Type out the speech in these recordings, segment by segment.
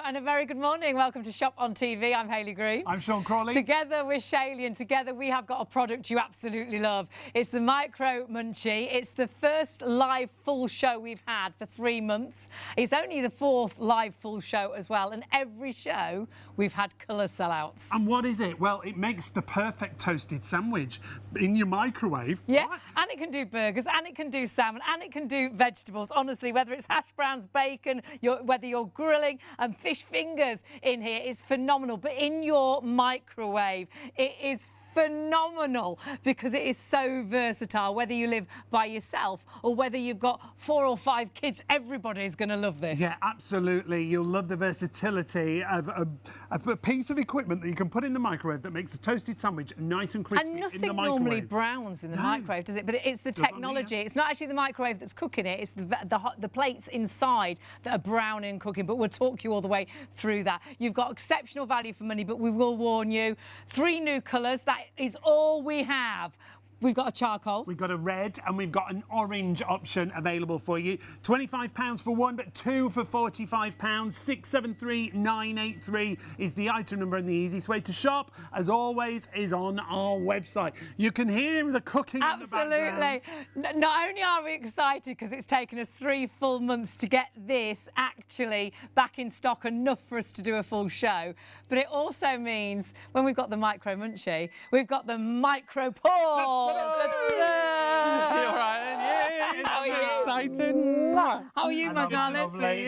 and a very good morning. Welcome to Shop on TV. I'm Hayley Green. I'm Sean Crawley. Together with Shaylee, and together we have got a product you absolutely love. It's the Micro Munchy. It's the first live full show we've had for 3 months. It's only the 4th live full show as well, and every show we've had colour sellouts. And what is it? Well, it makes the perfect toasted sandwich in your microwave. Yeah, What? and it can do burgers, and it can do salmon, and it can do vegetables. Honestly, whether it's hash browns, bacon, whether you're grilling and fish fingers in here, it's phenomenal. But in your microwave, it is phenomenal because it is so versatile. Whether you live by yourself or whether you've got 4 or 5 kids, everybody's going to love this. Yeah, absolutely. You'll love the versatility of a piece of equipment that you can put in the microwave that makes a toasted sandwich nice and crispy And in nothing the microwave. normally browns in the microwave, does it? But it's the technology. It's not actually the microwave that's cooking it. It's the plates inside that are browning and cooking. But we'll talk you all the way through that. You've got exceptional value for money, but we will warn you. 3 new colours. That is all we have. We've got a charcoal. We've got a red and we've got an orange option available for you. £25 for one, but 2 for £45. 673983 is the item number, and the easiest way to shop, as always, is on our website. You can hear the cooking in the background. Absolutely. Not only are we excited because it's taken us 3 full months to get this actually back in stock, enough for us to do a full show, but it also means when we've got the Micro Munchy, we've got the Micro Paul. You all right? Yeah, How are you? Exciting. How are you, my darling?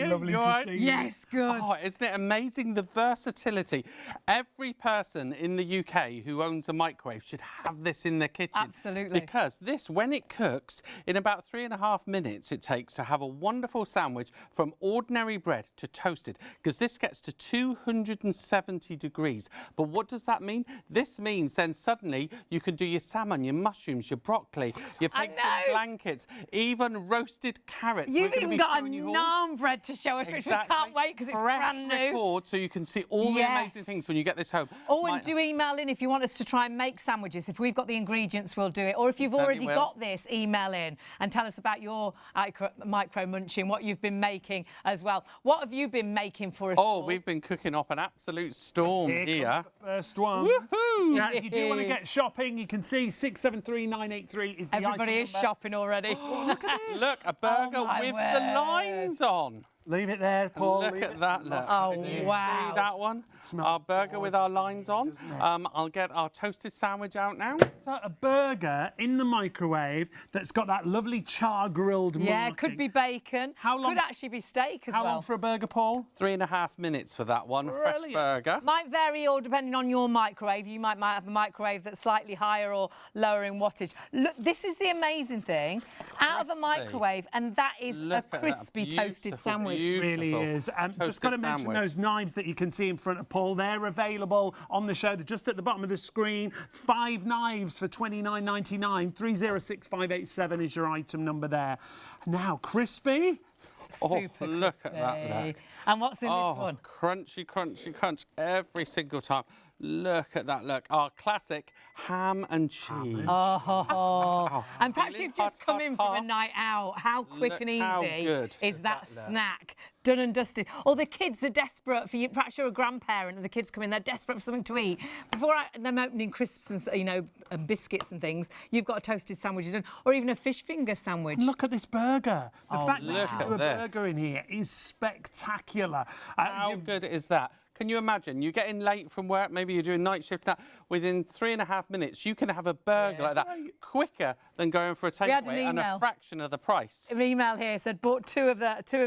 Lovely to see you. Yes, good. Oh, isn't it amazing, the versatility? Every person in the UK who owns a microwave should have this in their kitchen. Absolutely. Because this, when it cooks, in about 3.5 minutes it takes to have a wonderful sandwich from ordinary bread to toasted, because this gets to 270 degrees. But what does that mean? This means then suddenly you can do your salmon, your mushrooms, your broccoli, your pigs and blankets, even roasted carrots. You've even got a naan bread to show us, which we can't wait because it's brand new. Record, so you can see all the amazing things when you get this home. Oh, and do email in if you want us to try and make sandwiches. If we've got the ingredients, we'll do it. Or if you've already got this, email in and tell us about your Micro Munchy and what you've been making as well. What have you been making for us? Oh, Paul? we've been cooking up an absolute storm here. Comes the first one. Woohoo! Now, if you do want to get shopping, you can see 673983 is the Everybody item is number. shopping already. Oh, look at this. Look, a burger my with word. the lines on. Leave it there, Paul. Look at that, look. Oh, Can you wow. see that one? smells Our burger with our lines on. doesn't it? I'll get our toasted sandwich out now. So a burger in the microwave that's got that lovely char grilled Yeah, marking. could be bacon. How long- Could actually be steak as How well. long for a burger, Paul? 3.5 minutes for that one. Fresh Brilliant. burger. Might vary all depending on your microwave. You might have a microwave that's slightly higher or lower in wattage. Look, this is the amazing thing. Out of a Crispy. microwave, and that is Look a at that. crispy toasted Beautiful, sandwich. beautiful. Really is. Just Toasted got to mention sandwich. those knives that you can see in front of Paul. They're available on the show. They're just at the bottom of the screen. 5 knives for £29.99. 306587 is your item number there. Now, crispy. Super look crispy. at that, look. And what's in this one? Crunchy, crunchy, crunch every single time. Look at that, look. Our classic ham and cheese. Oh, and perhaps Feeling you've just hot, come hot, in from a hot. night out. How quick Look and how easy good is does that that look. snack? Done and dusted. Or the kids are desperate for you. Perhaps you're a grandparent and the kids come in, they're desperate for something to eat. Before them opening crisps and, and biscuits and things, you've got a toasted sandwich done, or even a fish finger sandwich. Look at this burger. The fact that you look can at do a this. burger in here is spectacular. How good is that? Can you imagine? You get in late from work, maybe you're doing night shift, that within 3.5 minutes, you can have a burger like that quicker than going for a had an takeaway and a email. fraction of the price. An email here said bought two of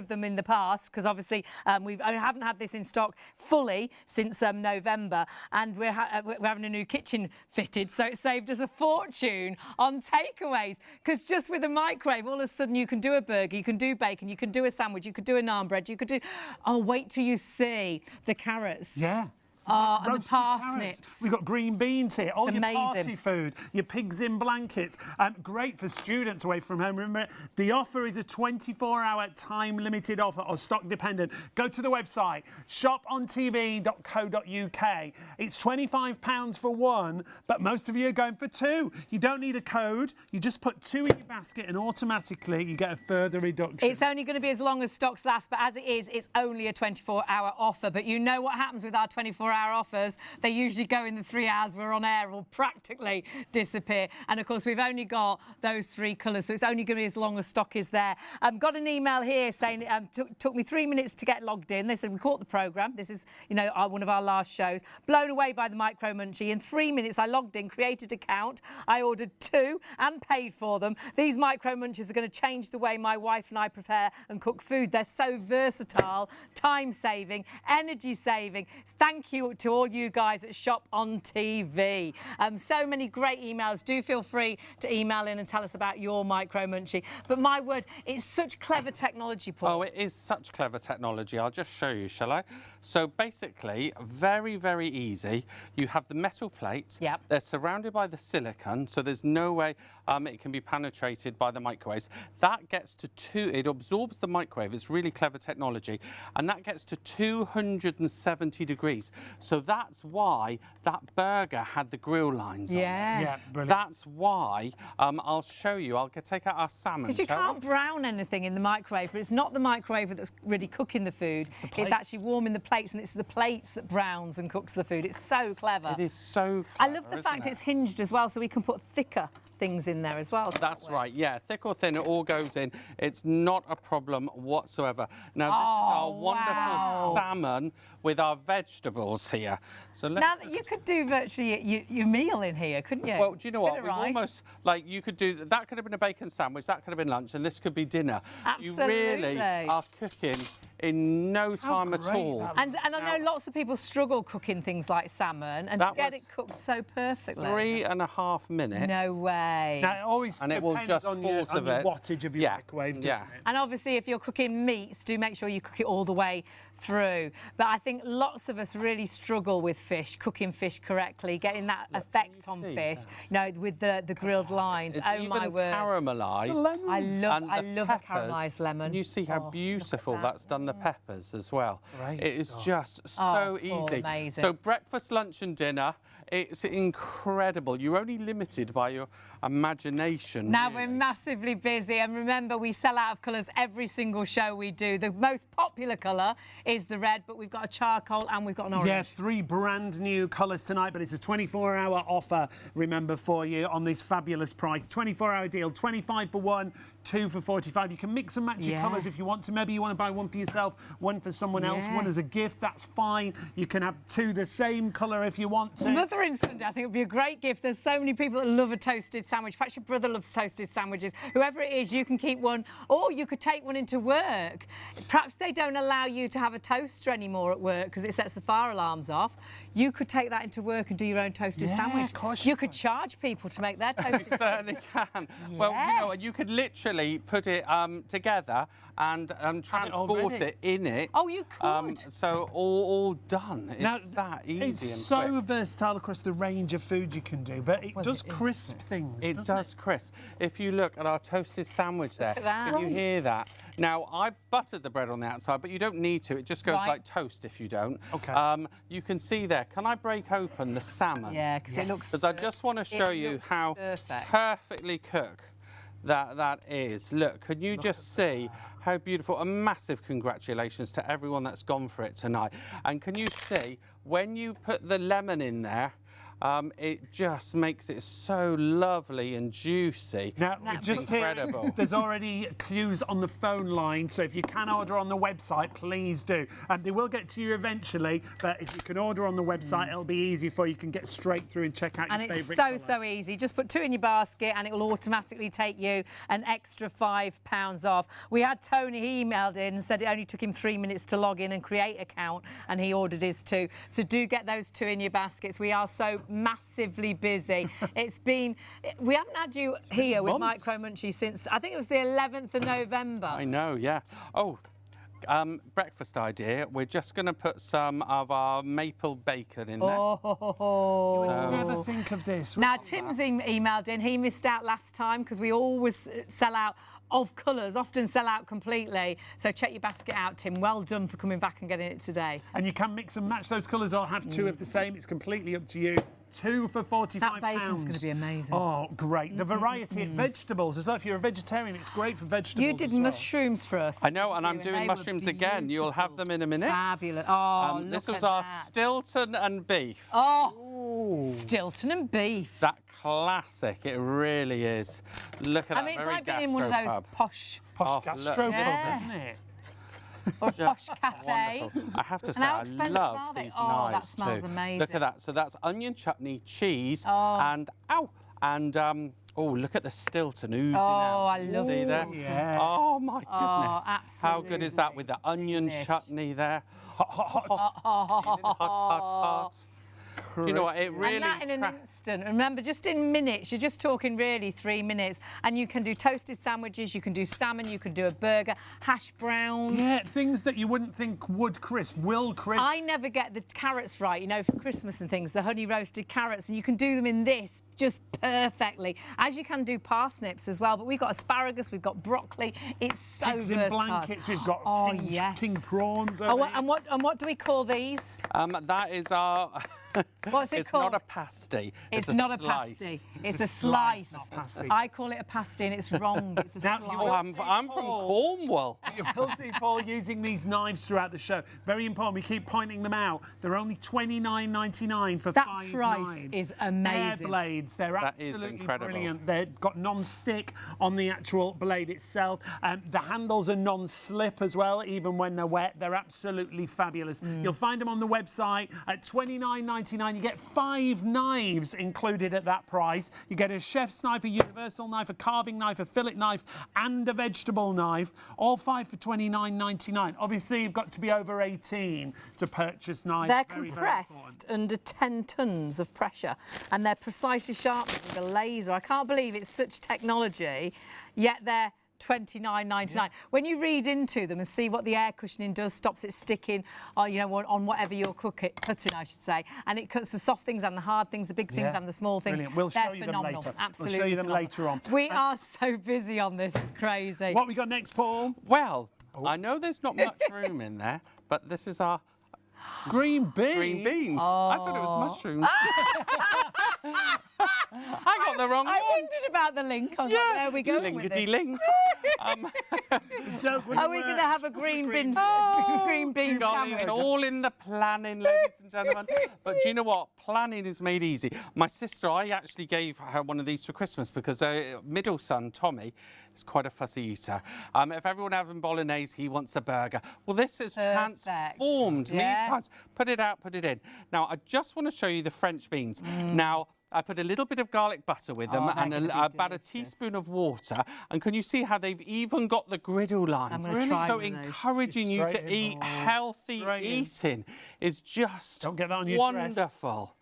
them in the past because obviously I haven't had this in stock fully since November, and we're having a new kitchen fitted, so it saved us a fortune on takeaways. Because just with a microwave, all of a sudden you can do a burger, you can do bacon, you can do a sandwich, you could do a naan bread, you could do. Oh, wait till you see the carrots. Yeah. Oh, and the roasted parsnips. carrots. We've got green beans here. All your amazing. party food, your pigs in blankets. Great for students away from home. Remember, the offer is a 24-hour time-limited offer or stock dependent. Go to the website, shopontv.co.uk. It's £25 for one, but most of you are going for two. You don't need a code. You just put two in your basket and automatically you get a further reduction. It's only going to be as long as stocks last, but as it is, it's only a 24-hour offer. But you know what happens with our 24-hour offers? They usually go in the 3 hours we're on air, will practically disappear. And of course, we've only got those three colours, so it's only going to be as long as stock is there. Got an email here saying it took me 3 minutes to get logged in. They said we caught the programme. This is, you know, one of our last shows. Blown away by the micro munchie. In 3 minutes, I logged in, created an account. I ordered two and paid for them. These micro munchies are going to change the way my wife and I prepare and cook food. They're so versatile, time-saving, energy-saving. Thank you to all you guys at Shop on TV. So many great emails. Do feel free to email in and tell us about your micro munchie. But my word, it's such clever technology, Paul. Oh, it is such clever technology. I'll just show you, shall I? So basically, very, very easy. You have the metal plates. Yep. They're surrounded by the silicone, so there's no way it can be penetrated by the microwaves. That gets to it absorbs the microwave. It's really clever technology. And that gets to 270 degrees. So that's why that burger had the grill lines on it. Yeah, brilliant. That's why I'll show you. I'll take out our salmon. Because you can't brown anything in the microwave, but it's not the microwave that's really cooking the food. It's actually warming the plates, and it's the plates that browns and cooks the food. It's so clever. It is so clever, I love the fact it's hinged as well, so we can put thicker things in there as well. That's right, yeah. Thick or thin, it all goes in. It's not a problem whatsoever. Now, this is our wonderful salmon with our vegetables here. So now, you could do virtually your meal in here, couldn't you? Well, do you know what? We've rice. almost, like, you could do, that could have been a bacon sandwich, that could have been lunch, and this could be dinner. Absolutely. You really are cooking in no time at all. And I know lots of people struggle cooking things like salmon, and to get it cooked so perfectly. 3.5 minutes. No way. Now, it always and it will just on fall your, to on your bits. wattage of your microwave, doesn't it? And obviously, if you're cooking meats, do make sure you cook it all the way through. But I think lots of us really struggle with fish, cooking fish correctly, getting that effect on fish, you know, with the grilled lines. It's oh my word. Caramelised. I love a caramelised lemon. And you see how beautiful that's done the peppers as well. Great it is stuff. just so easy. Amazing. So breakfast, lunch and dinner. It's incredible. You're only limited by your imagination. Now we're massively busy, and remember, we sell out of colours every single show we do. The most popular colour is the red, but we've got a charcoal and we've got an orange. Yeah, 3 brand new colours tonight, but it's a 24-hour offer, remember, for you on this fabulous price. 24-hour deal, 25 for one, 2 for 45. You can mix and match your colours if you want to. Maybe you want to buy one for yourself, one for someone else, one as a gift. That's fine. You can have 2 the same colour if you want to. Mothering Sunday, I think, would be a great gift. There's so many people that love a toasted sandwich. Perhaps your brother loves toasted sandwiches. Whoever it is, you can keep one, or you could take one into work. Perhaps they don't allow you to have a toaster anymore at work because it sets the fire alarms off. You could take that into work and do your own toasted sandwich. Of course you could charge people to make their toasted You certainly can. Well, you know, you could literally put it together and transport it in it. Oh, you could. So all done. It's Now, that easy it's and so quick. versatile across the range of food you can do, but it does crisp things. It doesn't does crisp. If you look at our toasted sandwich there, that. can you hear that? Now, I've buttered the bread on the outside, but you don't need to. It just goes like toast if you don't. Okay. You can see there. Can I break open the salmon? Yeah, because it looks... Because I just want to show you how perfectly cooked that is. Look, can you just see how beautiful? A massive congratulations to everyone that's gone for it tonight. And can you see, when you put the lemon in there, it just makes it so lovely and juicy. Now, just incredible. here, there's already clues on the phone line, so if you can order on the website, please do. They will get to you eventually, but if you can order on the website, it'll be easy for you. You can get straight through and check out your favourite colour. And it's so easy. Just put 2 in your basket and it will automatically take you an extra £5 off. We had Tony, he emailed in and said it only took him 3 minutes to log in and create an account, and he ordered his 2. So do get those 2 in your baskets. We are so massively busy. We haven't had you here with Micro Munchy since, I think it was the 11th of November. I know, yeah. Oh, breakfast idea. We're just going to put some of our maple bacon in there. You would never think of this. Now, Tim's emailed in. He missed out last time because we always sell out of colours, often sell out completely. So check your basket out, Tim. Well done for coming back and getting it today. And you can mix and match those colours or have two of the same. It's completely up to you. 2 for £45. That bacon's going to be amazing. Oh, great. The variety of vegetables as well. If you're a vegetarian, it's great for vegetables. You did mushrooms for us. I know, and I'm doing mushrooms again. You'll have them in a minute. Fabulous. Oh, look this was at our that. Stilton and beef. Oh, Stilton and beef. That classic, it really is. Look at that, it's very like being in one of those gastropub. posh Gastropub, Yeah. isn't it? or posh cafe. Wonderful. I have to say, how I expensive are love they? these Oh, that knives smells too. amazing. Look at that. So that's onion chutney, cheese, and oh, look at the Stilton oozing out. I love See there? Stilton. Yeah. Oh my goodness! How good is that absolutely. with the onion Delish. chutney there? Hot. Do you know what? It really. And that in an instant. Remember, just in minutes, you're just talking really 3 minutes. And you can do toasted sandwiches, you can do salmon, you can do a burger, hash browns. Yeah, things that you wouldn't think would crisp, will crisp. I never get the carrots right, you know, for Christmas and things, the honey roasted carrots, and you can do them in this just perfectly, as you can do parsnips as well. But we've got asparagus, we've got broccoli. It's so Pigs in versatile. blankets, we've got king prawns over here. And what do we call these? That is our. What's it it's called? not a pasty. It's a not slice. a pasty. It's a slice. not pasty. I call it a pasty and it's wrong. It's a Now, slice. you Oh, will I'm from Cornwall. You will see Paul using these knives throughout the show. Very important. We keep pointing them out. They're only $29.99 for That 5 price knives. is amazing. Air blades. They're That is absolutely incredible. brilliant. They've got non-stick on the actual blade itself. The handles are non-slip as well, even when they're wet. They're absolutely fabulous. You'll find them on the website at $29.99. You get 5 knives included at that price. You get a chef's knife, a universal knife, a carving knife, a fillet knife, and a vegetable knife. All 5 for $29.99. Obviously, you've got to be over 18 to purchase knives. They're Very, very compressed important. under 10 tons of pressure and they're precisely sharpened with a laser. I can't believe it's such technology, yet they're $29.99. Yeah. When you read into them and see what the air cushioning does, stops it sticking, or, you know, on whatever you're cutting, I should say, and it cuts the soft things and the hard things, the big things and the small things. Brilliant. We'll They're show you phenomenal. them later. Absolutely We'll show you them phenomenal. later on. We are so busy on this, it's crazy. What we got next, Paul? Well, I know there's not much room in there, but this is our Green beans. green beans. I thought it was mushrooms. I got the wrong I one. wondered about the link. I was like, there we go with this. Linkety-link. Joke Are we going to have a green bean Golly, sandwich? it's all in the planning, ladies and gentlemen. But do you know what? Planning is made easy. My sister, I actually gave her one of these for Christmas because her middle son, Tommy, is quite a fussy eater. If everyone having bolognese, he wants a burger. Well, this has transformed many times. Put it out, put it in. Now, I just want to show you the French beans. Now, I put a little bit of garlic butter with them and about a teaspoon of water. And can you see how they've even got the griddle lines? So encouraging you to eat healthy eating is just wonderful.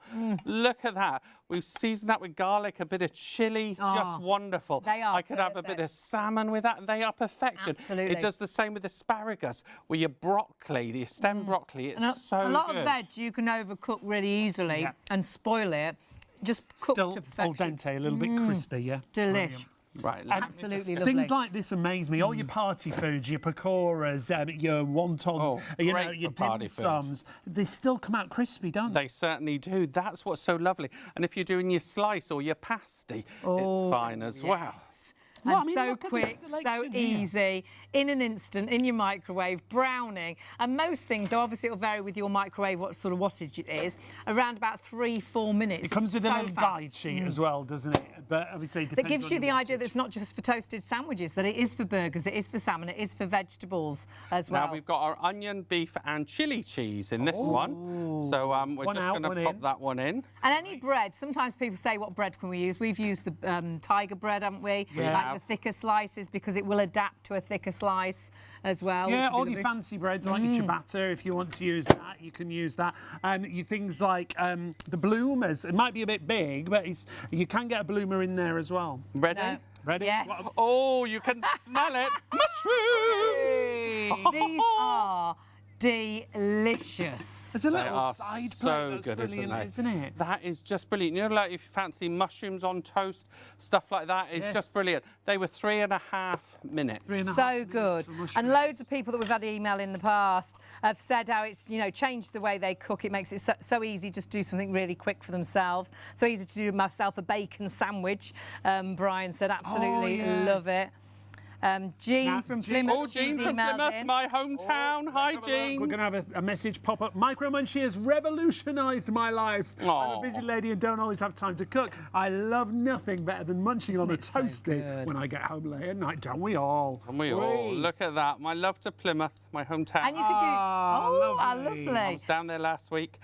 Look at that. We've seasoned that with garlic, a bit of chilli, just wonderful. They are I could have a bit of salmon with that. They are perfection. Absolutely. It does the same with asparagus, with your broccoli, the stem broccoli. It's so good. A lot of veg you can overcook really easily and spoil it. Just cook Still to perfection. al dente, a little bit crispy, yeah? Delish. Right, Absolutely lovely. Things like this amaze me. All your party foods, your pakoras, your wontons, you know, your dim sums, they still come out crispy, don't they? They certainly do. That's what's so lovely. And if you're doing your slice or your pasty, it's fine as well. And I mean, so look at quick, this so selection here. easy, in an instant, in your microwave, browning. And most things, though obviously it'll vary with your microwave what sort of wattage it is, around about 3-4 minutes. It comes with a little guide sheet as well, doesn't it? But obviously it depends that gives you on the your idea wattage. that it's not just for toasted sandwiches, that it is for burgers, it is for salmon, it is for vegetables as well. Now we've got our onion, beef and chilli cheese in this one. So we're just going to pop that one in. And any bread, sometimes people say, what bread can we use? We've used the tiger bread, haven't we? Like the thicker slices, because it will adapt to a thicker slice as well. Yeah, all your fancy breads, like your ciabatta, if you want to use that, you can use that. You things like the bloomers, it might be a bit big, but you can get a bloomer in there as well. Ready? No. Ready? Yes. Oh, you can smell it. Mushrooms! These are delicious. There's a They little are side plate. so That's good, brilliant, isn't it? That is just brilliant. You know, like if you fancy mushrooms on toast, stuff like that, it's Yes. just brilliant. They were 3.5 minutes. 3.5 So minutes good. for mushrooms. And loads of people that we've had email in the past have said how it's, you know, changed the way they cook. It makes it so easy just to do something really quick for themselves. So easy to do myself a bacon sandwich. Brian said absolutely yeah. love it. Jean Now, from Jean- Plymouth. Oh, Jean she's from emailed Plymouth, in. my hometown. Hi, Jean. We're going to have a message pop up. Micro Munchy has revolutionised my life. I'm a Aw. busy lady and don't always have time to cook. I love nothing better than munching on a it so toasty good? when I get home late at night. Don't we all? And we all Whee! look at that. My love to Plymouth, my hometown. And you could do. Ah, Oh, lovely. I lovely. was down there last week.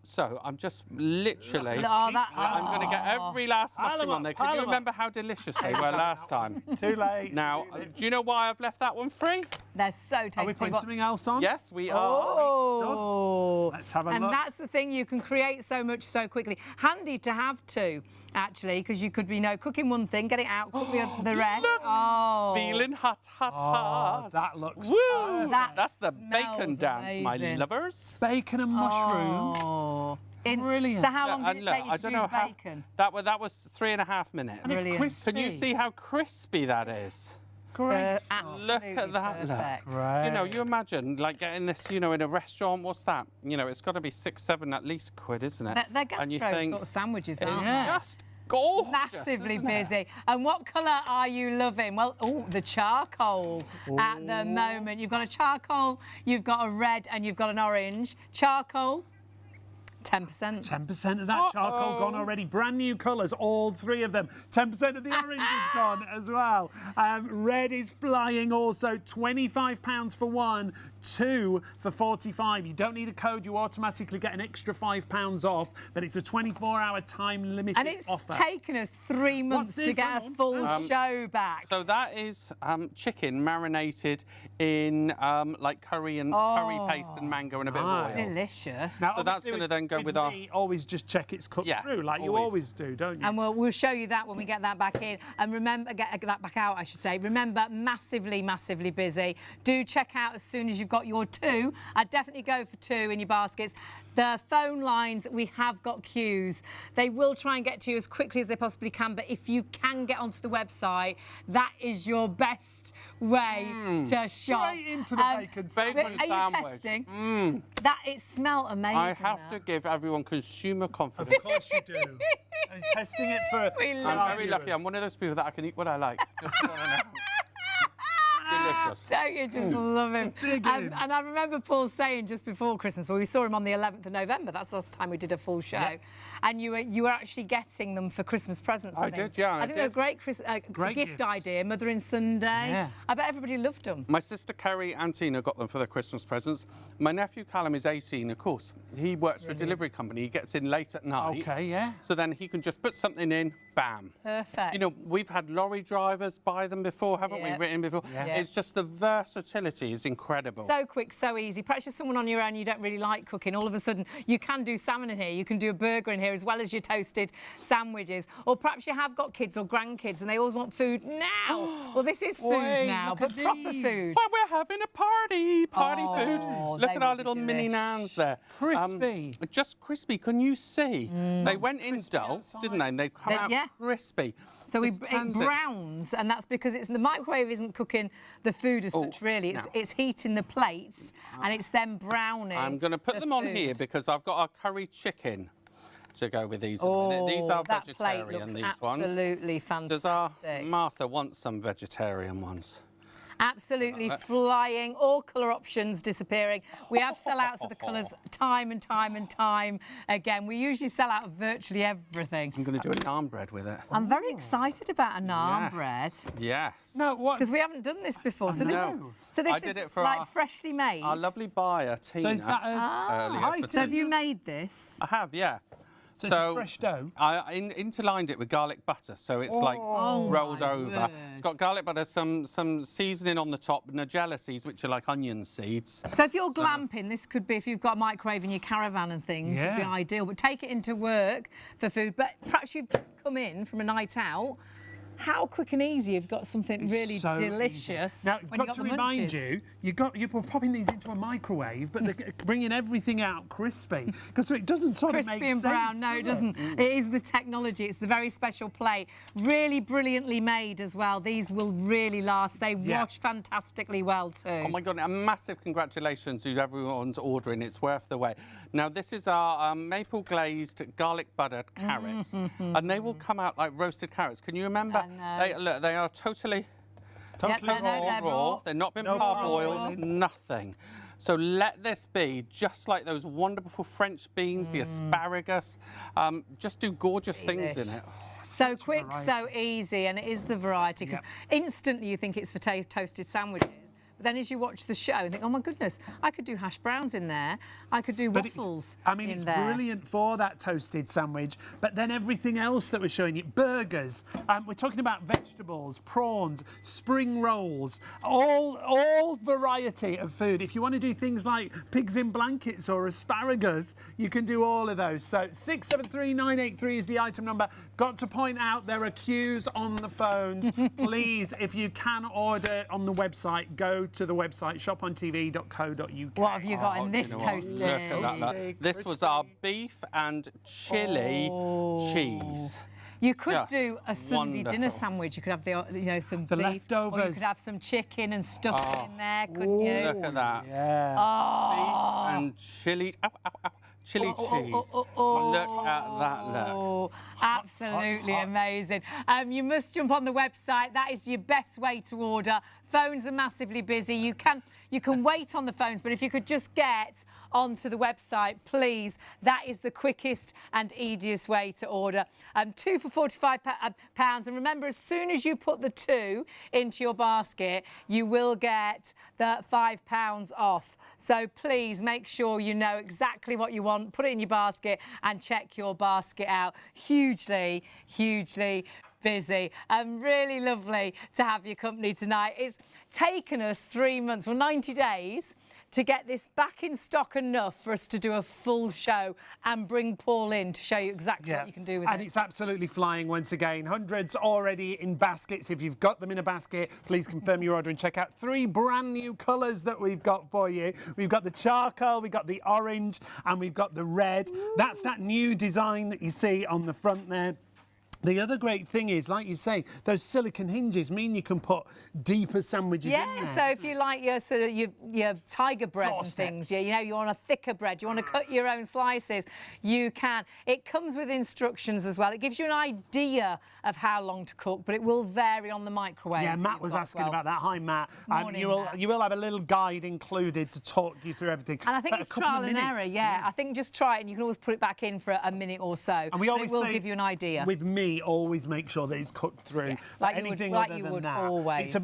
So I'm just literally. Oh, that. I'm going to get every last Pile mushroom them on there. up, Can pile you them up. remember how delicious they were last time? Too late. Now, do you know why I've left that one free? They're so tasty. Are we putting What- something else on? Yes, we are. Oh, Let's have a and look. that's the thing, you can create so much so quickly. Handy to have two, actually, because you could be, cooking one thing, get it out, cook the rest. Oh, Feeling hot, hot, Oh, hot. that looks Woo! perfect. That That's the smells bacon dance, my amazing. lovers. Bacon and mushroom. Oh. Brilliant. So how long Yeah, did it and look, take you I to don't do know the how. bacon? That was 3.5 minutes. And it's Brilliant. crispy. Can you see how crispy that is? Great stuff. Look Absolutely at that, look. perfect. Right. You know, you imagine like getting this, in a restaurant. What's that? It's got to be 6, 7 at least quid, isn't it? They're and you gastro think sort of sandwiches, it's aren't Yeah. just gorgeous. Massively isn't it? busy. And what colour are you loving? Well, the charcoal at the moment. You've got a charcoal, you've got a red, and you've got an orange. Charcoal, 10%. 10% of that charcoal gone already. Brand new colours, all three of them. 10% of the orange is gone as well. Red is flying also. £25 for one, 2 for 45. You don't need a code. You automatically get an extra £5 off, but it's a 24-hour time limited And it's offer. taken us 3 months to this? get Hang a on. full show back. So that is chicken marinated in like curry and curry paste and mango and a bit of Nice. oil. Delicious. So that's obviously gonna then go with our- meat, always just check it's cooked Yeah, through, like you always. always do, don't you? And we'll show you that when we get that back in. And remember, get that back out, I should say. Remember, massively, massively busy. Do check out as soon as you've got your 2. I'd definitely go for 2 in your baskets. The phone lines, we have got queues. They will try and get to you as quickly as they possibly can, but if you can get onto the website, that is your best way to shop. Straight into the bacon Bacon Are you sandwich. testing? That it smelled amazing. I have to that. give everyone consumer confidence. Of course you do. I'm testing it for. We for love our I'm very lucky. viewers. I'm one of those people that I can eat what I like. Just so I know. Delicious. Don't you just love him? Dig in. And I remember Paul saying just before Christmas, well, we saw him on the 11th of November. That's the last time we did a full show. Yeah. And you were actually getting them for Christmas presents. And I things. did, yeah, I I think they're a did. great gift gifts. idea. Mothering Sunday. Yeah. I bet everybody loved them. My sister Kerry and Tina got them for their Christmas presents. My nephew Callum is 18, of course. He works for a delivery company. He gets in late at night. Okay, yeah. So then he can just put something in, bam. Perfect. You know, we've had lorry drivers buy them before, haven't we? Yeah. Written before. Yeah. It's just the versatility is incredible. So quick, so easy. Perhaps you're someone on your own, you don't really like cooking. All of a sudden, you can do salmon in here. You can do a burger in here as well as your toasted sandwiches. Or perhaps you have got kids or grandkids and they always want food now. Well, this is food Wait, now, look but at proper these. food. But we're having a party Oh, food. they Look at our will be little mini delish. nans there. Crispy. Just crispy. Can you see? They went in dull, outside. didn't they? And they've come out Yeah. crispy. So This it turns it- browns, and that's because the microwave isn't cooking the food as such, really. no. It's heating the plates, and it's then browning. I'm going to put the them on food. here because I've got our curry chicken to go with these in a Oh, minute. These are that plate vegetarian, looks these ones. absolutely Does our fantastic. Martha want some vegetarian ones? Absolutely flying, all colour options disappearing. We have sellouts of the colours time and time and time again. We usually sell out of virtually everything. I'm going to do a naan bread with it. I'm very excited about a naan Yes. bread Yes. No, what? because we haven't done this before. So know. this I is did it for like our- freshly made. Our lovely buyer, Tina. So is that a... earlier Hi, for So have tea. you made this? I have, yeah. So it's a fresh dough? I interlined it with garlic butter, so it's like rolled my over. word. It's got garlic butter, some seasoning on the top, Nigella seeds, which are like onion seeds. So if you're glamping, this could be, if you've got a microwave in your caravan and things, it'd be Yeah. ideal. But take it into work for food. But perhaps you've just come in from a night out how quick and easy you've got something really so delicious. Now, when I've got to remind you, you're popping these into a microwave, but they're bringing everything out crispy, because it doesn't sort of make crispy and sense. brown. No, it doesn't. It is the technology. It's the very special plate. Really brilliantly made as well. These will really last. They wash fantastically well too. Oh my God, a massive congratulations to everyone's ordering. It's worth the wait. Now, this is our maple glazed garlic buttered carrots, and they will come out like roasted carrots. Can you remember? Look, they are totally raw. They've not been parboiled, nothing. So let this be just like those wonderful French beans, the asparagus. Just do gorgeous things in it. So quick, so easy, and it is the variety, because instantly you think it's for toasted sandwiches. But then as you watch the show and think, oh my goodness, I could do hash browns in there. I could do waffles it's brilliant for that toasted sandwich. But then everything else that we're showing you, burgers, we're talking about vegetables, prawns, spring rolls, all variety of food. If you want to do things like pigs in blankets or asparagus, you can do all of those. So 673983 is the item number. Got to point out there are queues on the phones. Please, if you can order on the website, go to the website shopontv.co.uk. What have you got in this toasted? Look at that. This was our beef and chilli cheese. You could do a Sunday dinner sandwich. You could have some beef, leftovers. or you could have some chicken and stuff in there, couldn't you? Look at that. Yeah. Beef and chilli. Chili cheese. Look at that, look. Absolutely amazing. You must jump on the website. That is your best way to order. Phones are massively busy. You can wait on the phones, but if you could just get onto the website, please. That is the quickest and easiest way to order. 2 for £45, and remember, as soon as you put the 2 into your basket, you will get the £5 off. So please make sure you know exactly what you want, put it in your basket and check your basket out. Hugely, hugely busy. Really lovely to have your company tonight. It's taken us 3 months, 90 days, to get this back in stock enough for us to do a full show and bring Paul in to show you exactly what you can do with it. And it's absolutely flying once again. Hundreds already in baskets. If you've got them in a basket, please confirm your order and check out 3 brand new colours that we've got for you. We've got the charcoal, we've got the orange, and we've got the red. Ooh. That's that new design that you see on the front there. The other great thing is, like you say, those silicone hinges mean you can put deeper sandwiches in there. Yeah, so if you like your sort of your tiger bread and things, you want a thicker bread, you want to cut your own slices, you can. It comes with instructions as well. It gives you an idea of how long to cook, but it will vary on the microwave. Yeah, Matt was asking about that. Hi, Matt. Morning, you will have a little guide included to talk you through everything. And I think it's trial and error, yeah. I think just try it, and you can always put it back in for a minute or so. And we always it will give you an idea. With me, always make sure that it's cooked through. Like anything like other you than would that. always.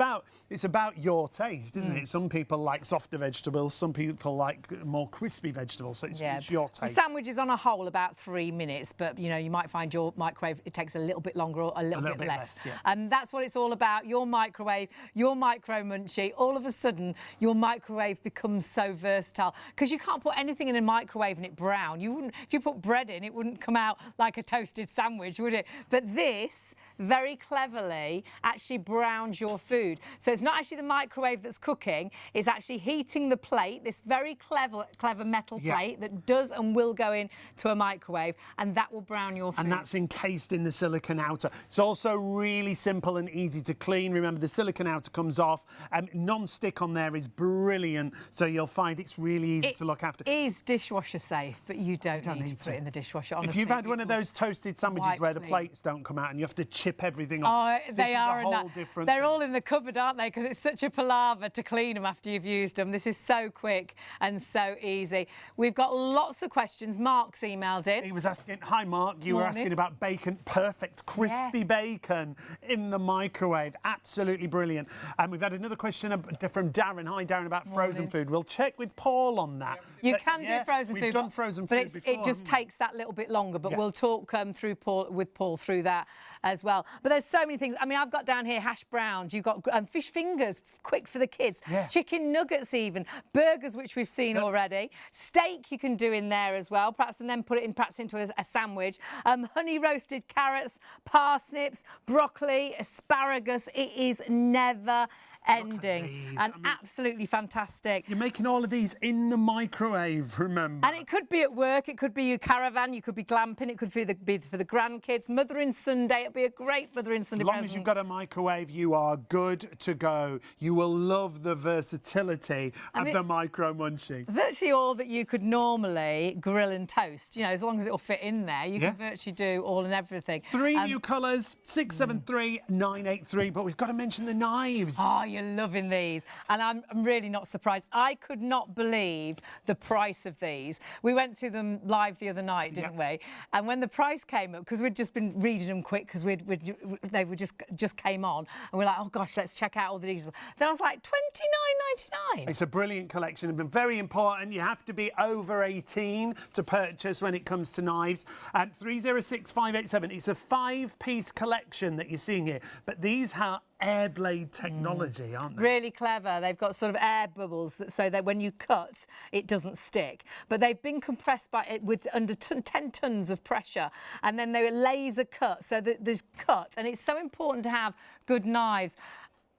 It's about your taste, isn't it? Some people like softer vegetables, some people like more crispy vegetables. So it's your taste. The sandwich is on a whole about 3 minutes, but you might find your microwave it takes a little bit longer or a little bit less. And that's what it's all about. Your microwave, your micro Munchy. All of a sudden, your microwave becomes so versatile because you can't put anything in a microwave and it brown. You wouldn't if you put bread in, it wouldn't come out like a toasted sandwich, would it? But this very cleverly actually browns your food. So it's not actually the microwave that's cooking, it's actually heating the plate, this very clever metal plate that does and will go into a microwave, and that will brown your food. And that's encased in the silicone outer. It's also really simple and easy to clean. Remember, the silicone outer comes off. Non-stick on there is brilliant, so you'll find it's really easy to look after. It is dishwasher safe, but you don't need to put it in the dishwasher, honestly. If you've had one of those toasted sandwiches where the plates don't come out and you have to chip everything off, they are a whole different they're thing. all in the cupboard, aren't they? Because it's such a palaver to clean them after you've used them. This is so quick and so easy. We've got lots of questions. Mark's emailed in. He was asking, hi Mark, you were asking about bacon, perfect, crispy bacon in the microwave. Absolutely brilliant. And we've had another question from Darren. Hi Darren, about frozen food. We'll check with Paul on that. You can do frozen food. We've done frozen food before. It just takes that little bit longer, but we'll talk with Paul through through that as well. But there's so many things. I mean, I've got down here hash browns. You've got fish fingers, quick for the kids. Yeah. Chicken nuggets even. Burgers, which we've seen already. Steak you can do in there as well, perhaps, and then put it in perhaps into a sandwich. Honey roasted carrots, parsnips, broccoli, asparagus. It is never ending and absolutely fantastic. You're making all of these in the microwave, remember? And it could be at work, it could be your caravan, you could be glamping, it could be for the grandkids. Mothering Sunday, it'll be a great Mothering Sunday As long present. as you've got a microwave, you are good to go. You will love the versatility of the Micro Munchy. Virtually all that you could normally grill and toast, you know, as long as it'll fit in there, you can virtually do all and everything. 3 new colours, 673-983, but we've got to mention the knives. Oh, you're loving these. And I'm really not surprised. I could not believe the price of these. We went to them live the other night, didn't we? And when the price came up, because we'd just been reading them quick, because they were just came on, and we're like, oh gosh, let's check out all the details. Then I was like, $29.99. It's a brilliant collection, and very important. You have to be over 18 to purchase when it comes to knives. 306587. It's a 5-piece collection that you're seeing here, but these have air blade technology, aren't they? Really clever. They've got sort of air bubbles so that when you cut, it doesn't stick. But they've been compressed by it with under 10 tons of pressure, and then they're laser cut, so that there's cut. And it's so important to have good knives.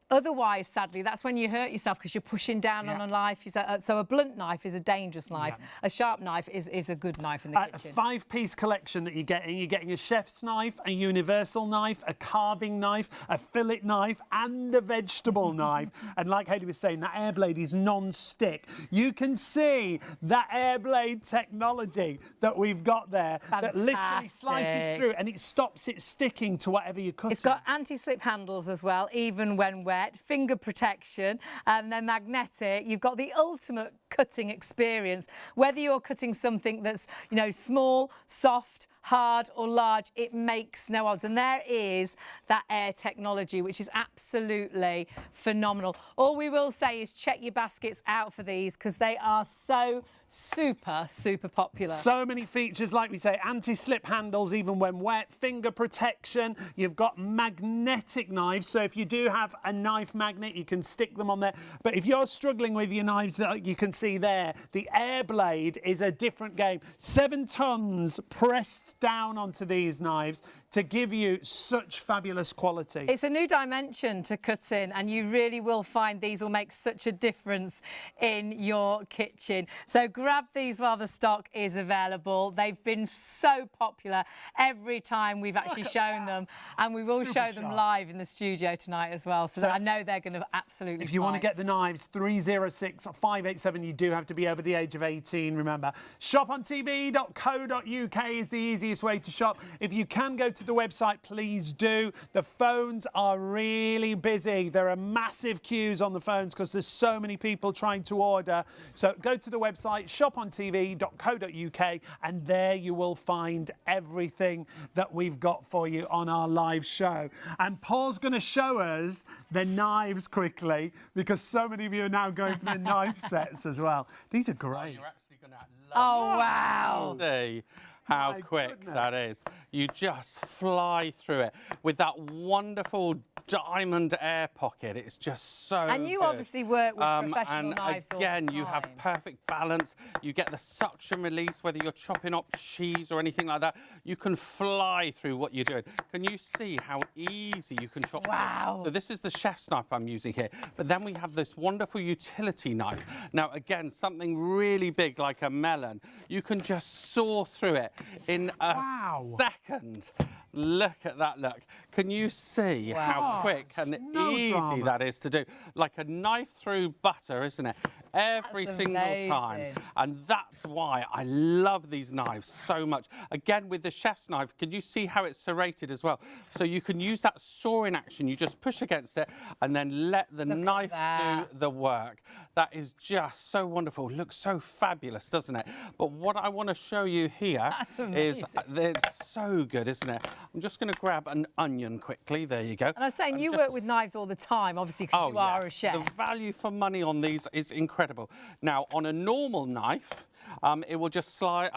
Otherwise, sadly, that's when you hurt yourself because you're pushing down on a knife. So a blunt knife is a dangerous knife. A sharp knife is a good knife in the kitchen. A 5-piece collection that you're getting. You're getting a chef's knife, a universal knife, a carving knife, a fillet knife, and a vegetable knife. And like Hayley was saying, that air blade is non-stick. You can see that air blade technology that we've got there that literally slices through and it stops it sticking to whatever you're cutting. It's got anti-slip handles as well, even when wet. Finger protection, and they're magnetic. You've got the ultimate cutting experience. Whether you're cutting something that's, you know, small, soft, hard or large, it makes no odds. And there is that air technology, which is absolutely phenomenal. All we will say is check your baskets out for these, because they are so super popular. So many features, like we say, anti-slip handles even when wet, finger protection. You've got magnetic knives, so if you do have a knife magnet, you can stick them on there. But if you're struggling with your knives, that you can see there, the air blade is a different game. 7 tons pressed down onto these knives to give you such fabulous quality. It's a new dimension to cutting, and you really will find these will make such a difference in your kitchen. So grab these while the stock is available. They've been so popular every time we've actually shown them, and we will show them live in the studio tonight as well. So I know they're going to absolutely If you want to get the knives, 306587, you do have to be over the age of 18, remember. shopontv.co.uk is the easiest way to shop. If you can go to the website, please do. The phones are really busy. There are massive queues on the phones because there's so many people trying to order. So go to the website, shopontv.co.uk, and there you will find everything that we've got for you on our live show. And Paul's going to show us the knives quickly, because so many of you are now going for the knife sets as well. These are great. You're actually going to love Oh, wow. See how quick that is. You just fly through it with that wonderful diamond air pocket. It's just so And you good. obviously work with professional knives all the again, you have time. perfect balance. You get the suction release, whether you're chopping up cheese or anything like that. You can fly through what you're doing. Can you see how easy you can chop? Wow. So this is the chef's knife I'm using here. But then we have this wonderful utility knife. Now, again, something really big like a melon. You can just saw through it in a second. Look at that look. Can you see how quick and easy that is to do? Like a knife through butter, isn't it? Every single time. And that's why I love these knives so much. Again, with the chef's knife, can you see how it's serrated as well? So you can use that sawing action. You just push against it and then let the knife do the work. That is just so wonderful. Looks so fabulous, doesn't it? But what I want to show you here is it's so good, isn't it? I'm just going to grab an onion quickly. There you go. And I was saying, you work with knives all the time, obviously, because you are a chef. The value for money on these is incredible. Now, on a normal knife, it will just slide.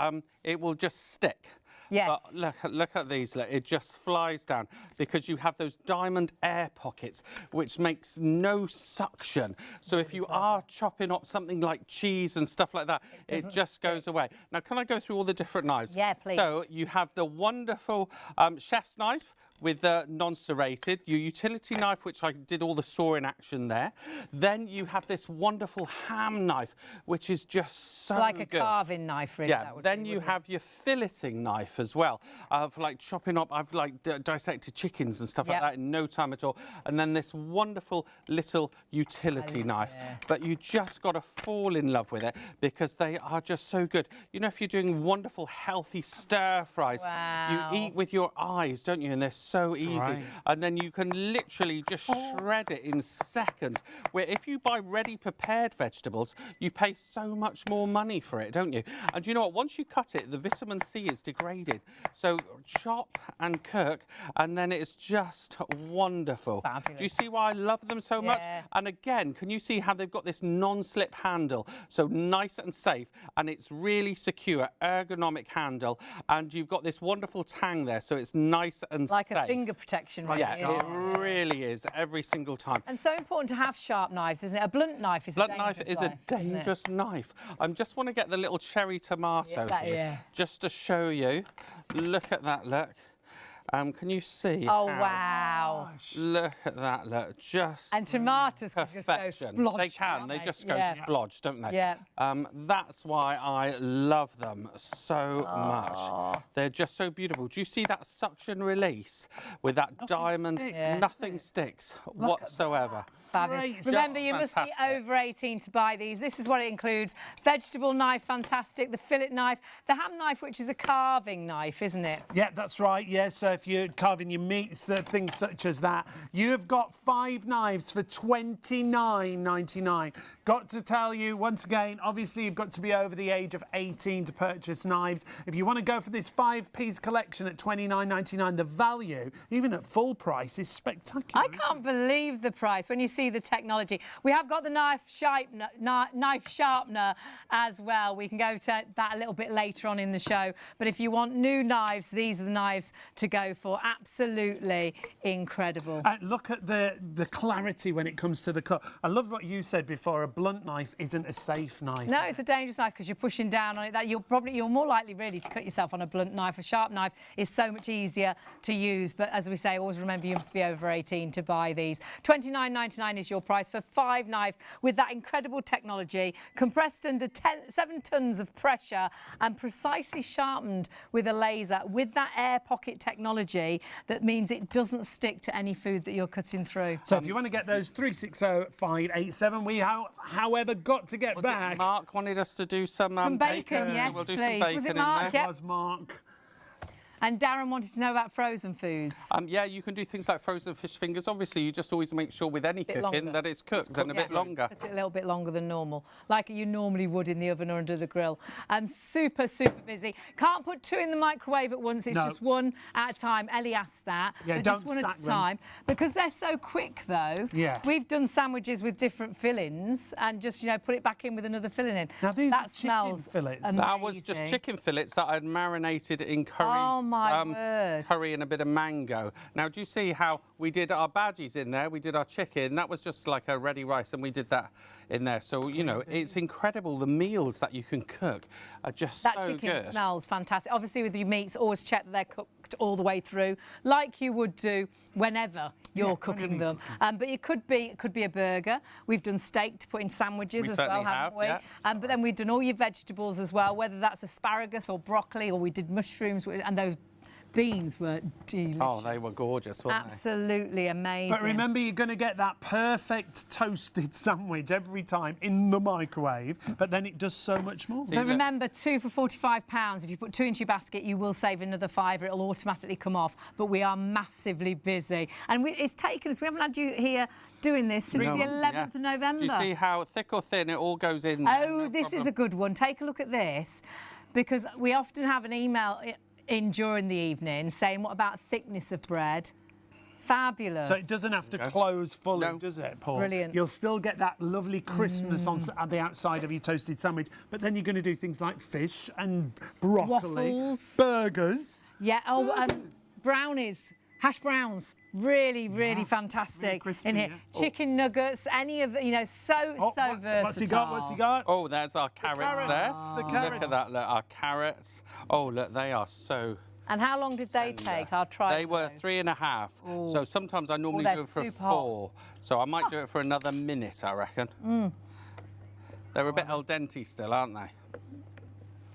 It will just stick. Yes. But look at these. Look, it just flies down because you have those diamond air pockets, which makes no suction. So if you are chopping up something like cheese and stuff like that, it just goes away. Now, can I go through all the different knives? Yeah, please. So you have the wonderful chef's knife with the non-serrated, your utility knife, which I did all the sawing action there. Then you have this wonderful ham knife, which is just so It's like good. a carving knife, really. Yeah, then you have your filleting knife as well, for like chopping up. I've like dissected chickens and stuff like that in no time at all. And then this wonderful little utility knife. But you just got to fall in love with it because they are just so good. You know, if you're doing wonderful, healthy stir fries, you eat with your eyes, don't you? And they're so easy. Right. And then you can literally just shred it in seconds. Where if you buy ready prepared vegetables, you pay so much more money for it, don't you? And you know what? Once you cut it, the vitamin C is degraded. So chop and cook, and then it's just wonderful. Fabulous. Do you see why I love them so much? And again, can you see how they've got this non-slip handle? So nice and safe, and it's really secure, ergonomic handle, and you've got this wonderful tang there, so it's nice and like safe. a finger protection, really, Yeah, isn't it really is every single time. And so important to have sharp knives, isn't it? A blunt knife is Blunt knife is a dangerous knife. I just want to get the little cherry tomato here, just to show you. Look at that, look. Can you see? Oh, wow. Look at that, look. Just and tomatoes can just go perfection. splodge. They can, they just go splodge, don't they? Yeah. That's why I love them so much. They're just so beautiful. Do you see that suction release with that diamond? Nothing sticks whatsoever. Fabulous. Remember, you must be over 18 to buy these. This is what it includes. Vegetable knife, fantastic. The fillet knife. The ham knife, which is a carving knife, isn't it? Yeah, that's right. Yeah, so if you're carving your meats, things such as that. You have got 5 knives for $29.99. Got to tell you, once again, obviously you've got to be over the age of 18 to purchase knives. If you want to go for this 5-piece collection at $29.99, the value, even at full price, is spectacular. I can't believe the price when you see the technology. We have got the knife sharpener as well. We can go to that a little bit later on in the show. But if you want new knives, these are the knives to go for. Absolutely incredible. Look at the clarity when it comes to the cut. I love what you said before. A blunt knife isn't a safe knife. No, it's a dangerous knife because you're pushing down on it. That you're more likely really to cut yourself on a blunt knife. A sharp knife is so much easier to use. But as we say, always remember you must be over 18 to buy these. $29.99 is your price for 5 knives with that incredible technology, compressed under 7 tons of pressure and precisely sharpened with a laser with that air pocket technology that means it doesn't stick to any food that you're cutting through. So if you want to get those 360-587, we however got to get back. Mark wanted us to do some bacon. Yes, we'll do please. some bacon Was it in Mark? there. Yep. Was Mark. And Darren wanted to know about frozen foods. Yeah, you can do things like frozen fish fingers. Obviously, you just always make sure with any cooking that it's cooked and a bit longer. It's a little bit longer than normal, like you normally would in the oven or under the grill. Super busy. Can't put 2 in the microwave at once. It's just 1 at a time. Ellie asked that. Yeah, just 1 at a time. Because they're so quick, though. Yeah. We've done sandwiches with different fillings and just, put it back in with another filling in. Now, these that are smells chicken fillets. amazing. That was just chicken fillets that I'd marinated in curry. Oh, my word. Curry and a bit of mango. Now, do you see how we did our bhajis in there? We did our chicken. That was just like a ready rice, and we did that in there. So, it's incredible. The meals that you can cook are just so good. That chicken smells fantastic. Obviously, with your meats, always check that they're cooked all the way through, like you would do whenever you're cooking them. But it could be a burger. We've done steak to put in sandwiches as well, haven't we? Yeah. But then we've done all your vegetables as well, whether that's asparagus or broccoli, or we did mushrooms, and those beans were delicious. Oh, they were gorgeous, weren't they? Absolutely amazing. But remember, you're going to get that perfect toasted sandwich every time in the microwave, but then it does so much more. But remember, 2 for £45. If you put 2 into your basket, you will save another £5. It'll automatically come off. But we are massively busy. And it's taken us, we haven't had you here doing this since the 11th of November. Do you see how thick or thin it all goes in? Oh, this is a good one. Take a look at this, because we often have an email in during the evening saying, what about thickness of bread? Fabulous. So it doesn't have to close fully, does it, Paul? Brilliant. You'll still get that lovely crispness on the outside of your toasted sandwich, but then you're going to do things like fish and broccoli, Waffles. burgers. Yeah, brownies, hash browns, really fantastic really crispy, in here. yeah. Chicken nuggets, any of the, so versatile. What's he got? What's he got? Oh, there's our carrots there. The carrots. Look at that, look, our carrots. Oh, look, they are so... And how long did they take? I'll try They were those. 3.5. So sometimes I normally they're do it for super 4. So I might do it for another minute, I reckon. They're a bit al dente still, aren't they?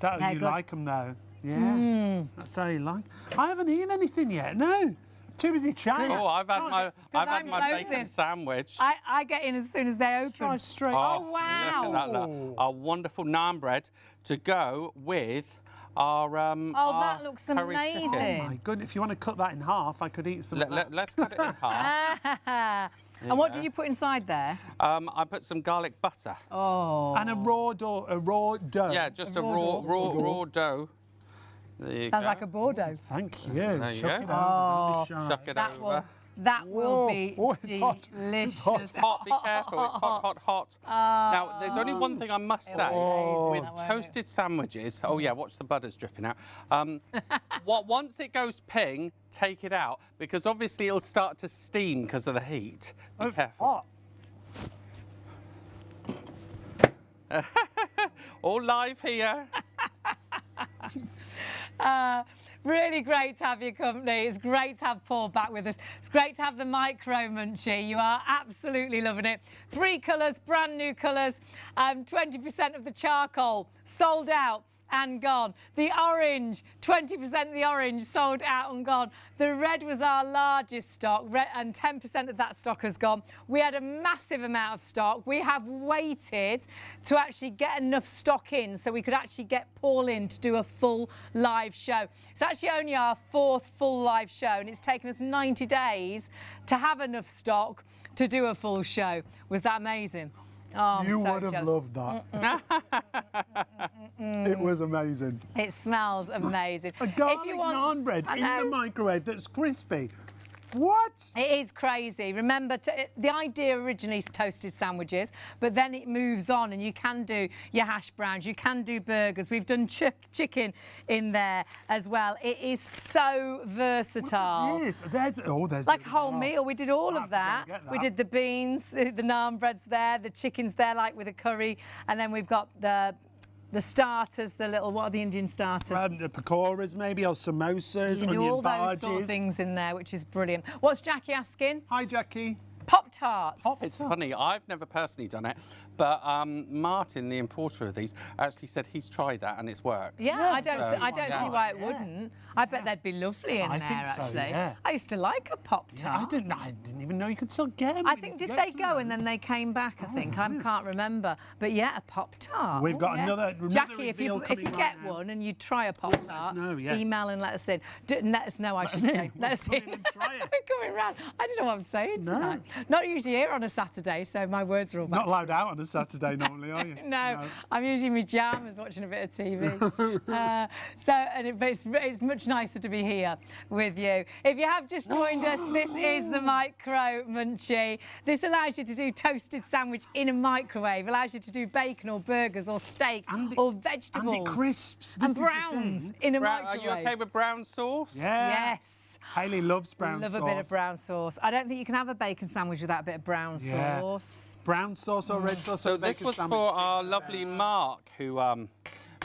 That's how you good. like them, though. Yeah, that's how you like. I haven't eaten anything yet. No, too busy chatting. Oh, I've had I'm my bacon closing. sandwich. I get in as soon as they open. Try straight. Oh, wow. Look at that, look. Our wonderful naan bread to go with our that looks curry amazing. chicken. Oh my goodness! If you want to cut that in half, I could eat some. of that. Let's cut it in half. And what did you put inside there? I put some garlic butter. Oh. And a raw dough. Yeah, just a raw raw dough. There you Sounds go. like a Bordeaux. Thank you. There you Chuck go. it over. Don't be shy. Chuck it over. That will Whoa. be Oh, it's hot. delicious. It's Hot, be careful, it's hot. Now, there's only one thing I must say with toasted sandwiches. Oh yeah, watch the butter's dripping out. Once it goes ping, take it out because obviously it'll start to steam because of the heat. Be careful. Hot. All live here. Really great to have your company. It's great to have Paul back with us. It's great to have the micro Munchy. You are absolutely loving it. 3 colours, brand new colours. 20% of the charcoal sold out and gone. The orange, 20% of the orange sold out and gone. The red was our largest stock, and 10% of that stock has gone. We had a massive amount of stock. We have waited to actually get enough stock in so we could actually get Paul in to do a full live show. It's actually only our 4th full live show, and it's taken us 90 days to have enough stock to do a full show. Was that amazing? Oh, I'm You so would have jealous. loved that. It was amazing. It smells amazing. A garlic naan bread in the microwave that's crispy. What? It is crazy. Remember, the idea originally is toasted sandwiches, but then it moves on and you can do your hash browns, you can do burgers. We've done chicken in there as well. It is so versatile. Yes, there's Like a whole meal. We did all of that. We did the beans, the naan breads there, the chicken's there like with a curry, and then we've got the starters, the little, what are the Indian starters? The pakoras maybe, or samosas, You can do onion all those sort of bhajis. things in there, which is brilliant. What's Jackie asking? Hi, Jackie. Pop-Tarts. It's funny, I've never personally done it, but Martin, the importer of these, actually said he's tried that and it's worked. Yeah, I don't see why it Yeah. wouldn't. I bet they'd be lovely in I there, think so, actually. yeah. I used to like a Pop-Tart. I didn't even know you could still get them. I think, did they go and then they came back, I think? I can't remember. But yeah, a Pop-Tart. We've got yeah. another Jackie, if you reveal coming right get now. one and you try a Pop-Tart, know, yeah. email and let us in. Let us know, I should us say. in. Let us Come in. in and try it. We're coming round. I don't know what I'm saying No. tonight. Not usually here on a Saturday, so my words are all back. Not allowed out on a Saturday normally, are you? No, I'm usually in my pyjamas watching a bit of TV. But it's much nicer to be here with you. If you have just joined us, this is the Micro Munchy. This allows you to do toasted sandwich in a microwave, allows you to do bacon or burgers or steak or vegetables. And it crisps. And This is the browns thing. in a Are microwave. you okay with brown sauce? Yeah. Yes. Hayley loves brown Love sauce. a bit of brown sauce. I don't think you can have a bacon sandwich without a bit of brown Yeah. sauce. Brown sauce or red sauce So or this bacon was sandwich. for our lovely Mark who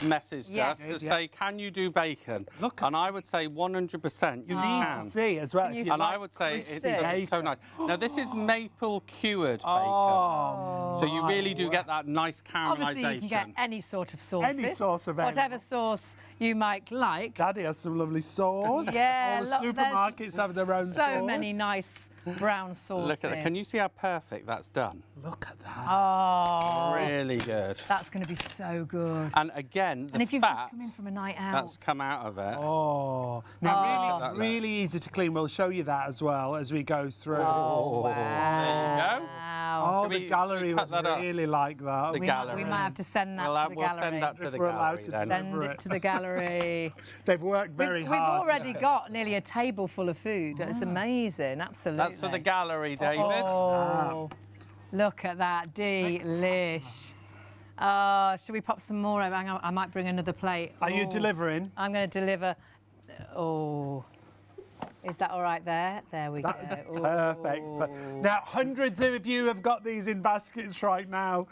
messaged Yes. us to Yeah. say, can you do bacon? Look. And I would say 100% You need can. to see as well. Can you if you And like I would say crispy it's so bacon. nice. Now this is maple cured bacon. Oh, So you really do get that nice Obviously, caramelisation. you can get any sort of sauces. Any sauce available. Whatever sauce you might like. Daddy has some lovely sauce. Yeah, All the look, there's supermarkets have their own sauce. So many nice brown sauces. Look at that. Can you see how perfect that's done? Look at that. Oh, Really good. that's going to be so good. And again, the And if you've fat just come in from a night out. that's come out of it. Oh, now Oh. really easy to clean. We'll show you that as well as we go through. Oh, wow. There you go. Wow. Oh, Should the we gallery cut would that up? really like that. The We gallery. might have to send that to the We'll gallery. send that to If the we're allowed gallery to then. Send deliver it to the gallery. They've worked very We've hard. already got nearly a table full of food. It's amazing, absolutely. That's for the gallery, David. Oh, look at that, delish. Oh, should we pop some more over? Hang on, I might bring another plate. Are you Oh, delivering? I'm going to deliver. Oh, is that all right there? There we go. Perfect. Now, hundreds of you have got these in baskets right now.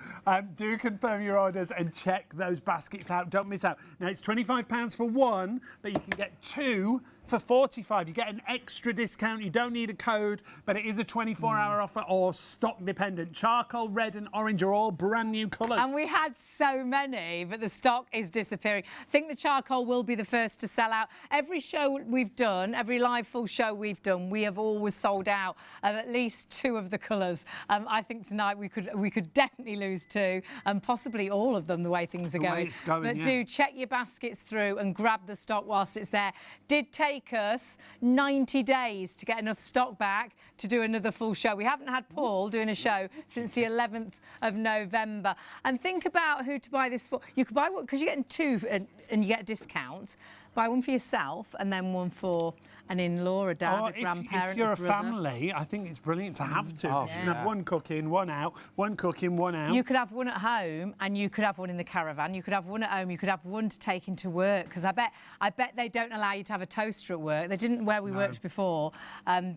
Do confirm your orders and check those baskets out. Don't miss out. Now, it's £25 for one, but you can get two for £45. You get an extra discount. You don't need a code, but it is a 24-hour offer or stock dependent. Charcoal, red and orange are all brand new colours. And we had so many, but the stock is disappearing. I think the charcoal will be the first to sell out. Every show we've done, every live full show we've done, we have always sold out of at least two of the colours. I think tonight we could definitely lose two, and possibly all of them the way things are The way going. it's going, But yeah. do check your baskets through and grab the stock whilst it's there. Did take us 90 days to get enough stock back to do another full show. We haven't had Paul doing a show since the 11th of November. And think about who to buy this for. You could buy one because you're getting two and you get a discount. Buy one for yourself and then one for an in-law, a dad, Or a grandparent, if you're a brother. family, I think it's brilliant to have two. Oh, You can have one cook in, one out, one cook in, one out. You could have one at home and you could have one in the caravan. You could have one at home. You could have one to take into work, because I bet they don't allow you to have a toaster at work. They didn't where we worked before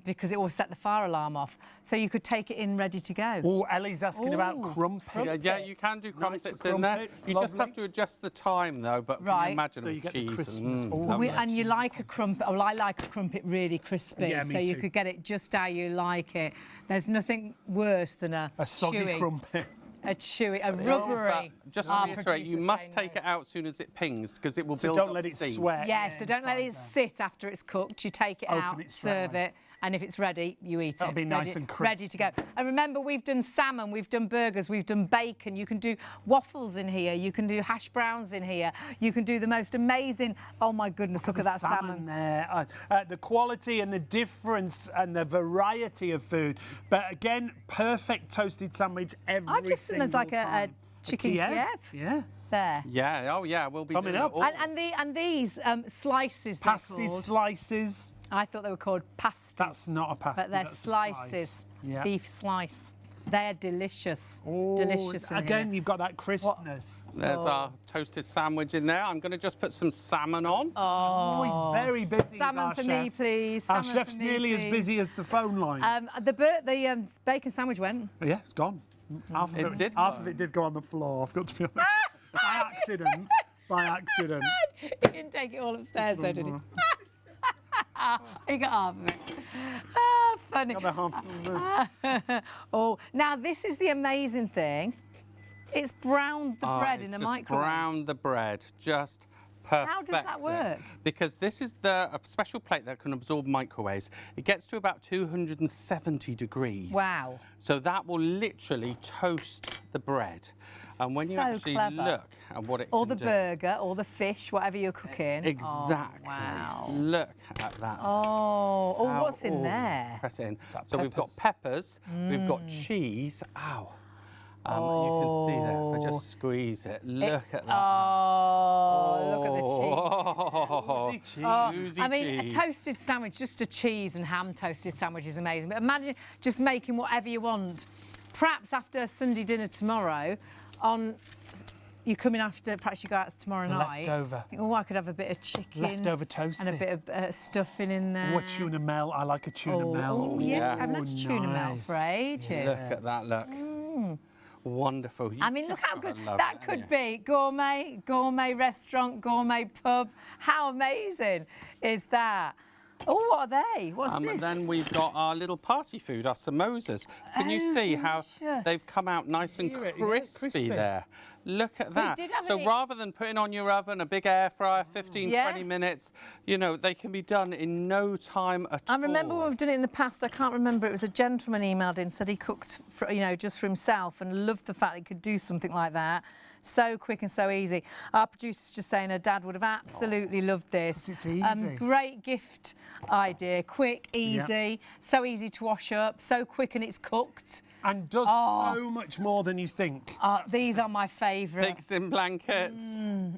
because it will set the fire alarm off. So you could take it in ready to go. Oh, Ellie's asking about Ooh, crumpets. Yeah, you can do Nice crumpets for in there. crumpets, You just lovely. have to adjust the time, though. But Right. can you imagine So you with get the cheese Christmas. and, Oh, lovely. And you like a crumpet? Well, I like a crumpet really crispy, Yeah, me so you too. could get it just how you like it. There's nothing worse than a soggy chewy, crumpet. a rubbery. But just to Our reiterate, you producers must say take no. it out as soon as it pings, because it will So build don't up let it steam. sweat. Yes, so don't let it inside sit after it's cooked. You take it Open out, it straight serve away. it, and if it's ready, you eat That'll it. be nice and Ready to go. And remember, we've done salmon, we've done burgers, we've done bacon. You can do waffles in here. You can do hash browns in here. You can do the most amazing. Oh my goodness! Look at that salmon. there. The quality and the difference and the variety of food. But again, perfect toasted sandwich every I've just done single as like a time. chicken Kiev. Yeah. There. Yeah, oh yeah, we'll be Coming doing up. it all. And these slices, they're Pasty called. slices. I thought they were called pasties. That's not a pasty. But they're that's a slices, slice. Yeah. beef slice. They're delicious. Oh, Delicious in again, here. you've got that crispness. There's our toasted sandwich in there. I'm going to just put some salmon on. Oh, he's very busy. Salmon our for chef. me, please. Our Salmon chef's for me, nearly as please. busy as the phone lines. The bacon sandwich went. Yeah, it's gone. Half of It did half go. of it did go on the floor. I've got to be honest. By accident. By accident. He didn't take it all upstairs, though, did he? He got half of it. Ah, funny. Another half. Oh, now this is the amazing thing. It's browned the bread in a microwave. Brown the bread, just perfect. How does that work? Because this is a special plate that can absorb microwaves. It gets to about 270 degrees. Wow. So that will literally toast the bread. And when you So actually clever. look at what it Or can the do. burger, or the fish, whatever you're cooking. Exactly. Oh, wow. Look at that. Oh, How- what's in there? Press it in. that So we've got peppers, we've got cheese. Ow. You can see that. If I just squeeze it. Look at that. Oh, look at the cheese. Oh, Oozy I mean, cheese. a toasted sandwich, just a cheese and ham toasted sandwich is amazing. But imagine just making whatever you want. Perhaps after Sunday dinner tomorrow, you come in after, perhaps you go out tomorrow night. Leftover. Think, oh, I could have a bit of chicken. Leftover toasted. And a bit of stuffing in there. Oh, a tuna melt. I like a tuna melt. Oh, yes, yeah. I haven't had tuna melt nice. for ages. Look at that, look. Wonderful. I mean, look how good love that it, could haven't you? be. Gourmet restaurant, gourmet pub. How amazing is that? Oh, what are they? What's this? And then we've got our little party food, our samosas. Can you see how delicious. they've come out nice and Hear it, yeah, crispy crispy. there? Look at that. did have So an- rather than putting on your oven, a big air fryer, 15, Yeah. 20 minutes, you know, they can be done in no time at all. I remember when we've done it in the past. I can't remember. It was a gentleman emailed in, said he cooked, for, just for himself, and loved the fact he could do something like that. So quick and so easy. Our producer's just saying her dad would have absolutely loved this. It's easy. Great gift idea. Quick, easy, so easy to wash up, so quick and it's cooked. And does so much more than you think. These are my favourite. Pigs in blankets.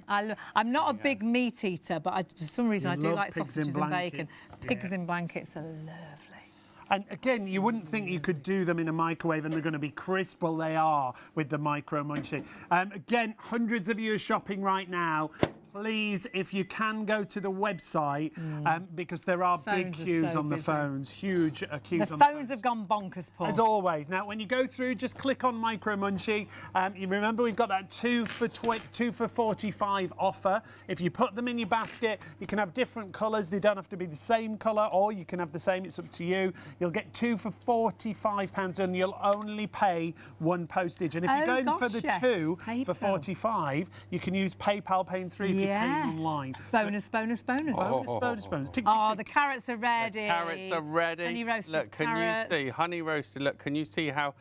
I'm not a big meat eater, but for some reason I do love like pigs sausages in and bacon. blankets. Pigs in blankets are lovely. And again, you wouldn't think you could do them in a microwave and they're going to be crisp. Well, they are with the Micro Munchy. Again, hundreds of you are shopping right now. Please, if you can, go to the website because there are big queues on the phones. Huge queues on the phones. The phones have gone bonkers, Paul. As always. Now, when you go through, just click on Micro Munchy. You remember we've got that 2 for 45 offer. If you put them in your basket, you can have different colours. They don't have to be the same colour, or you can have the same. It's up to you. You'll get 2 for £45 and you'll only pay 1 postage. And if you're going for the 2 for 45, you can use PayPal, paying 3 if you're paying online. Bonus. Bonus. Tick, Oh, tick, the tick. carrots are ready. The carrots are ready. Honey roasted look, can carrots. you see? Honey roasted. Look, can you see how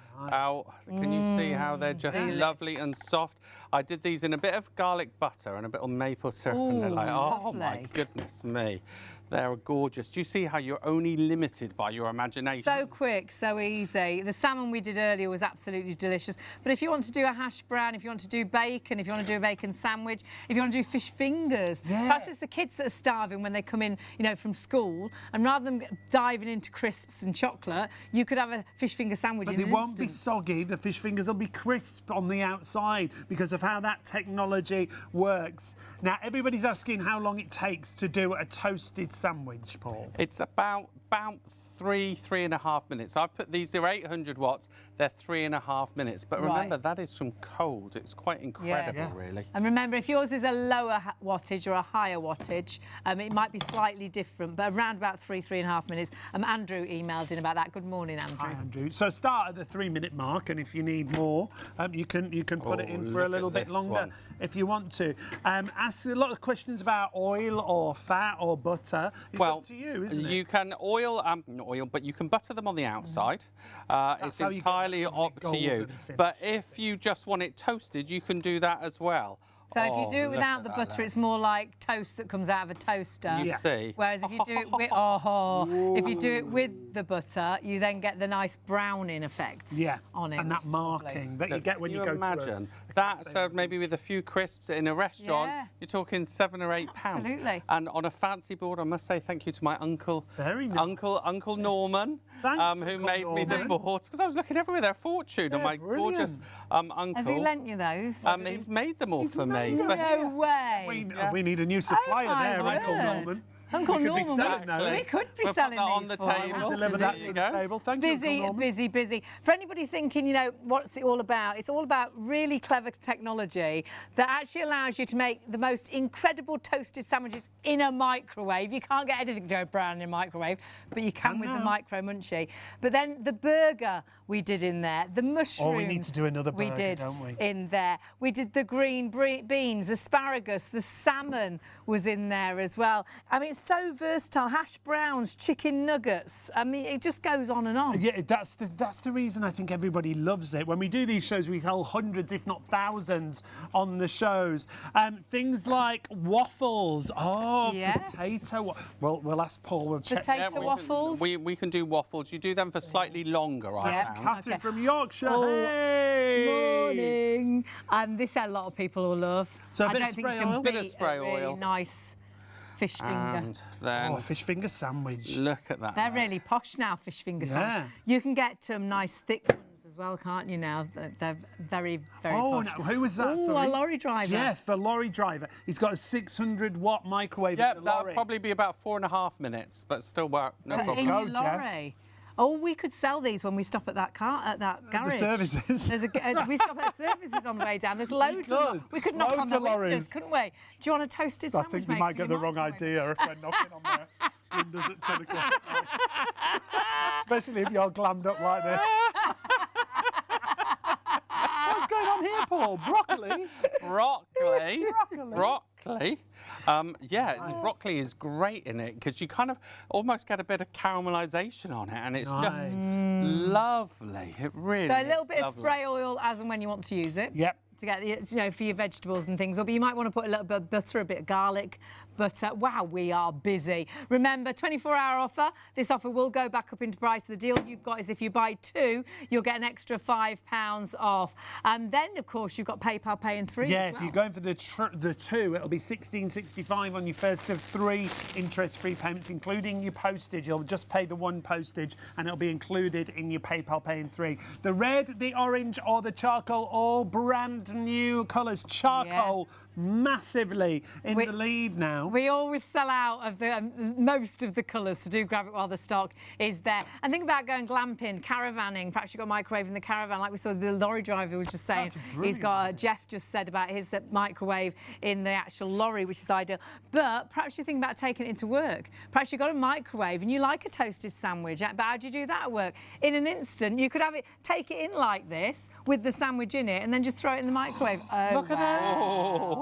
can you see how they're just lovely and soft? I did these in a bit of garlic butter and a bit of maple syrup, and they're like, oh my lovely. goodness me. They're gorgeous. Do you see how you're only limited by your imagination? So quick, so easy. The salmon we did earlier was absolutely delicious. But if you want to do a hash brown, if you want to do bacon, if you want to do a bacon sandwich, if you want to do fish fingers, perhaps it's the kids that are starving when they come in, you know, from school, and rather than diving into crisps and chocolate, you could have a fish finger sandwich in an instant. They won't be soggy. The fish fingers will be crisp on the outside because of how that technology works. Now, everybody's asking how long it takes to do a toasted sandwich, Paul. It's about 3.5 minutes. I've put these, they're 800 watts, they're 3.5 minutes. But remember, that is from cold. It's quite incredible, really. And remember, if yours is a lower wattage or a higher wattage, it might be slightly different, but around about 3.5 minutes. Andrew emailed in about that. Good morning, Andrew. Hi, Andrew. So start at the 3-minute mark, and if you need more, you can put it in for a little bit longer if you want to. Ask a lot of questions about oil or fat or butter. It's up to you, isn't it? You can oil, not oil, but you can butter them on the outside. It's entirely up to you. But if you just want it toasted, you can do that as well. So if you do it without the butter, it's more like toast that comes out of a toaster. You see. Whereas if you do it with if you do it with the butter, you then get the nice browning effect on it. And that marking that you get when you go to imagine that served maybe with a few crisps in a restaurant, you're talking £7 or £8. Absolutely. And on a fancy board, I must say thank you to my uncle, Very nice. Uncle Norman, Thanks, who made me the boards, because I was looking everywhere, they're a fortune, and my gorgeous uncle. Has he lent you those? He's made them all for me. No way. We need a new supplier there, Uncle word. Norman. Uncle We could be Norman, selling those. we could be We'll selling put that on these the for table. you. Deliver that to the table. Thank you, Uncle Norman. Busy. For anybody thinking, you know, what's it all about? It's all about really clever technology that actually allows you to make the most incredible toasted sandwiches in a microwave. You can't get anything to go brown in a microwave, but you can with the Micro Munchy. But then the burger we did in there, the mushrooms we need to do another burger, we did don't we? in there. We did the green beans, asparagus, the salmon was in there as well. I mean, it's so versatile. Hash browns, chicken nuggets. I mean, it just goes on and on. Yeah, that's the reason I think everybody loves it. When we do these shows, we sell hundreds, if not thousands, on the shows. Things like waffles. Potato. Well, we'll ask Paul. We'll check. Potato waffles. We can do waffles. You do them for slightly longer, I found. Catherine from Yorkshire. Hey! Morning. This a lot of people will love. So a I bit don't of think spray you can oil. beat Bit of spray a really oil. nice fish finger. And then fish finger sandwich. look at that. They're really posh now, fish finger Yeah. sandwich. You can get nice thick ones as well, can't you now? They're very, very posh. No, who was that? Oh, Sorry. a lorry driver. Jeff, a lorry driver. He's got a 600-watt microwave Yeah, in the that'll lorry. probably be about 4.5 minutes, but still work. No There you problem. go, In your Jeff. lorry. Oh, we could sell these when we stop at that garage. The services. There's we stop at services on the way down. There's loads of could. We could knock Loads on the of lorries. windows, couldn't we? Do you want a toasted I sandwich? think you mate, might for get your the wrong microwave? idea if we're knocking on their windows at 10 o'clock. Especially if you're glammed up like this. What's going on here, Paul? Broccoli? Broccoli. Broccoli is great in it because you kind of almost get a bit of caramelisation on it, and it's just lovely. It really So a little is bit of lovely. spray oil as and when you want to use it. Yep. to get, you know, for your vegetables and things. Or you might want to put a little bit of butter, a bit of garlic. But wow, we are busy. Remember, 24-hour offer. This offer will go back up into price. The deal you've got is if you buy 2, you'll get an extra £5 off. And then, of course, you've got PayPal Pay in 3 Yeah, as well. if you're going for the 2, it'll be $16.65 on your first of 3 interest-free payments, including your postage. You'll just pay the 1 postage, and it'll be included in your PayPal Pay in 3. The red, the orange, or the charcoal, all brand new colours. Charcoal. Yeah. Massively in the lead now. We always sell out of the most of the colours, so do grab it while the stock is there. And think about going glamping, caravanning. Perhaps you've got a microwave in the caravan, like we saw the lorry driver was just saying. He's got Jeff just said about his microwave in the actual lorry, which is ideal. But perhaps you think about taking it into work. Perhaps you've got a microwave and you like a toasted sandwich. But how do you do that at work? In an instant, you could have it, take it in like this with the sandwich in it, and then just throw it in the microwave. Oh, look at that!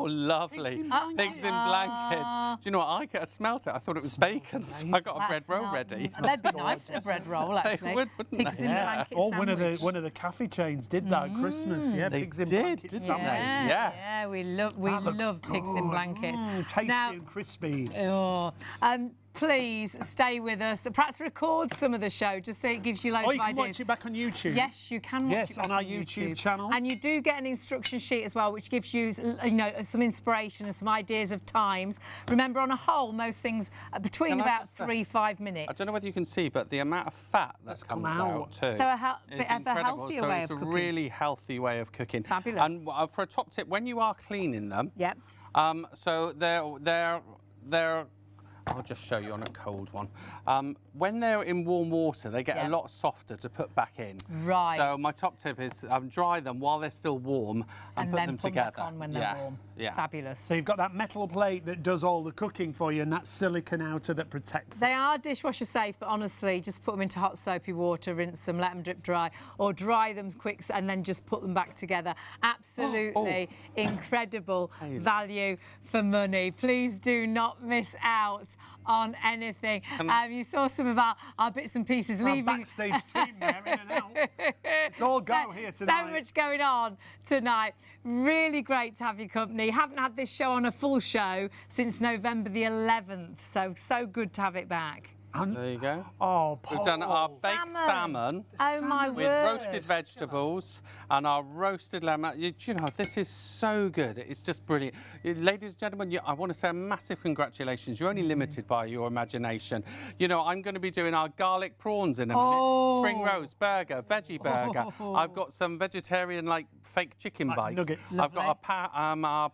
Oh, lovely. Pigs in blankets. Do you know what? I smelt it. I thought it was bacon, so I got a bread roll ready. That'd be nice, a bread roll, actually. They would, wouldn't Pigs they? in blankets Oh, sandwich. one of the cafe chains did that at Christmas. Yeah, They pigs in did, blankets didn't sandwich. they? Yes. Yeah, we love pigs in blankets. Tasty Now, and crispy. oh, please stay with us. Perhaps record some of the show just so it gives you loads Oh, of you can ideas. watch it back on YouTube. Yes, you can watch Yes, it back on our YouTube channel. And you do get an instruction sheet as well, which gives you, you know, some inspiration and some ideas of times. Remember, on a whole, most things are between Can I about just say, 3-5 minutes. I don't know whether you can see, but the amount of fat that come comes out. out too. So a is bit of a incredible. healthier So way it's of a cooking. really healthy way of cooking. Fabulous. And for a top tip, when you are cleaning them, Yep. so they're I'll just show you on a cold one. When they're in warm water, they get a lot softer to put back in. Right. So my top tip is dry them while they're still warm and put then them put them together. back on when they're warm. Yeah. Fabulous. So you've got that metal plate that does all the cooking for you, and that silicone outer that protects it. They are dishwasher safe, but honestly, just put them into hot soapy water, rinse them, let them drip dry, or dry them quick and then just put them back together. Absolutely incredible value for money. Please do not miss out on anything. You saw some of our bits and pieces Our leaving. backstage team there, in and out. It's all go here tonight. So much going on tonight. Really great to have your company. Haven't had this show on a full show since November the 11th, so good to have it back. There you go. Oh, Paul. We've done our baked salmon Oh my with word. roasted vegetables and our roasted lemon. You know, this is so good. It's just brilliant. Ladies and gentlemen, I want to say a massive congratulations. You're only limited by your imagination. You know, I'm going to be doing our garlic prawns in a minute. Spring roast burger, veggie burger. I've got some vegetarian, like, fake chicken bites. Nuggets. I've got a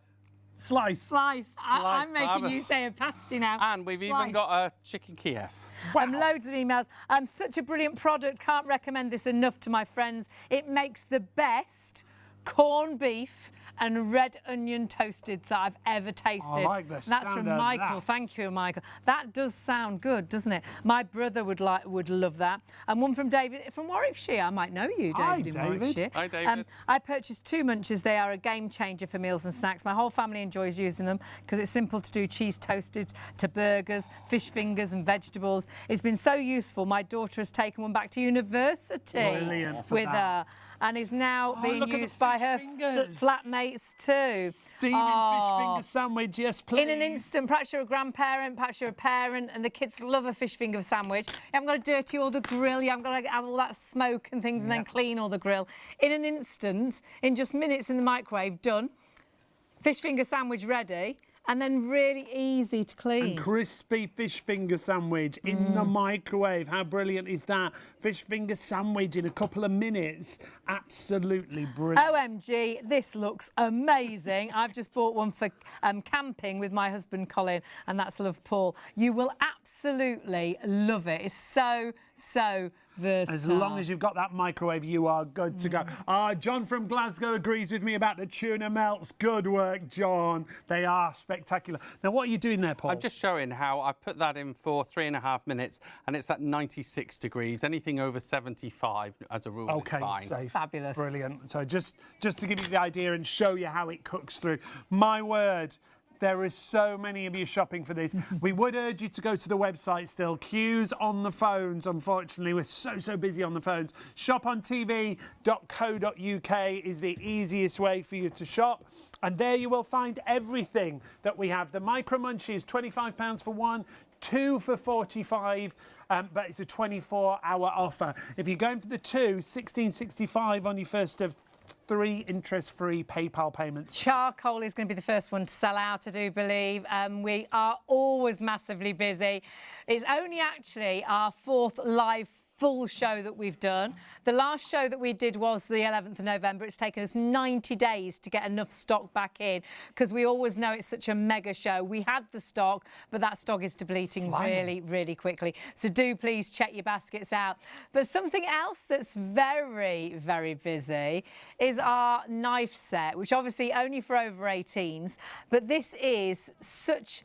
Slice. I'm making you say a pasty now. and we've even got a chicken Kiev. Wow. Loads of emails. Such a brilliant product. Can't recommend this enough to my friends. It makes the best corned beef and red onion toasted that I've ever tasted. I like the That's sound from of Michael. that. Thank you, Michael. That does sound good, doesn't it? My brother would love that. And one from David from Warwickshire. I might know you, David. Hi, in David. Warwickshire. Hi, David. I purchased 2 Munchies. They are a game changer for meals and snacks. My whole family enjoys using them because it's simple to do cheese toasted to burgers, fish fingers and vegetables. It's been so useful. My daughter has taken one back to university Brilliant for with that. her. And is now being look at the used by fish her fingers. flatmates too. Steaming fish finger sandwich, yes, please. In an instant, perhaps you're a grandparent, perhaps you're a parent, and the kids love a fish finger sandwich. You haven't got to dirty all the grill, you haven't got to have all that smoke and things and then clean all the grill. In an instant, in just minutes in the microwave, done. Fish finger sandwich ready. And then really easy to clean. And crispy fish finger sandwich in the microwave. How brilliant is that? Fish finger sandwich in a couple of minutes. Absolutely brilliant. OMG, this looks amazing. I've just bought one for camping with my husband Colin, and that's love Paul. You will absolutely love it. It's so versatile. As long as you've got that microwave, you are good to go. John from Glasgow agrees with me about the tuna melts. Good work, John. They are spectacular. Now, what are you doing there, Paul? I'm just showing how I put that in for 3.5 minutes, and it's at 96 degrees. Anything over 75, as a rule, is fine. Safe. Fabulous. Brilliant. So just to give you the idea and show you how it cooks through. My word. There are so many of you shopping for this. We would urge you to go to the website still. Queues on the phones, unfortunately. We're so busy on the phones. shopontv.co.uk is the easiest way for you to shop. And there you will find everything that we have. The Micro Munchy is £25 for one, 2 for 45, but it's a 24-hour offer. If you're going for the 2, £16.65 on your first of 3 interest-free PayPal payments. Charcoal is going to be the first one to sell out, I do believe. We are always massively busy. It's only actually our 4th live full show that we've done. The last show that we did was the 11th of November. It's taken us 90 days to get enough stock back in because we always know it's such a mega show. We had the stock, but that stock is depleting really quickly. So do please check your baskets out. But something else that's very busy is our knife set, which obviously only for over 18s, but this is such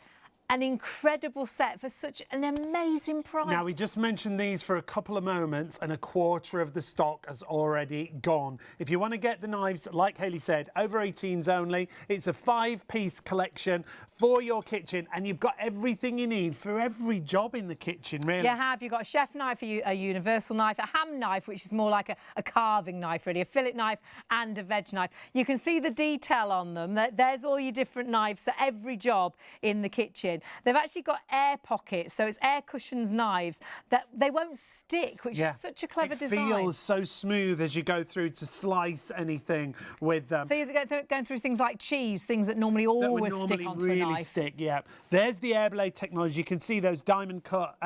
an incredible set for such an amazing price. Now, we just mentioned these for a couple of moments and a quarter of the stock has already gone. If you want to get the knives, like Hayley said, over 18s only, it's a 5-piece collection for your kitchen and you've got everything you need for every job in the kitchen, really. You have. You've got a chef knife, a universal knife, a ham knife, which is more like a carving knife, really, a fillet knife and a veg knife. You can see the detail on them. There's all your different knives for every job in the kitchen. They've actually got air pockets, so it's air cushions knives that they won't stick, which is such a clever design. It feels so smooth as you go through to slice anything with them. So you're going through things like cheese, things that normally always stick onto a knife. Stick, yeah. There's the air blade technology. You can see those diamond cut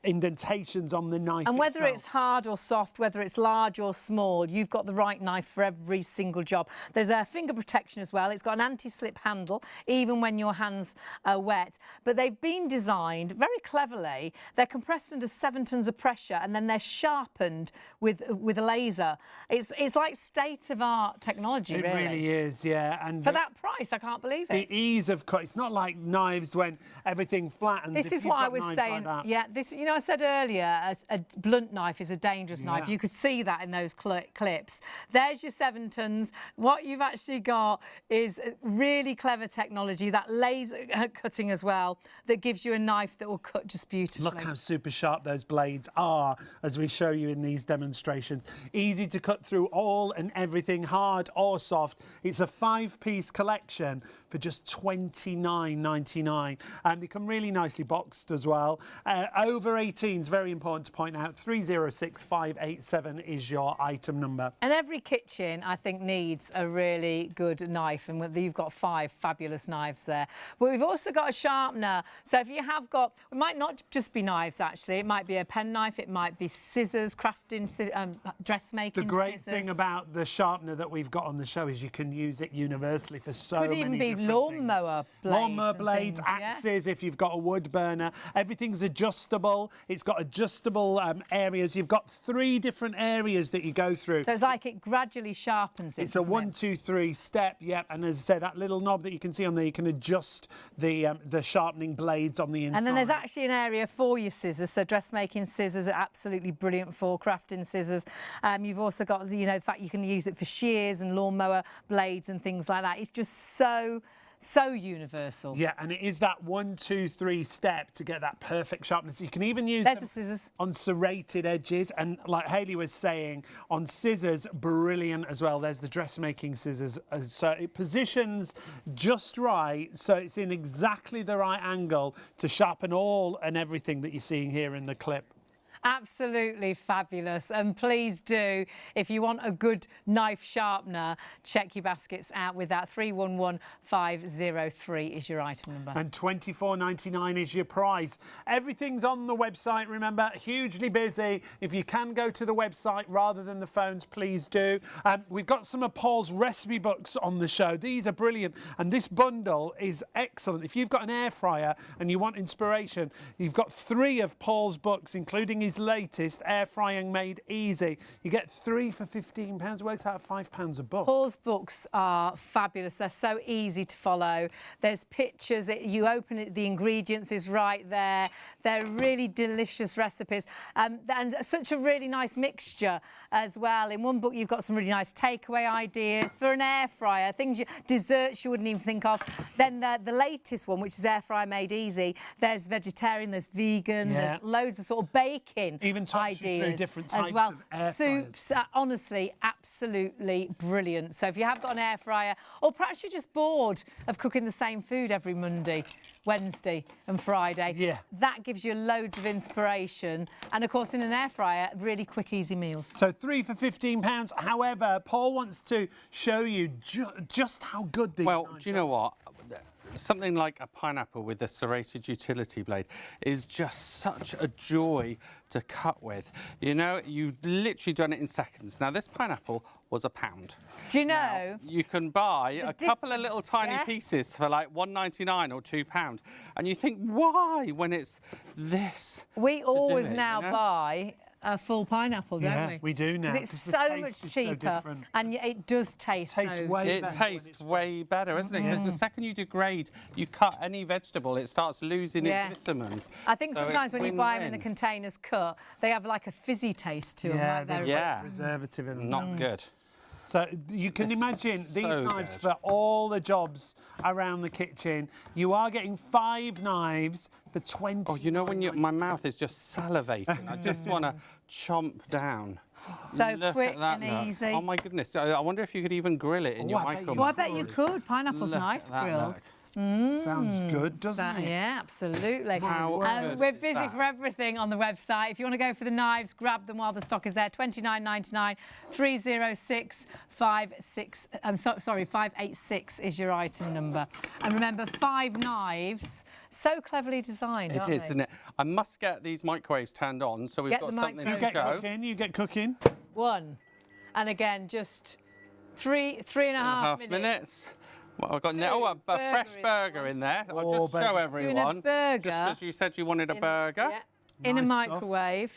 indentations on the knife and whether itself. It's hard or soft, whether it's large or small, you've got the right knife for every single job. There's a finger protection as well. It's got an anti-slip handle even when your hands are wet, but they've been designed very cleverly. They're compressed under 7 tons of pressure and then they're sharpened with a laser. It's like state-of-art technology. It really is, yeah. And for that price, I can't believe it. The ease of cut. It's not like knives when everything flattens. This is what I was saying. You know, I said earlier, a blunt knife is a dangerous knife. You could see that in those clips. There's your 7 tons. What you've actually got is really clever technology, that laser cutting as well, that gives you a knife that will cut just beautifully. Look how super sharp those blades are as we show you in these demonstrations. Easy to cut through all and everything, hard or soft. It's a 5-piece collection for just $29.99. And they come really nicely boxed as well. Over 18s, very important to point out, 306587 is your item number. And every kitchen, I think, needs a really good knife. And you've got 5 fabulous knives there. But we've also got a sharpener. So if you have got, it might not just be knives, actually. It might be a pen knife. It might be scissors, crafting, dressmaking The great scissors. thing about the sharpener that we've got on the show is you can use it universally for so many different things. Could even be lawnmower blades. Lawnmower blades, axes, if you've got a wood burner. Everything's adjustable. It's got adjustable areas. You've got 3 different areas that you go through. So it's like it gradually sharpens it. It's a 1, 2, 3 step, yep. And as I said, that little knob that you can see on there, you can adjust the sharpening blades on the inside. And then there's actually an area for your scissors. So dressmaking scissors are absolutely brilliant for crafting scissors. You've also got the fact you can use it for shears and lawnmower blades and things like that. It's just so universal. Yeah, and it is that 1, 2, 3 step to get that perfect sharpness. You can even use the scissors on serrated edges, and like Hayley was saying, on scissors, brilliant as well. There's the dressmaking scissors. So it positions just right, so it's in exactly the right angle to sharpen all and everything that you're seeing here in the clip. Absolutely fabulous. And please do, if you want a good knife sharpener, check your baskets out with that. 311503 is your item number. And $24.99 is your price. Everything's on the website, remember, hugely busy. If you can go to the website rather than the phones, please do. We've got some of Paul's recipe books on the show. These are brilliant. And this bundle is excellent. If you've got an air fryer and you want inspiration, you've got 3 of Paul's books, including his Munchy's latest air frying made easy. You get 3 for £15. Works out at £5 a book. Paul's books are fabulous. They're so easy to follow. There's pictures. You open it, the ingredients is right there. They're really delicious recipes. And such a really nice mixture as well. In one book, you've got some really nice takeaway ideas for an air fryer, desserts you wouldn't even think of. Then the latest one, which is air fryer made easy, there's vegetarian, there's vegan, there's loads of sort of baking Even talks you through ideas different types as well. of air Soups are honestly absolutely brilliant. So if you have got an air fryer, or perhaps you're just bored of cooking the same food every Monday, Wednesday and Friday, that gives you loads of inspiration. And of course, in an air fryer, really quick, easy meals. So 3 for £15. However, Paul wants to show you just how good these Well, knives do you know what? Something like a pineapple with a serrated utility blade is just such a joy to cut with. You know, you've literally done it in seconds. Now, this pineapple was £1. Do you know? Now, you can buy a couple of little tiny pieces for like £1.99 or £2. And you think, why, when it's this? We always now buy a full pineapple, don't we? Yeah, we do now. Because it's so much cheaper, and it does taste way better. It tastes way better, isn't it? Because the second you degrade, you cut any vegetable, it starts losing its vitamins. I think So sometimes when you it's buy them in win-win. the containers cut, they have like a fizzy taste to them. Like they're preservative in them. Not good. So you can imagine these knives for all the jobs around the kitchen. You are getting 5 knives for 20. Oh, you know when my mouth is just salivating. I just want to chomp down. So Look quick at that and look. easy. Oh my goodness! I wonder if you could even grill it in your microwave. I bet you could. Pineapple's Look nice at that grilled. look. Sounds good, doesn't it? Yeah, absolutely. How good we're is busy that? for everything on the website. If you want to go for the knives, grab them while the stock is there. $29.99, 30656. Sorry, 586 is your item number. And remember, 5 knives, so cleverly designed. It is, isn't it? I must get these microwaves turned on, so we've Get got the something microwave. to You get show. cooking. You get cooking. 1. And again, just three and a half minutes. Well, I've got a fresh burger in there. I'll just show Doing a everyone. burger. Just because you said you wanted a burger. Yeah, in a Nice stuff. microwave.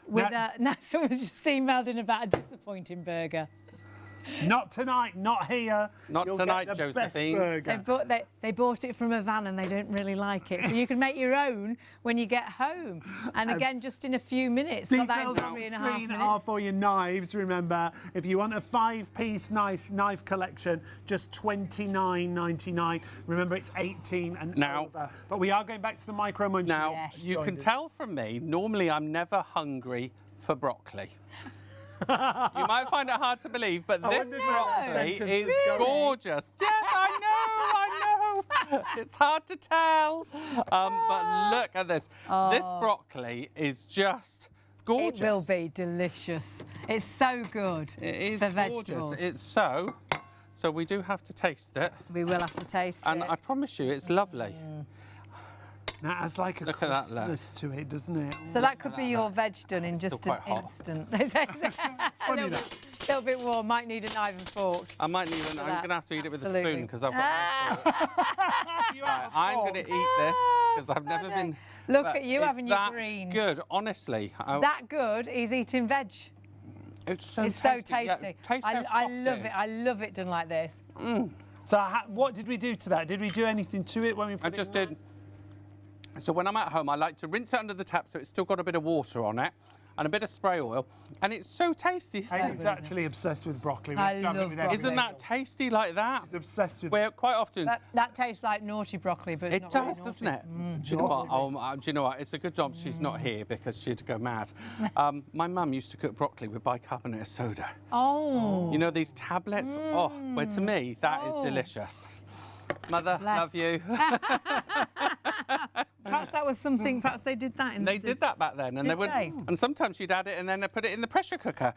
Now someone's just emailed in about a disappointing burger. Not tonight, not here. Not You'll tonight, get the Josephine. Best burger. They bought it from a van and they don't really like it. So you can make your own when you get home. And again, just in a few minutes. Got that in Details on 3.5 screen are minutes. for your knives. Remember, if you want a 5-piece nice knife collection, just $29.99. Remember, it's 18 and over. But we are going back to the micro munch. Now, you can tell from me, normally I'm never hungry for broccoli. You might find it hard to believe, but this broccoli is gorgeous. Yes, I know. It's hard to tell. But look at this. This broccoli is just gorgeous. It will be delicious. It's so good It is for gorgeous. vegetables. It's so we do have to taste it. We will have to taste And it. I promise you, it's lovely. Now, it has like a Look at that, look. crispness to it, doesn't it? So that could be your veg done in just an quite hot. instant. Funny a little bit warm. Might need a knife and fork. I might need I'm going to have to eat it with a spoon because I've got no fork. Right, I'm going to eat this because I've never been... Look but at you it's having your that greens. good, honestly. That good, he's eating veg. It's so It's tasty. so tasty. Yeah, taste how I soft love is. it. I love it done like this. So what did we do to that? Did we do anything to it when we put I it just in did. So when I'm at home, I like to rinse it under the tap so it's still got a bit of water on it and a bit of spray oil. And it's so tasty. He's actually obsessed with broccoli. I love broccoli. Isn't that tasty like that? He's obsessed with Where quite often... That tastes like naughty broccoli, but it's It not does, really doesn't it? naughty. Do you know what? Do you know what? It's a good job she's not here because she'd go mad. My mum used to cook broccoli with bicarbonate of soda. Oh. You know these tablets? Oh, well, to me, that is delicious. Mother, love you. Perhaps that was something. Perhaps they did that. They did that back then, and Did they? And sometimes she'd add it and then they put it in the pressure cooker.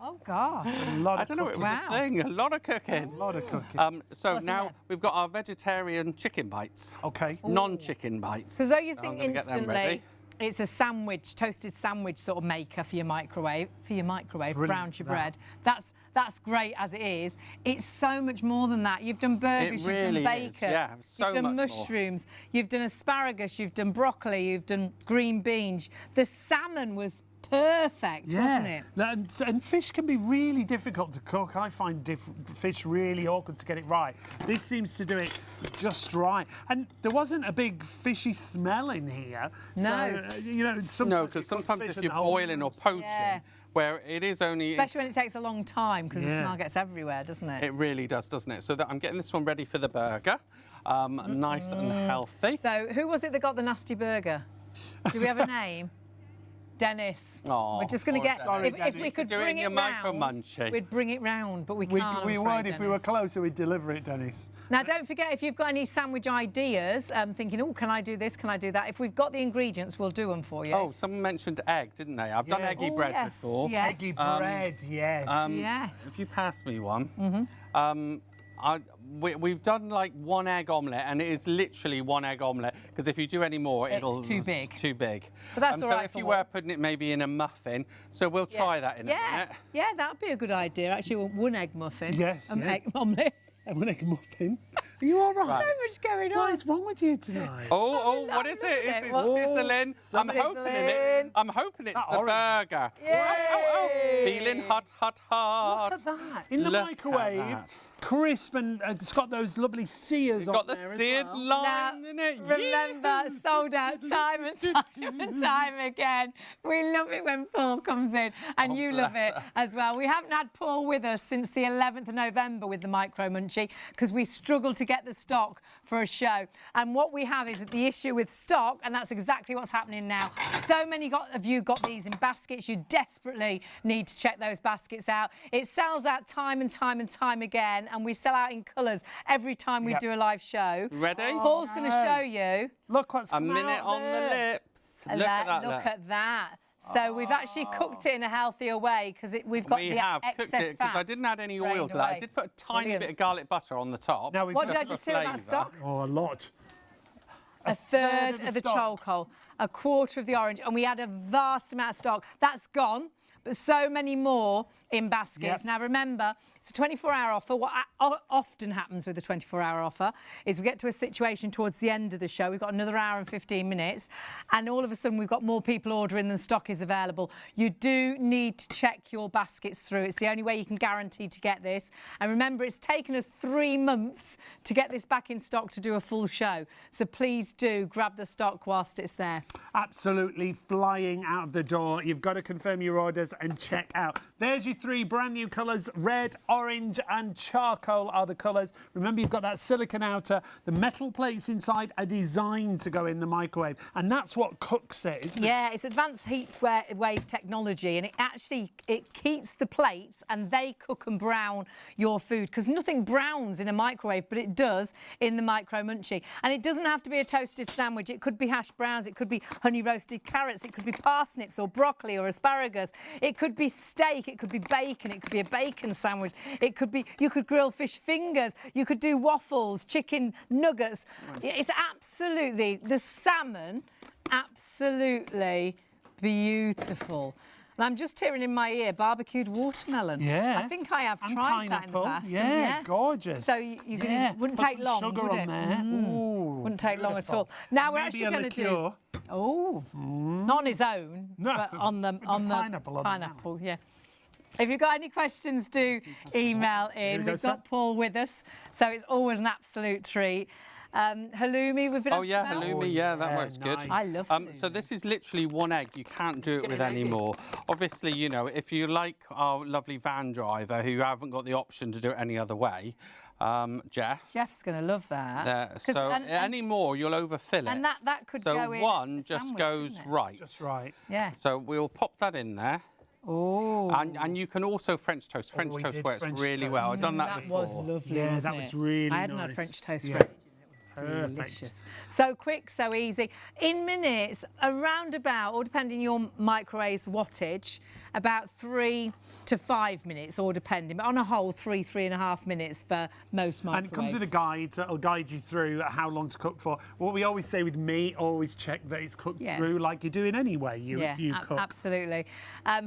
Oh gosh. a lot I of don't know, it cooking. was a thing. A lot of cooking. A lot of cooking. So What's in now there? we've got our vegetarian chicken bites. Okay. Non-chicken bites. Because though you I'm think gonna get them instantly, ready. It's a sandwich, toasted sandwich sort of maker for your microwave. Brilliant, Browns your that. bread. That's great as it is. It's so much more than that. You've done burgers, It really you've done bacon, is, yeah, so you've done much more. mushrooms, you've done asparagus, you've done broccoli, you've done green beans. The salmon was perfect, wasn't it? And fish can be really difficult to cook. I find fish really awkward to get it right. This seems to do it just right. And there wasn't a big fishy smell in here. No. So, you know, No, because sometimes if you're boiling or poaching, where it is only... Especially when it takes a long time, because the smell gets everywhere, doesn't it? It really does, doesn't it? So that I'm getting this one ready for the burger. Nice and healthy. So who was it that got the nasty burger? Do we have a name? Dennis. Oh, we're just going to get. Sorry, if we Dennis. could Do it bring in it your micro round, Munchy. we'd bring it round, but we can't. We I'm would afraid, if we were Dennis. closer. We'd deliver it, Dennis. Now, don't forget, if you've got any sandwich ideas, thinking, oh, can I do this? Can I do that? If we've got the ingredients, we'll do them for you. Oh, someone mentioned egg, didn't they? I've done Yes. eggy Oh, bread yes, before. yes. Eggy bread, yes. Yes. If you pass me one. We've done like one egg omelette, and it is literally one egg omelette, because if you do any more, it'll... too big. It's too big. But that's so all right if for you one. were putting it maybe in a muffin, so we'll try that in a minute. Yeah, that'd be a good idea. Actually, one egg muffin. Yes, yeah. Egg omelette. One egg muffin. Are you all right? So much going on. What is wrong with you tonight? Oh, what is it? Is it sizzling? I'm hoping it. I'm hoping it's the orange. burger. Yay! Oh. Feeling hot, hot, hot. Look at that. In the Look at microwave, that. crisp, and it's got those lovely sears on Got the there as seared well. line in it. Remember, sold out time and time again. We love it when Paul comes in, and you love it as well. We haven't had Paul with us since the 11th of November with the Micro Munchy, because we struggled to get the stock for a show. And what we have is the issue with stock, and that's exactly what's happening now. So many of you got these in baskets. You desperately need to check those baskets out. It sells out time and time and time again, and we sell out in colours every time we do a live show. Ready? Paul's going to show you. Look what's A come minute out on the there. lips. Look at that. Look at that. So we've actually cooked it in a healthier way, because we've got We the have excess cooked it, because I fat didn't add any oil drained to that. I away. did put a tiny Brilliant. bit of garlic butter on the top. Now we've What got did I just say about flavour. stock? Oh, a lot. A third of the stock. charcoal, a quarter of the orange, and we had a vast amount of stock. That's gone, but so many more in baskets. Yep. Now remember, it's a 24-hour offer. What often happens with a 24-hour offer is we get to a situation towards the end of the show. We've got another hour and 15 minutes, and all of a sudden we've got more people ordering than stock is available. You do need to check your baskets through. It's the only way you can guarantee to get this. And remember, it's taken us 3 months to get this back in stock to do a full show. So please do grab the stock whilst it's there. Absolutely flying out of the door. You've got to confirm your orders and check out. There's your 3 brand new colours. Red, orange and charcoal are the colours. Remember, you've got that silicone outer. The metal plates inside are designed to go in the microwave, and that's what cooks it, isn't it? Yeah, it's advanced heat wave technology, and it heats the plates and they cook and brown your food, because nothing browns in a microwave, but it does in the Micro Munchy. And it doesn't have to be a toasted sandwich. It could be hash browns, it could be honey roasted carrots, it could be parsnips or broccoli or asparagus. It could be steak, it could be bacon, it could be a bacon sandwich. It could be, you could grill fish fingers, you could do waffles, chicken nuggets. It's absolutely, the salmon, absolutely beautiful. And I'm just hearing in my ear barbecued watermelon. Yeah. I think I have And tried that in the pineapple. past. Yeah, gorgeous. So you could Yeah. wouldn't Put take some long, sugar would on it? there. Ooh, Wouldn't take long at beautiful. all. Now we're Maybe actually a going to liqueur. do. Oh, not on his own, No, but on the pineapple on the pineapple. Yeah. If you've got any questions, do email Here in. we go, We've sir. got Paul with us, so it's always an absolute treat. Halloumi, we've been Oh asked yeah, about. halloumi, yeah, that works good. nice. I love So halloumi. this is literally one egg. You can't do it with any more. Obviously, you know, if you like our lovely van driver who haven't got the option to do it any other way, Jeff. Jeff's going to love that. 'Cause- So and any more, you'll overfill it. and that could so go in one a just sandwich, goes couldn't it? right. Just right. Yeah. So we'll pop that in there. Oh. And you can also French toast. French we toast did works French really toast. well. I've done that that before. was lovely. Yeah, wasn't that was it? really I hadn't had nice. French toast Yeah. for ages. Perfect. Delicious. So quick, so easy. In minutes, around about, or depending your microwave's wattage, about 3 to 5 minutes, or depending. But on a whole, 3.5 minutes for most microwaves. And it comes with a guide that'll guide you through how long to cook for. What we always say with meat, always check that it's cooked through like you do in any way you cook. Absolutely.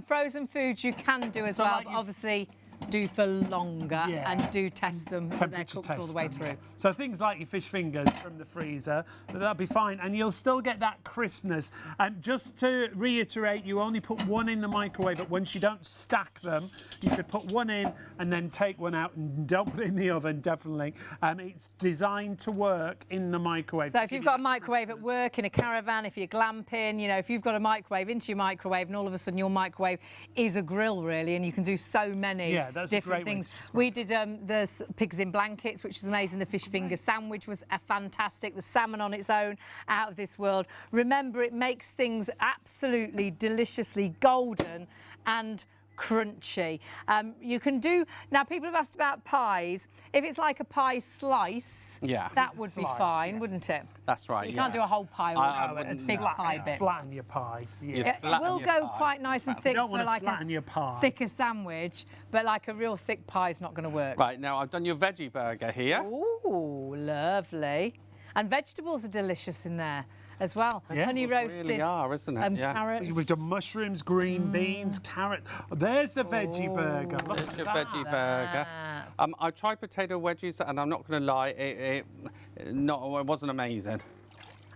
Frozen foods you can do as well, like but obviously do for longer and do test them so they're cooked all the way through. So things like your fish fingers from the freezer, that'll be fine, and you'll still get that crispness. And just to reiterate, you only put one in the microwave, but once you don't stack them, you could put one in and then take one out and don't put it in the oven, definitely. It's designed to work in the microwave. So if you've got a microwave at work, in a caravan, if you're glamping, you know, if you've got a microwave into your microwave and all of a sudden your microwave is a grill really, and you can do so many that's different a great things. We did the pigs in blankets, which was amazing. The fish finger sandwich was fantastic. The salmon on its own, out of this world. Remember, it makes things absolutely deliciously golden and crunchy. You can do, now people have asked about pies. If it's like a pie slice, that would be fine, wouldn't it? That's right. You can't do a whole pie or a big pie bit. Flatten your pie. It will go quite nice and thick for like your pie. thicker sandwich, but like a real thick pie is not going to work. Right, now I've done your veggie burger here. Ooh, lovely. And vegetables are delicious in there as well. Honey roasted really are, isn't it? carrots. We've done mushrooms, green beans, carrots. Oh, there's the veggie burger. Look There's at your that. veggie burger. I tried potato wedges, and I'm not going to lie, it wasn't amazing.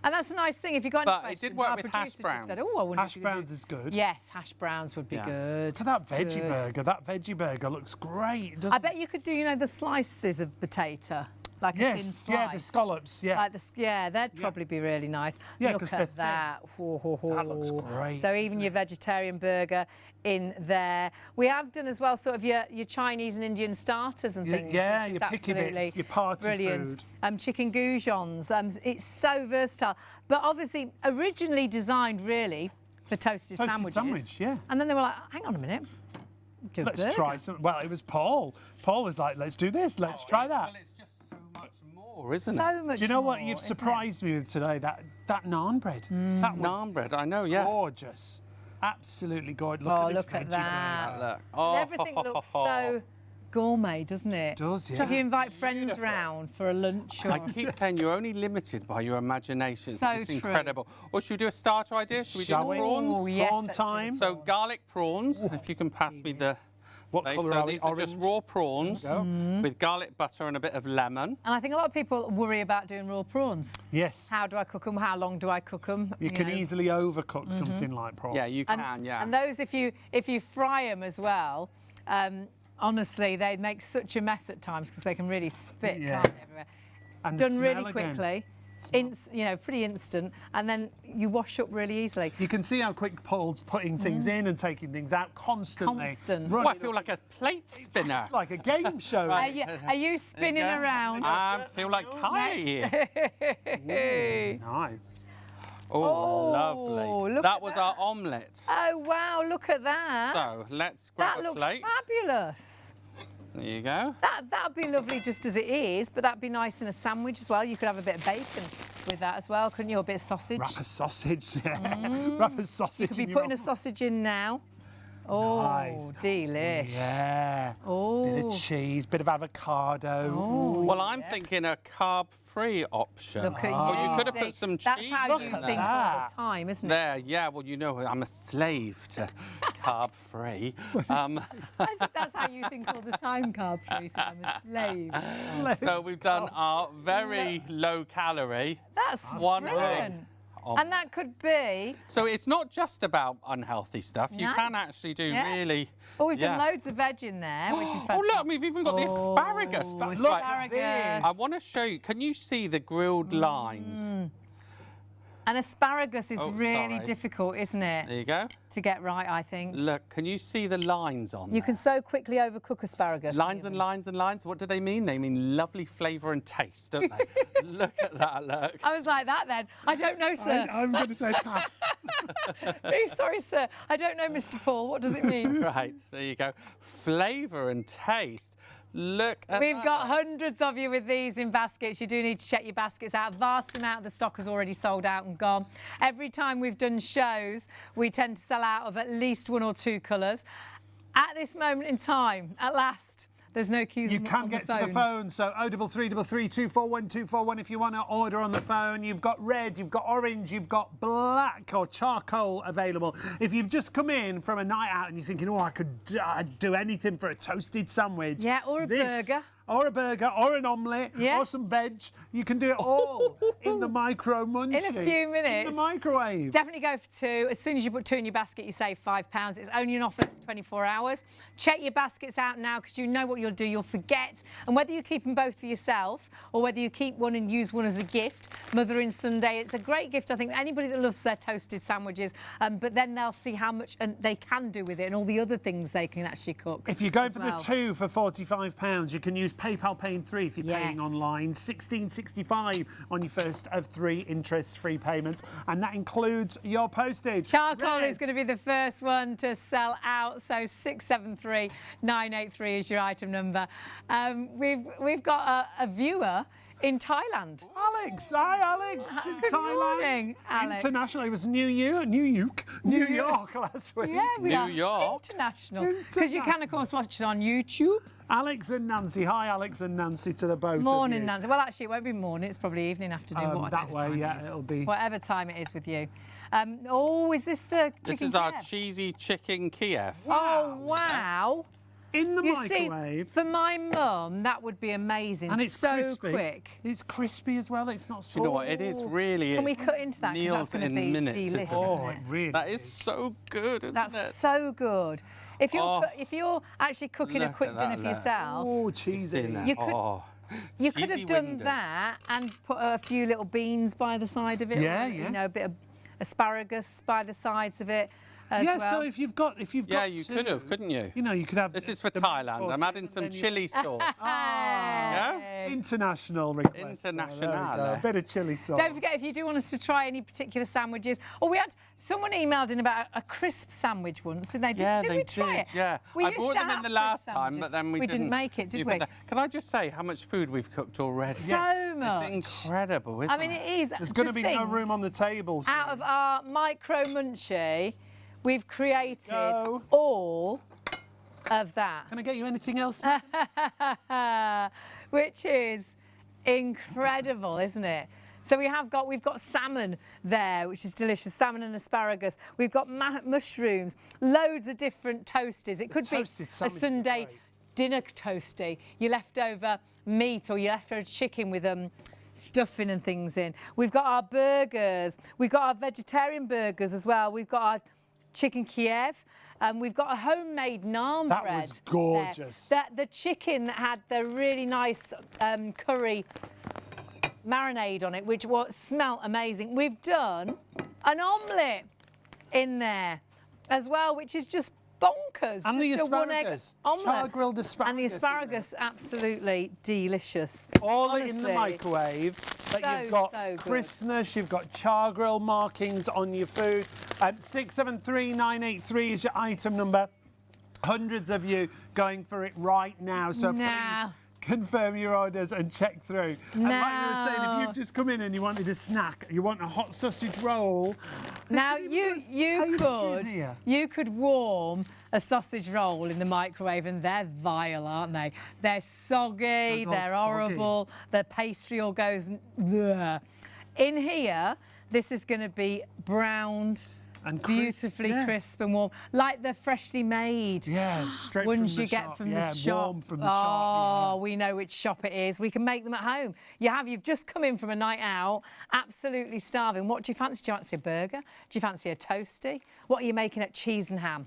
And that's a nice thing. If you got any But it questions, did work our with producer hash just browns. said, "Oh, I wonder Hash if you could browns do-" is good. Yes, hash browns would be good. For that veggie Good. burger, that veggie burger looks great. I bet you could do, you know, the slices of potato. Like a thin slice. the scallops, Like they'd probably be really nice. Yeah, Look 'cause at they're that. That looks great, So even your vegetarian burger in there. We have done as well sort of your Chinese and Indian starters and things. Yeah, which is your picky bits, absolutely your party brilliant. food. Chicken goujons. It's so versatile. But obviously originally designed really for toasted sandwiches. Sandwich, yeah. And then they were like, hang on a minute. Do a Let's burger. try some. Well, it was Paul. Paul was like, let's do this. Let's try that. Well, it's just so much more, isn't it? So much Do you know what more, you've isn't it? surprised me with today? That naan bread. That was Naan bread, I know, yeah. gorgeous. Absolutely gorgeous. Look Oh, at this look at veggie that. burger. Look. Oh, And everything looks so gourmet, doesn't it? It does, yeah. So if you invite friends round for a lunch or... I keep saying you're only limited by your imagination. So it's true. incredible. Or should we do a starter idea? Should we Shall do we? prawns? Oh, yes, Prawn let's do time. So garlic prawns, if you can pass me the... What base. colour So are they? these are just Orange? raw prawns There we with garlic butter and a bit of lemon. And I think a lot of people worry about doing raw prawns. Yes. How do I cook them? How long do I cook them? You can know. easily overcook something like prawns. Yeah, you can, yeah. And those, if you fry them as well, honestly, they make such a mess at times because they can really spit can't they, everywhere. And the Done really smell again. quickly. Pretty instant, and then you wash up really easily. You can see how quick Paul's putting things in and taking things out constantly. Constant. Oh, I Running feel like a plate spinner. It's like a game show. Are you spinning around? I feel like Kylie here. Nice. Oh, lovely. look That at was that. our omelette. Oh wow! Look at that. So let's grab That a looks plate. fabulous. There you go. That'd be lovely just as it is, but that'd be nice in a sandwich as well. You could have a bit of bacon with that as well, couldn't you? A bit of sausage. Wrap a sausage. Yeah. Wrap a sausage. Could be in your putting a sausage in now. Oh, Nice. delish. Yeah. Oh. Bit of cheese, bit of avocado. Ooh. Well, I'm thinking a carb-free option. Look at Well, you could have see, put some cheese That's how you in think there. all the time, isn't it? There, yeah. Well, you know, I'm a slave to carb-free. That's how you think all the time, carb-free, so I'm a slave. So we've done our very low-calorie. That's one brilliant. egg. And that could be... So it's not just about unhealthy stuff. You No. can actually do Yeah. really. Oh, we've done yeah. loads of veg in there, which is fantastic. Oh, look, we've even got the asparagus. Oh, Right, asparagus. I want to show you. Can you see the grilled lines? And asparagus is Oh, really sorry. difficult, isn't it, There you go. to get right, I think. Look, can you see the lines on You there? can so quickly overcook asparagus. Lines and lines and lines. What do they mean? They mean lovely flavour and taste, don't they? Look at that, look. I was like that then. I don't know, sir. I'm going to say pass. Really sorry, sir. I don't know, Mr. Paul. What does it mean? Right, there you go. Flavour and taste. Look at We've that. got hundreds of you with these in baskets. You do need to check your baskets out. Vast amount of the stock has already sold out and gone. Every time we've done shows, we tend to sell out of at least 1 or 2 colours. At this moment in time, at last, there's no queues. You can get to the phone, so 03333 241 241 if you want to order on the phone. You've got red, you've got orange, you've got black or charcoal available. If you've just come in from a night out and you're thinking, oh, I'd do anything for a toasted sandwich. Yeah, or a burger. Or a burger, or an omelette, Yeah. or some veg. You can do it all in the micro Munchy. In a few minutes. In the microwave. Definitely go for 2. As soon as you put 2 in your basket, you save £5. It's only an offer for 24 hours. Check your baskets out now because you know what you'll do. You'll forget. And whether you keep them both for yourself or whether you keep one and use one as a gift, Mothering Sunday, it's a great gift. I think anybody that loves their toasted sandwiches, but then they'll see how much they can do with it and all the other things they can actually cook. If you're going as for well. the 2 for £45, you can use PayPal Pay in 3 if you're paying Yes. online. £16.65 on your first of 3 interest-free payments, and that includes your postage. Charcoal Red. is going to be the first one to sell out, so 673983 is your item number. We've got a viewer in Thailand. Alex, hi Alex, in Good Thailand. morning, Alex. International, it was New York last week. Yeah, we New are York. international. Because you can, of course, watch it on YouTube. Alex and Nancy, hi Alex and Nancy to the both Morning, of you. Nancy. Well, actually, it won't be morning. It's probably evening, afternoon, whatever that way, time yeah, it is. it'll be. Whatever time it is with you. Oh, is this the chicken This is our Kiev? cheesy chicken Kiev. Oh, wow. In the You microwave. see, for my mum, that would be amazing. And it's so crispy. quick. It's crispy as well. It's not You know what? It is really. Can we cut into that? 'Cause Meals that's going in to be minutes, isn't delicious. it? Oh, isn't it it? really That is so good, isn't That's it? so good. If you're Oh. if you're actually cooking a Look quick at dinner that for there. yourself, Oh, It's cheesy. in there. You could- Oh. you could Cheesy have done windows. that and put a few little beans by the side of it. Yeah, or, yeah. You know, a bit of asparagus by the sides of it as Yeah, well. so if you've got Yeah, you could have, couldn't you? You know, you could have. This is for the Thailand. course I'm adding and some then you- chili sauce. Ah, Yeah? international request. There we go. Internationale. A bit of chili sauce. Don't forget, if you do want us to try any particular sandwiches, or we had someone emailed in about a crisp sandwich once, didn't they? Yeah, did they we try did. it? Yeah, We I used brought to them in have the crisp last time, sandwiches. but then we didn't make it, did do we? that. Can I just say how much food we've cooked already? So much. It's incredible, isn't I mean, it? it is. There's going to be no room on the tables. Out of our micro Munchy, we've created Go. all of that. Can I get you anything else? Which is incredible, isn't it? So we've got salmon there, which is delicious, salmon and asparagus. We've got mushrooms, loads of different toasties. It could be toasted a sandwich is Sunday great. dinner toasty, your leftover meat or your leftover chicken with stuffing and things in. We've got our burgers. We've got our vegetarian burgers as well. We've got our chicken Kiev. We've got a homemade naan That bread. was gorgeous. There. The chicken that had the really nice curry marinade on it, which smelt amazing. We've done an omelette in there as well, which is just bonkers. And the just a one-egg asparagus. omelette. Char-grilled asparagus And the in there. asparagus, absolutely delicious. All in the Honestly. microwave. But So, you've got so good. crispness, you've got char grill markings on your food. 673983 is your item number. Hundreds of you going for it right now. So Now. please confirm your orders and check through. And like you were saying, Now. if you've just come in and you wanted a snack, you want a hot sausage roll. Now Look at this pastry here. you could warm a sausage roll in the microwave, and they're vile, aren't they? They're soggy, all they're soggy. horrible. The pastry all goes. Bleh. In here, this is going to be browned. And Beautifully yeah. crisp and warm, like they're freshly made. Yeah, straight ones from the you get shop. from Yeah, the shop. warm from the oh, shop, we know which shop it is. We can make them at home. You've just come in from a night out, absolutely starving. What do you fancy? Do you fancy a burger? Do you fancy a toasty? What are you making at cheese and ham?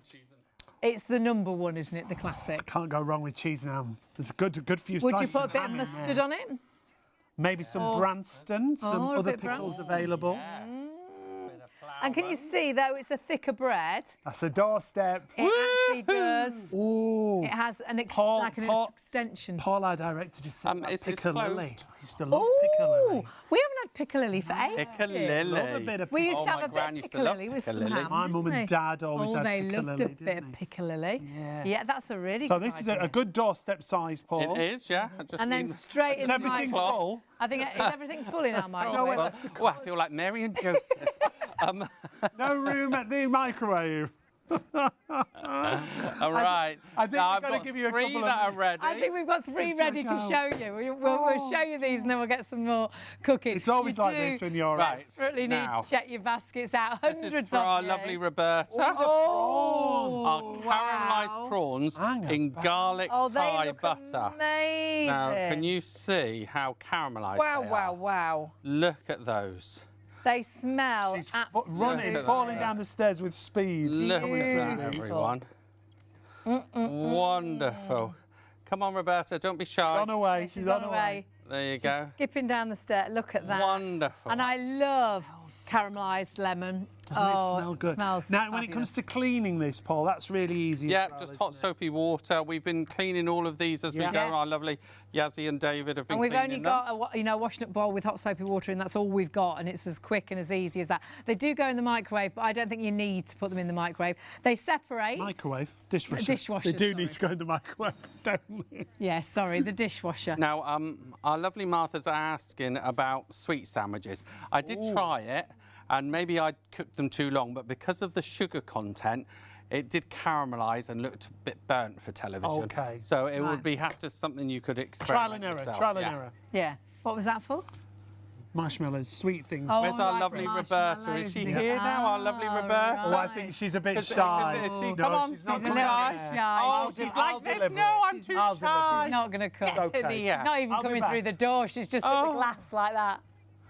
It's the number one, isn't it? The classic. Can't go wrong with cheese and ham. There's a good few Would you slices put a of bit ham of in mustard there. on it? Maybe some Branston, some a other bit pickles Branston. available. And can you see, though, it's a thicker bread. That's a doorstep. It actually does. Ooh. It has an Paul- extension. Paul, our director, just said about it's piccalilli. closed. I used to love piccalilli. We haven't had piccalilli for ages. Piccalilli. Love a bit of We used to Oh, have my a bit gran of used to love piccalilli with some piccalilli. ham. My mum didn't and they? dad always had they loved a piccalilli, bit didn't of they? piccalilli. Yeah. Yeah, that's a really So good this is idea. a good doorstep size, Paul. It is, yeah. I just And then need- straight in Is the everything microwave. full? I think is everything full in our microwave? No, well, oh, I feel like Mary and Joseph. No room at the microwave. All right. I think now we've I've got to give you a three couple of that are minutes. ready. I think we've got 3 ready to out. show you. We'll show you these and then we'll get some more cooking. It's always You like do this when you're Right. desperately need Now. to check your baskets out. This Hundreds is for of our you. lovely Roberta. Oh, Our wow. caramelised prawns Hang in about. garlic Oh, they Thai look butter. amazing. Now, can you see how caramelised Wow, they wow, are? wow. Look at those. They smell She's absolutely running, falling down the stairs with speed. Look at that, Beautiful. everyone. Wonderful. Come on, Roberta, don't be shy. On her way. She's on her way. There you go. Skipping down the stair. Look at that. Wonderful. And I love caramelised lemon. Doesn't it smell good? Smells Now, when it comes to cleaning this, Paul, that's really easy. Yeah, as well, just isn't hot it? soapy water. We've been cleaning all of these as we Yeah. go. Yeah. Our lovely Yazzie and David have been And we've cleaning only them. got a washing up bowl with hot soapy water in. That's all we've got, and it's as quick and as easy as that. They do go in the microwave, but I don't think you need to put them in the microwave. They separate. Microwave, dishwasher. Dishwasher, They do sorry. need to go in the microwave, don't they? Yeah, sorry, the dishwasher. Now, our lovely Martha's asking about sweet sandwiches. I did try it, and maybe I cooked them too long, but because of the sugar content, it did caramelise and looked a bit burnt for television. Okay. So it Right. would be have to something you could Trial experiment and error, yourself. trial and Yeah. error. Yeah. What was that for? Marshmallows, sweet things. Oh, Where's our right, lovely Roberta? marshmallows Is she and- here now, our lovely Ah, Roberta? Oh, I think she's a bit shy. Is she- No, come on, she's not she's a coming little out bit there. shy. Oh, I'll she's de- like I'll this. deliver No, it. I'm too I'll deliver shy. it. She's not going to cook. Okay. In the She's not even I'll be coming back. through the door. She's just at the Oh. glass like that.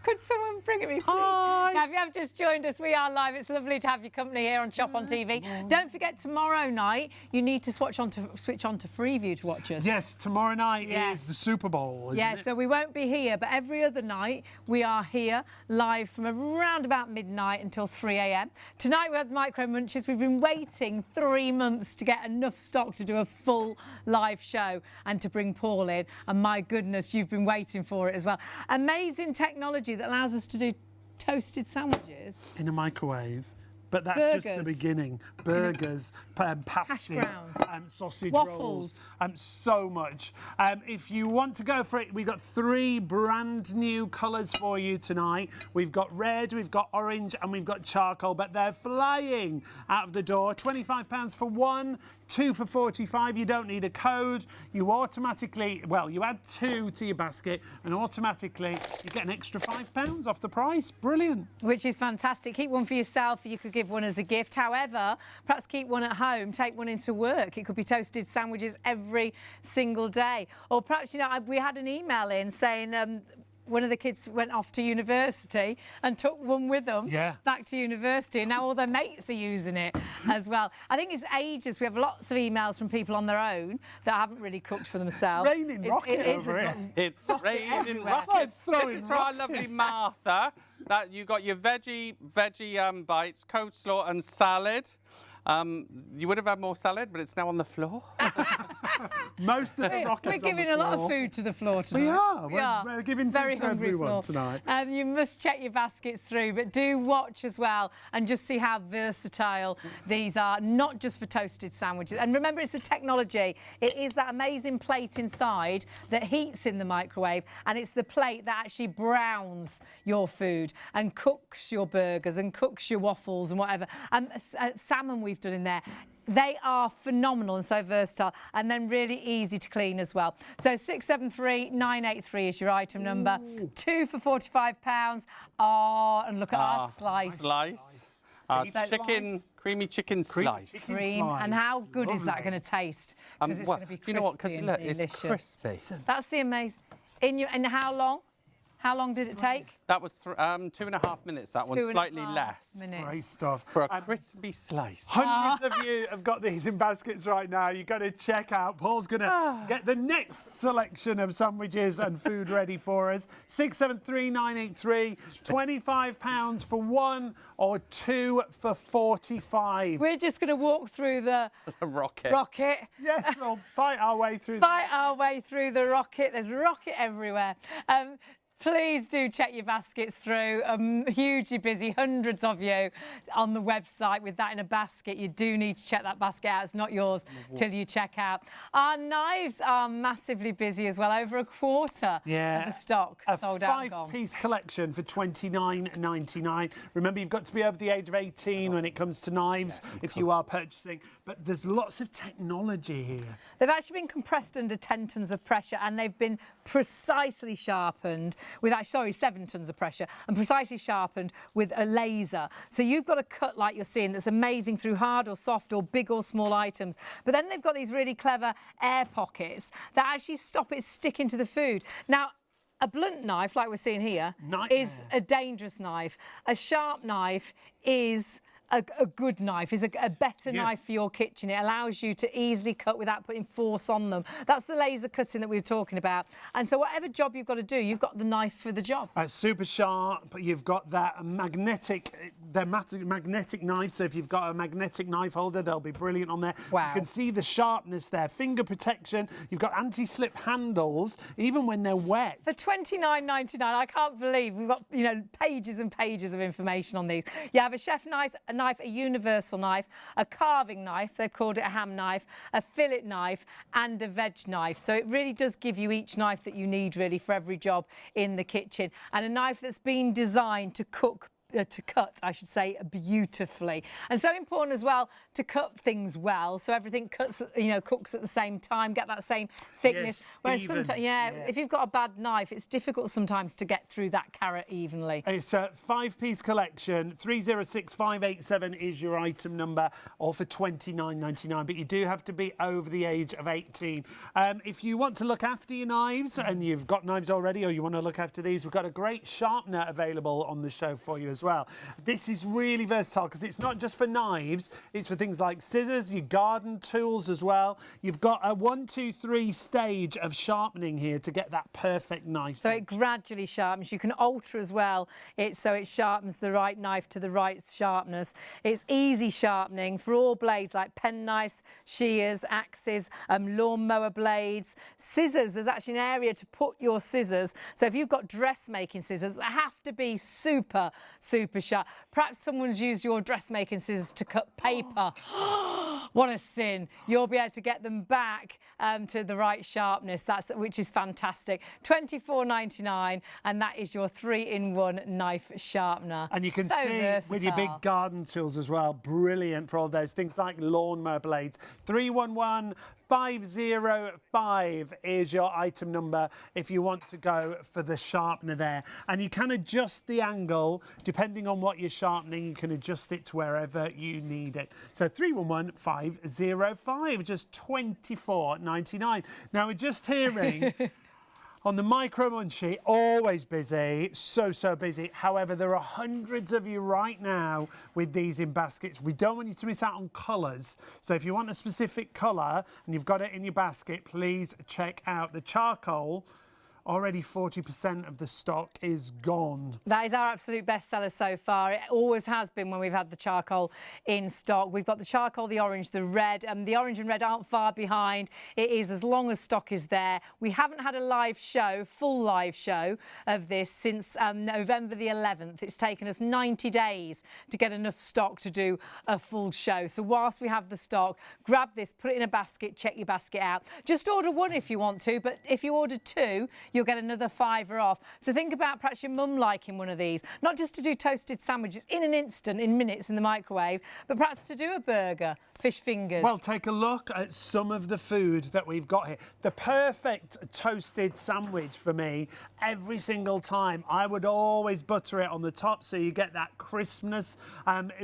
Could someone bring it me, please? Hi. Now, if you have just joined us, we are live. It's lovely to have your company here on Shop on TV. Don't forget, tomorrow night, you need to switch on to Freeview to watch us. Yes, tomorrow night Yes. is the Super Bowl, isn't Yeah, it? so we won't be here, but every other night we are here live from around about midnight until 3 a.m. Tonight we had Micro Munchies. We've been waiting 3 months to get enough stock to do a full live show and to bring Paul in. And my goodness, you've been waiting for it as well. Amazing technology that allows us to do toasted sandwiches. In a microwave. But that's just the Burgers. beginning. Burgers, pasties, browns. sausage Waffles. rolls, so much. If you want to go for it, we've got 3 brand new colours for you tonight. We've got red, we've got orange, and we've got charcoal, but they're flying out of the door. £25 for 1, 2 for 45. You don't need a code. You automatically, well, you add 2 to your basket, and automatically you get an extra £5 off the price. Brilliant. Which is fantastic. Keep one for yourself. You could give one as a gift. However, perhaps keep one at home. Take one into work. It could be toasted sandwiches every single day. Or perhaps, you know, we had an email in saying one of the kids went off to university and took one with them back to university, and now all their mates are using it as well. I think it's ages. We have lots of emails from people on their own that haven't really cooked for themselves. It's raining rocket over here. It's raining everywhere. rockets. Throwing This is for our lovely Martha. That you got your veggie bites, coleslaw and salad. You would have had more salad, but it's now on the floor. Most of the rockets We're on giving the a lot of floor. food to the floor tonight. We are. We are. We're giving Very food to hungry everyone floor. tonight. You must check your baskets through, but do watch as well and just see how versatile these are, not just for toasted sandwiches. And remember, it's the technology. It is that amazing plate inside that heats in the microwave, and it's the plate that actually browns your food and cooks your burgers and cooks your waffles and whatever. And salmon we've done in there. They are phenomenal and so versatile, and then really easy to clean as well. So 673-983 is your item number. 2 for £45. Oh, and look at our slice. Our Beef chicken, slice. creamy chicken slice. chicken Cream. And how good is that Lovely. going to taste? Because it's Well, going to be do crispy you know what? Because and look, delicious. it's crispy. That's the amazing. And how long? How long did it take? That was 2.5 minutes. That one, slightly 2.5 less. minutes. Great stuff. For a crispy slice. Hundreds of you have got these in baskets right now. You've got to check out. Paul's going to get the next selection of sandwiches and food ready for us. 673-983. £25 for 1 or 2 for 45. We're just going to walk through the rocket. Yes, we'll fight our way through. Fight our way through the rocket. There's rocket everywhere. Please do check your baskets through. Hugely busy, hundreds of you on the website with that in a basket. You do need to check that basket out. It's not yours till you check out. Our knives are massively busy as well. Over a quarter of the stock sold out and gone. A 5-piece collection for $29.99. Remember, you've got to be over the age of 18 when it comes to knives if you are purchasing. But there's lots of technology here. They've actually been compressed under 10 tons of pressure, and they've been precisely sharpened with, 7 tons of pressure, and precisely sharpened with a laser. So you've got a cut like you're seeing that's amazing through hard or soft or big or small items. But then they've got these really clever air pockets that actually stop it sticking to the food. Now, a blunt knife, like we're seeing here, is a dangerous knife. A sharp knife is a good knife, is a better knife for your kitchen. It allows you to easily cut without putting force on them. That's the laser cutting that we were talking about. And so whatever job you've got to do, you've got the knife for the job. Super sharp. You've got that magnetic, they're magnetic knives. So if you've got a magnetic knife holder, they'll be brilliant on there. Wow. You can see the sharpness there. Finger protection. You've got anti-slip handles, even when they're wet. For $29.99, I can't believe we've got, pages and pages of information on these. You have a chef knife, a universal knife, a carving knife, they've called it a ham knife, a fillet knife and a veg knife. So it really does give you each knife that you need really for every job in the kitchen. And a knife that's been designed to cut, I should say, beautifully. And so important as well to cut things well, so everything cooks at the same time, get that same thickness. Yes, whereas even. sometimes, if you've got a bad knife, it's difficult sometimes to get through that carrot evenly. It's a 5-piece collection. 306587 is your item number, all for $29.99. But you do have to be over the age of 18. If you want to look after your knives, and you've got knives already, or you want to look after these, we've got a great sharpener available on the show for you as well. This is really versatile because it's not just for knives, it's for things like scissors, your garden tools as well. You've got a 1, 2, 3 stage of sharpening here to get that perfect knife. So it gradually sharpens. You can alter as well so it sharpens the right knife to the right sharpness. It's easy sharpening for all blades like pen knives, shears, axes, lawnmower blades, scissors. There's actually an area to put your scissors. So if you've got dressmaking scissors, they have to be super sharp. Perhaps someone's used your dressmaking scissors to cut paper. What a sin. You'll be able to get them back to the right sharpness, which is fantastic. $24.99, and that is your 3-in-1 knife sharpener. And you can so see versatile. With your big garden tools as well, brilliant for all those things like lawnmower blades. 311505 is your item number if you want to go for the sharpener there. And you can adjust the angle depending on what you're sharpening. You can adjust it to wherever you need it. So 311505, just $24.99. Now we're just hearing on the micro Munchy, always busy, so busy. However, there are hundreds of you right now with these in baskets. We don't want you to miss out on colours. So if you want a specific colour and you've got it in your basket, please check out the charcoal. Already 40% of the stock is gone. That is our absolute bestseller so far. It always has been when we've had the charcoal in stock. We've got the charcoal, the orange, the red. The orange and red aren't far behind. It is as long as stock is there. We haven't had a live show, full live show of this since November the 11th. It's taken us 90 days to get enough stock to do a full show. So whilst we have the stock, grab this, put it in a basket, check your basket out. Just order one if you want to, but if you order two, you'll get another £5 off. So think about perhaps your mum liking one of these, not just to do toasted sandwiches in an instant, in minutes in the microwave, but perhaps to do a burger, fish fingers. Well, take a look at some of the food that we've got here. The perfect toasted sandwich for me, every single time. I would always butter it on the top so you get that crispness.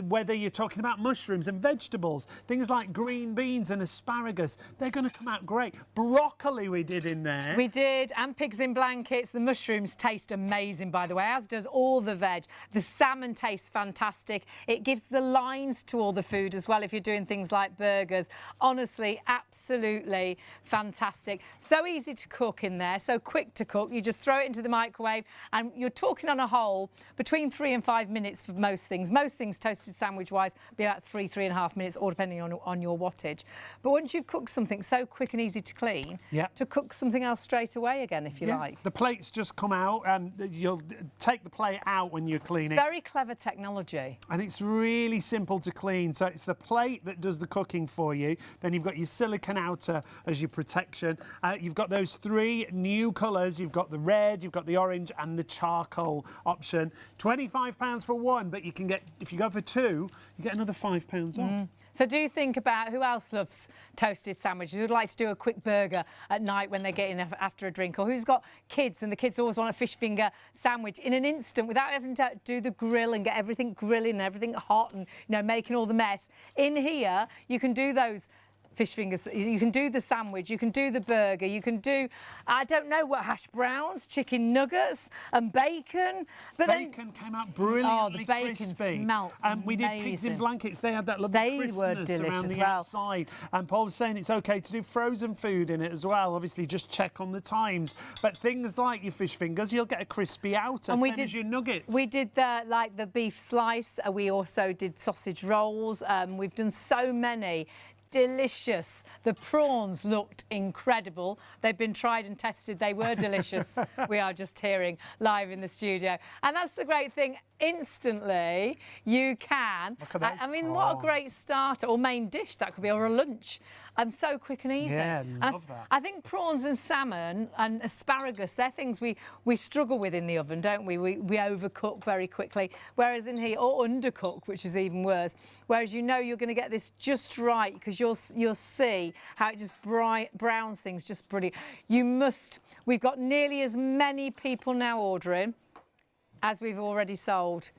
Whether you're talking about mushrooms and vegetables, things like green beans and asparagus, they're going to come out great. Broccoli we did in there. We did, and pigs in blankets. The mushrooms taste amazing, by the way, as does all the veg. The salmon tastes fantastic. It gives the lines to all the food as well if you're doing things things like burgers. Honestly, absolutely fantastic. So easy to cook in there, so quick to cook. You just throw it into the microwave, and you're talking on a whole between 3 and 5 minutes for most things. Most things toasted sandwich-wise be about 3.5 minutes, all depending on your wattage. But once you've cooked something so quick and easy to clean, to cook something else straight away again, if you like. The plates just come out, and you'll take the plate out when you're cleaning. It's very clever technology. And it's really simple to clean. So it's the plate that does the cooking for you. Then you've got your silicone outer as your protection. You've got those 3 new colours. You've got the red, you've got the orange and the charcoal option. £25 for one, but you can get, if you go for 2, you get another £5 off. So do think about who else loves toasted sandwiches, who'd like to do a quick burger at night when they get in after a drink, or who's got kids and the kids always want a fish finger sandwich in an instant without having to do the grill and get everything grilling and everything hot and, you know, making all the mess. In here, you can do those fish fingers, you can do the sandwich, you can do the burger, you can do, I don't know what, hash browns, chicken nuggets and bacon. But bacon came out brilliantly the bacon crispy. smelt We did pigs in blankets. They had that lovely crispness around the outside. And Paul was saying it's okay to do frozen food in it as well. Obviously, just check on the times. But things like your fish fingers, you'll get a crispy outer, and same as your nuggets. We did the beef slice. We also did sausage rolls. We've done so many. Delicious. The prawns looked incredible. They've been tried and tested. They were delicious. We are just hearing live in the studio. And that's the great thing. Instantly, you can. Look at those I mean, prawns. what a great starter or main dish that could be, or a lunch. So quick and easy. Yeah, love that. I think prawns and salmon and asparagus, they're things we struggle with in the oven, don't we? We overcook very quickly, whereas in here, or undercook, which is even worse. Whereas you know you're going to get this just right, because you'll see how it just browns things just brilliant. We've got nearly as many people now ordering as we've already sold.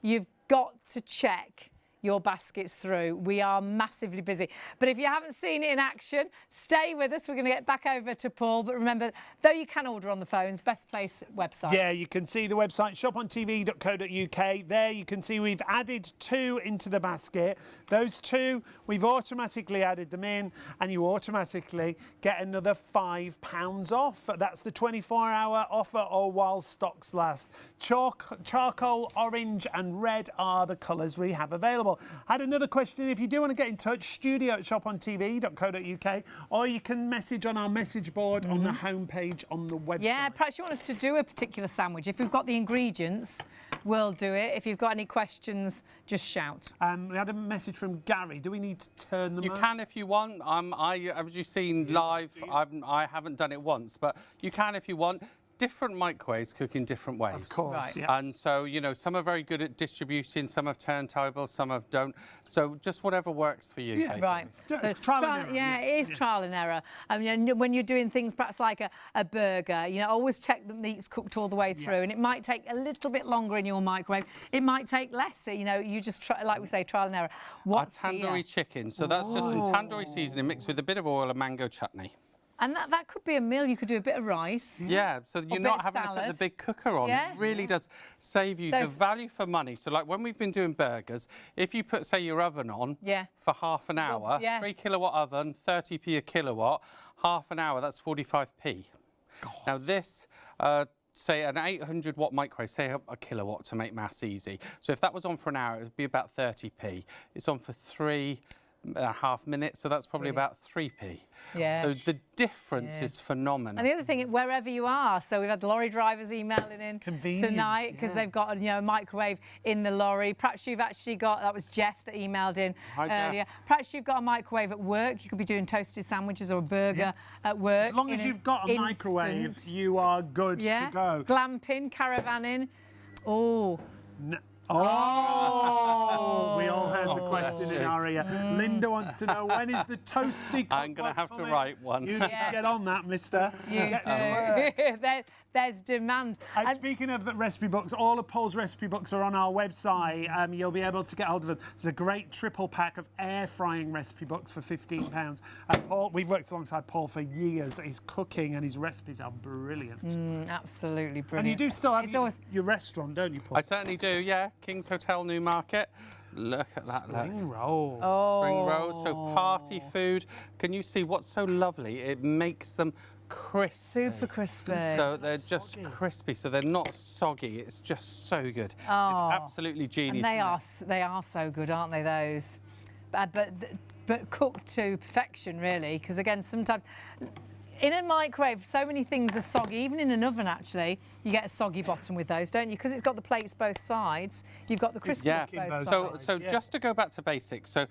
You've got to check your baskets through. We are massively busy. But if you haven't seen it in action, stay with us. We're going to get back over to Paul. But remember, though you can order on the phones, best place website. Yeah, you can see the website, shopontv.co.uk. There you can see we've added 2 into the basket. Those 2, we've automatically added them in, and you automatically get another £5 off. That's the 24-hour offer, or while stocks last. Charcoal, orange and red are the colours we have available. I had another question. If you do want to get in touch, studio@shopontv.co.uk, or you can message on our message board on the homepage on the website. Yeah, perhaps you want us to do a particular sandwich. If we've got the ingredients, we'll do it. If you've got any questions, just shout. We had a message from Gary. Do we need to turn them on? You can if you want. As you've seen live, I haven't done it once, but you can if you want. Different microwaves cook in different ways. Of course, right. yeah. And so, you know, some are very good at distributing, some have turntables, some have don't. So just whatever works for you, basically. Right. So trial and error. Yeah, it is trial and error. You know, when you're doing things perhaps like a burger, you know, always check the meat's cooked all the way through. And it might take a little bit longer in your microwave. It might take less. You know, you just try, like we say, trial and error. What's tandoori chicken. So that's just some tandoori seasoning mixed with a bit of oil and mango chutney. And that could be a meal. You could do a bit of rice. Yeah, so you're not having to put the big cooker on. Yeah. It really does save you the value for money. So like when we've been doing burgers, if you put, say, your oven on for half an hour, 3 kilowatt oven, 30p a kilowatt, half an hour, that's 45p. God. Now this, say an 800 watt microwave, say a kilowatt to make maths easy. So if that was on for an hour, it would be about 30p. It's on for 3.5 minutes, so that's probably about 3p. Yeah. So the difference is phenomenal. And the other thing, wherever you are, so we've had the lorry drivers emailing in tonight because they've got a microwave in the lorry. Perhaps you've actually got, that was Jeff that emailed in earlier. Jeff. Perhaps you've got a microwave at work. You could be doing toasted sandwiches or a burger at work. As long as you've got a microwave, you are good to go. Glamping, caravanning. Oh. Oh, we all heard the question in our ear. Linda wants to know, when is the toasty cookbook I'm going to have coming? to write one. You need to get on that, mister. You Get do. to work. There's demand. And speaking of recipe books, all of Paul's recipe books are on our website. You'll be able to get hold of them. There's a great triple pack of air frying recipe books for £15. And Paul, we've worked alongside Paul for years. His cooking and his recipes are brilliant. Absolutely brilliant. And you do still have your restaurant, don't you, Paul? I certainly do, yeah. King's Hotel, Newmarket. Look at that. Look. Spring rolls. Oh. Spring rolls, so party food. Can you see what's so lovely? It makes them crispy. Super crispy. So they're just crispy, so they're not soggy. It's just so good. Oh. It's absolutely genius. And they are so good, aren't they, those? But cooked to perfection, really, because again, sometimes in a microwave, so many things are soggy. Even in an oven, actually, you get a soggy bottom with those, don't you? Because it's got the plates both sides. You've got the crispiness both sides. So just to go back to basics, so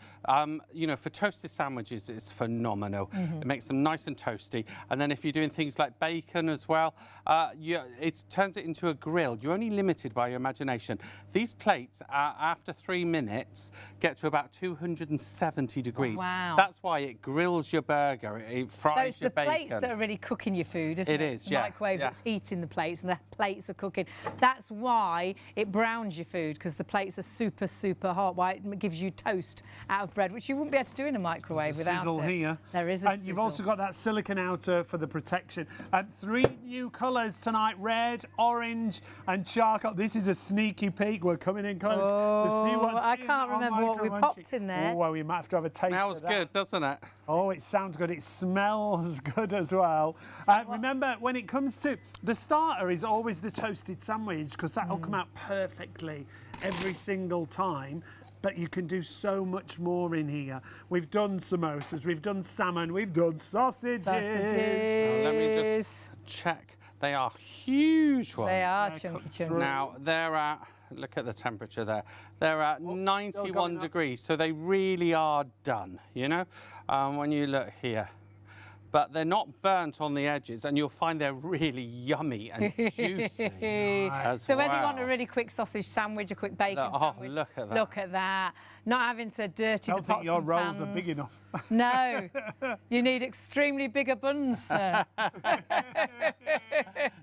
you know, for toasted sandwiches, it's phenomenal. It makes them nice and toasty. And then if you're doing things like bacon as well, it turns it into a grill. You're only limited by your imagination. These plates, after 3 minutes, get to about 270 degrees. Wow. That's why it grills your burger. It fries your bacon. So it's the plates that are really cooking your food, isn't it? It is, the yeah. microwave that's heating the plates and the plates are cooking. That's why it browns your food, because the plates are super, super hot. Why it gives you toast out of bread, which you wouldn't be able to do in a microwave without sizzle it. here. There is a And you've sizzle. also got that silicone outer for the protection. 3 new colours tonight, red, orange and charcoal. This is a sneaky peek. We're coming in close to see what's I in can't our remember what we Munchy. popped in there. Oh, well, we might have to have a taste Smells of that. good, doesn't it? Oh, it sounds good. It smells good as well. Remember, when it comes to the starter is always the toasted sandwich, because that'll come out perfectly every single time. But you can do so much more in here. We've done samosas, we've done salmon, we've done sausages. Now, let me just check. They are huge ones. They are They're chunky, cooked chunky. through. Now, they're at, look at the temperature there. They're at 91 going up. degrees, so they really are done, you know, when you look here. But they're not burnt on the edges, and you'll find they're really yummy and juicy as So well. whether you want a really quick sausage sandwich, a quick bacon sandwich, look at that. Look at that. Not having to dirty I the don't think pots your and rolls are pans. big enough. No, you need extremely bigger buns, sir. Look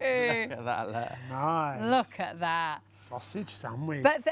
at that there. Nice. Look at that. Sausage sandwich. But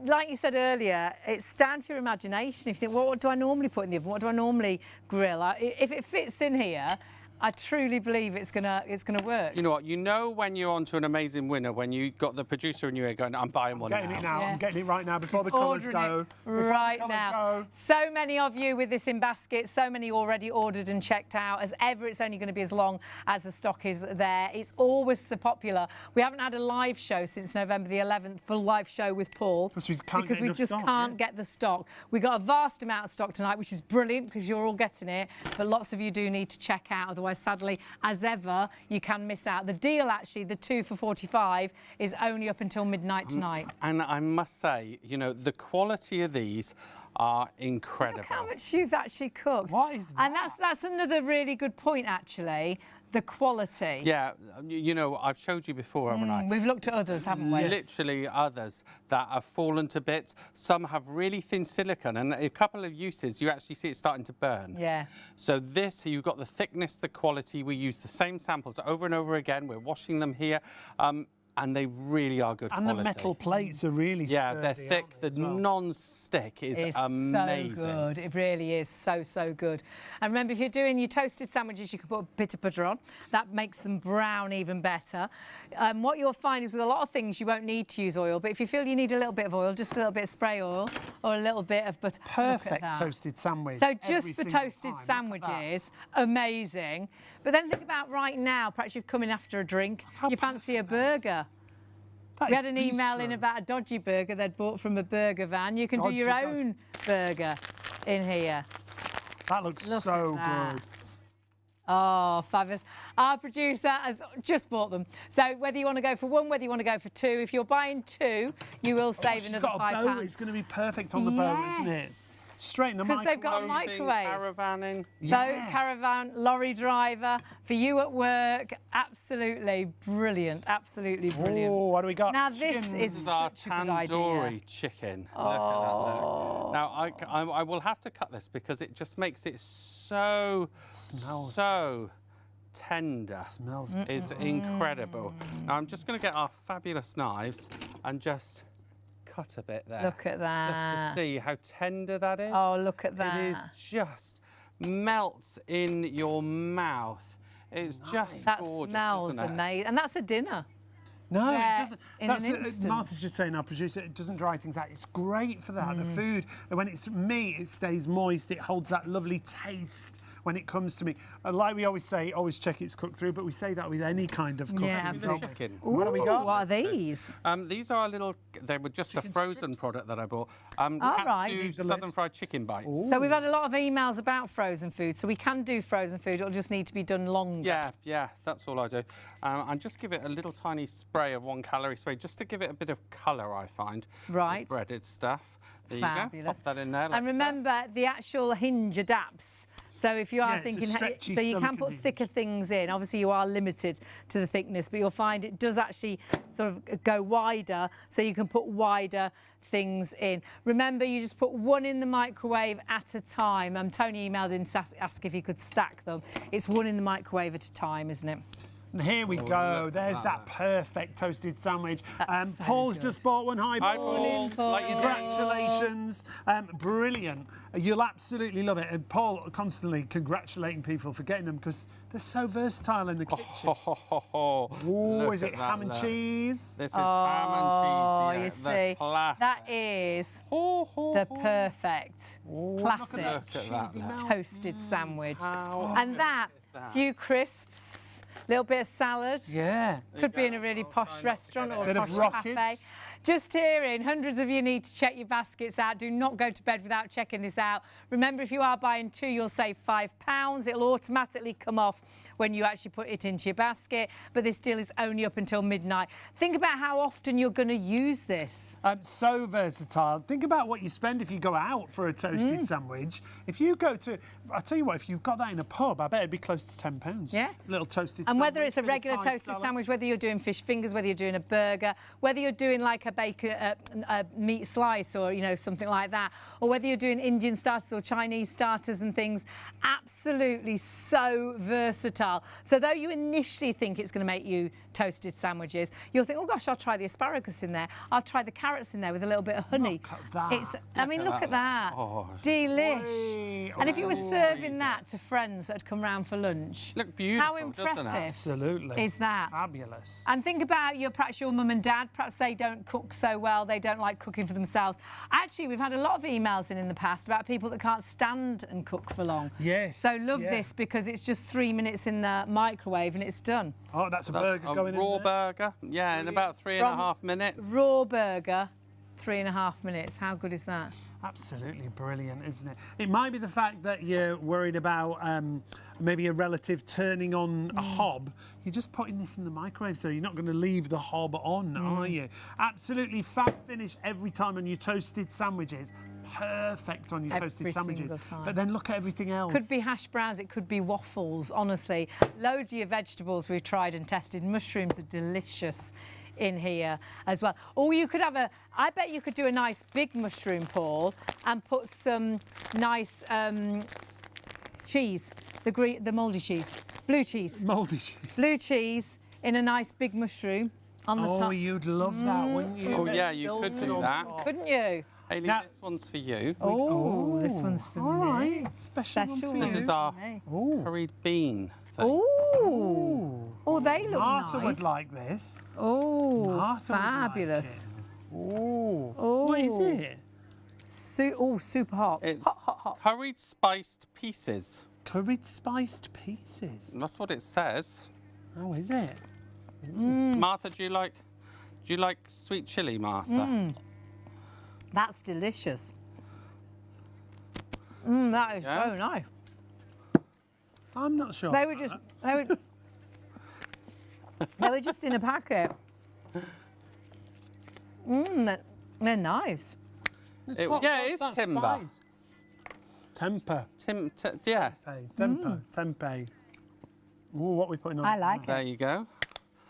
like you said earlier, it's down to your imagination. If you think, well, what do I normally put in the oven? What do I normally grill? If it fits in here, I truly believe it's gonna work. You know what? You know when you're onto an amazing winner, when you got the producer in your ear going, I'm buying one Getting now. it now. Yeah. I'm getting it right now before the Ordering colours go. it Before the right colours now. go. So many of you with this in basket, so many already ordered and checked out. As ever, it's only going to be as long as the stock is there. It's always so popular. We haven't had a live show since November the 11th, full live show with Paul. Because we can't because get we enough just stock, can't yeah. get the stock. We got a vast amount of stock tonight, which is brilliant because you're all getting it. But lots of you do need to check out. Otherwise, sadly, as ever, you can miss out. The deal, actually, the 2 for £45, is only up until midnight tonight. And I must say, you know, the quality of these are incredible. Look how much you've actually cooked. What is And that? that's another really good point, actually. The quality. Yeah, you know, I've showed you before, haven't I? We've looked at others, haven't we? Literally others that have fallen to bits. Some have really thin silicone, and a couple of uses you actually see it starting to burn. Yeah. So this, you've got the thickness, the quality. We use the same samples over and over again. We're washing them here. And they really are good And quality. the metal plates are really Yeah, sturdy, they're thick. aren't they, The as well? non-stick is It's amazing. so good. It really is so good. And remember, if you're doing your toasted sandwiches, you can put a bit of butter on. That makes them brown even better. What you'll find is with a lot of things, you won't need to use oil. But if you feel you need a little bit of oil, just a little bit of spray oil or a little bit of butter. Look at Perfect that. toasted sandwich. So every just for single toasted time. Look at that. sandwiches, amazing. But then think about right now, perhaps you've come in after a drink, how you fancy a burger. That We is had an email in bistro. about a dodgy burger they'd bought from a burger van. You can do your Dodgy, own burger in here. That looks Look so at that. good. Oh, fabulous. Our producer has just bought them. So whether you want to go for one, whether you want to go for two, if you're buying two, you will save She's another got a bow. £5. It's going to be perfect on the bow, isn't it? Yes. Straight in the 'Cause they've got a microwave. microwave. Caravanning. Boat, caravan, lorry driver, for you at work, absolutely brilliant, absolutely brilliant. Oh, what do we got? Now this Chickens. This is is our such a good idea. tandoori chicken. Look at that, look. Now, I will have to cut this because it just makes it so tender. Smells It's incredible. Now, I'm just going to get our fabulous knives and just cut a bit there. Look at that. Just to see how tender that is. Oh, look at that. It is just melts in your mouth. It's just That gorgeous, smells isn't it? amazing. And that's a dinner. No, there it doesn't. in That's an instant. Martha's just saying, our producer, it doesn't dry things out. It's great for that. The food, and when it's meat, it stays moist. It holds that lovely taste when it comes to meat. Like we always say, always check it's cooked through, but we say that with any kind of cooking. Yeah, The absolutely. chicken. What have we got? What are these? These are a little. They were just Chicken a frozen strips? product that I bought. right. Katsu Leave the southern lid. fried chicken bites. So we've had a lot of emails about frozen food, so we can do frozen food. It'll just need to be done longer. Yeah, that's all I do. And just give it a little tiny spray of 1 calorie spray, just to give it a bit of colour, I find. Right. With breaded stuff. There you go. Fabulous. Pop that in there. like And so. remember, the actual hinge adapts. So if you are Yeah, it's a thinking, stretchy so you can silicone put hinge. thicker things in. Obviously, you are limited to the thickness, but you'll find it does actually sort of go wider, so you can put wider things in. Remember, you just put one in the microwave at a time. Tony emailed in to ask if you could stack them. It's one in the microwave at a time, isn't it? And here we go. There's that perfect toasted sandwich. That's so Paul's good. just bought one. Hi, Hi, Paul. Paul. Like you do. Congratulations. Brilliant. You'll absolutely love it. And Paul constantly congratulating people for getting them because they're so versatile in the kitchen. Oh, Oh, look is at it that, ham and look. cheese? This is ham and you cheese. see, classic. that is the perfect classic Look at that. Look. toasted sandwich. How And that, that? few crisps, little bit of salad. Yeah. Could be in a really posh restaurant or a Bit of posh rockets. cafe. Just hearing, hundreds of you need to check your baskets out. Do not go to bed without checking this out. Remember, if you are buying 2, you'll save £5. It'll automatically come off when you actually put it into your basket. But this deal is only up until midnight. Think about how often you're going to use this. So versatile. Think about what you spend if you go out for a toasted sandwich. If you go to, I'll tell you what, if you've got that in a pub, I bet it'd be close to £10. Yeah. Little toasted And sandwich. whether it's a bit of regular side toasted salad. sandwich, whether you're doing fish fingers, whether you're doing a burger, whether you're doing like a bacon, a meat slice or, something like that, or whether you're doing Indian starters or Chinese starters and things, absolutely so versatile. So though you initially think it's going to make you toasted sandwiches, you'll think, oh gosh, I'll try the asparagus in there. I'll try the carrots in there with a little bit of honey. Look at that. Look at that. Oh, Delish. Oi. And if you were serving that to friends that had come round for lunch, Look beautiful, how doesn't it? impressive Absolutely. is that? Fabulous. And think about perhaps your mum and dad, perhaps they don't cook so well, they don't like cooking for themselves. Actually, we've had a lot of emails in the past about people that can't stand and cook for long. Yes. So love yeah. this because it's just 3 minutes in the microwave and it's done. Oh, that's a That's burger a going raw in there. burger. Yeah, in about 3.5 minutes. Raw burger, 3.5 minutes. How good is that? Absolutely brilliant, isn't it? It might be the fact that you're worried about maybe a relative turning on a hob. You're just putting this in the microwave, so you're not going to leave the hob on, are you? Absolutely fab finish every time on your toasted sandwiches. Perfect on your Every toasted sandwiches. single time. But then look at everything else. Could be hash browns, it could be waffles, honestly. Loads of your vegetables we've tried and tested. Mushrooms are delicious in here as well. Or you could have I bet you could do a nice big mushroom, Paul, and put some nice cheese, the mouldy cheese, blue cheese. Mouldy cheese. Blue cheese in a nice big mushroom on the Oh, top. you'd love that, wouldn't you? Oh, Bit yeah, of you could Stilton do on that. top. Couldn't you? Hayley, Now- this one's for you. Oh, this one's for All me. right, special one for one This you. is our me. Oh. curried bean thing. Oh, oh, they look Martha nice. would like this. Oh, Martha would like fabulous. it. Oh. Oh. What is it? Super hot. It's hot, hot, hot. curried spiced pieces. Curried spiced pieces. That's what it says. Oh, is it? Martha, do you like sweet chili, Martha? That's delicious. That is Yeah? so nice. I'm not sure. They were just they were just in a packet. They're nice. Yeah, it is timber. Temper. Yeah, Temper. Tempeh. Ooh, what are we putting on? I like there it. you go.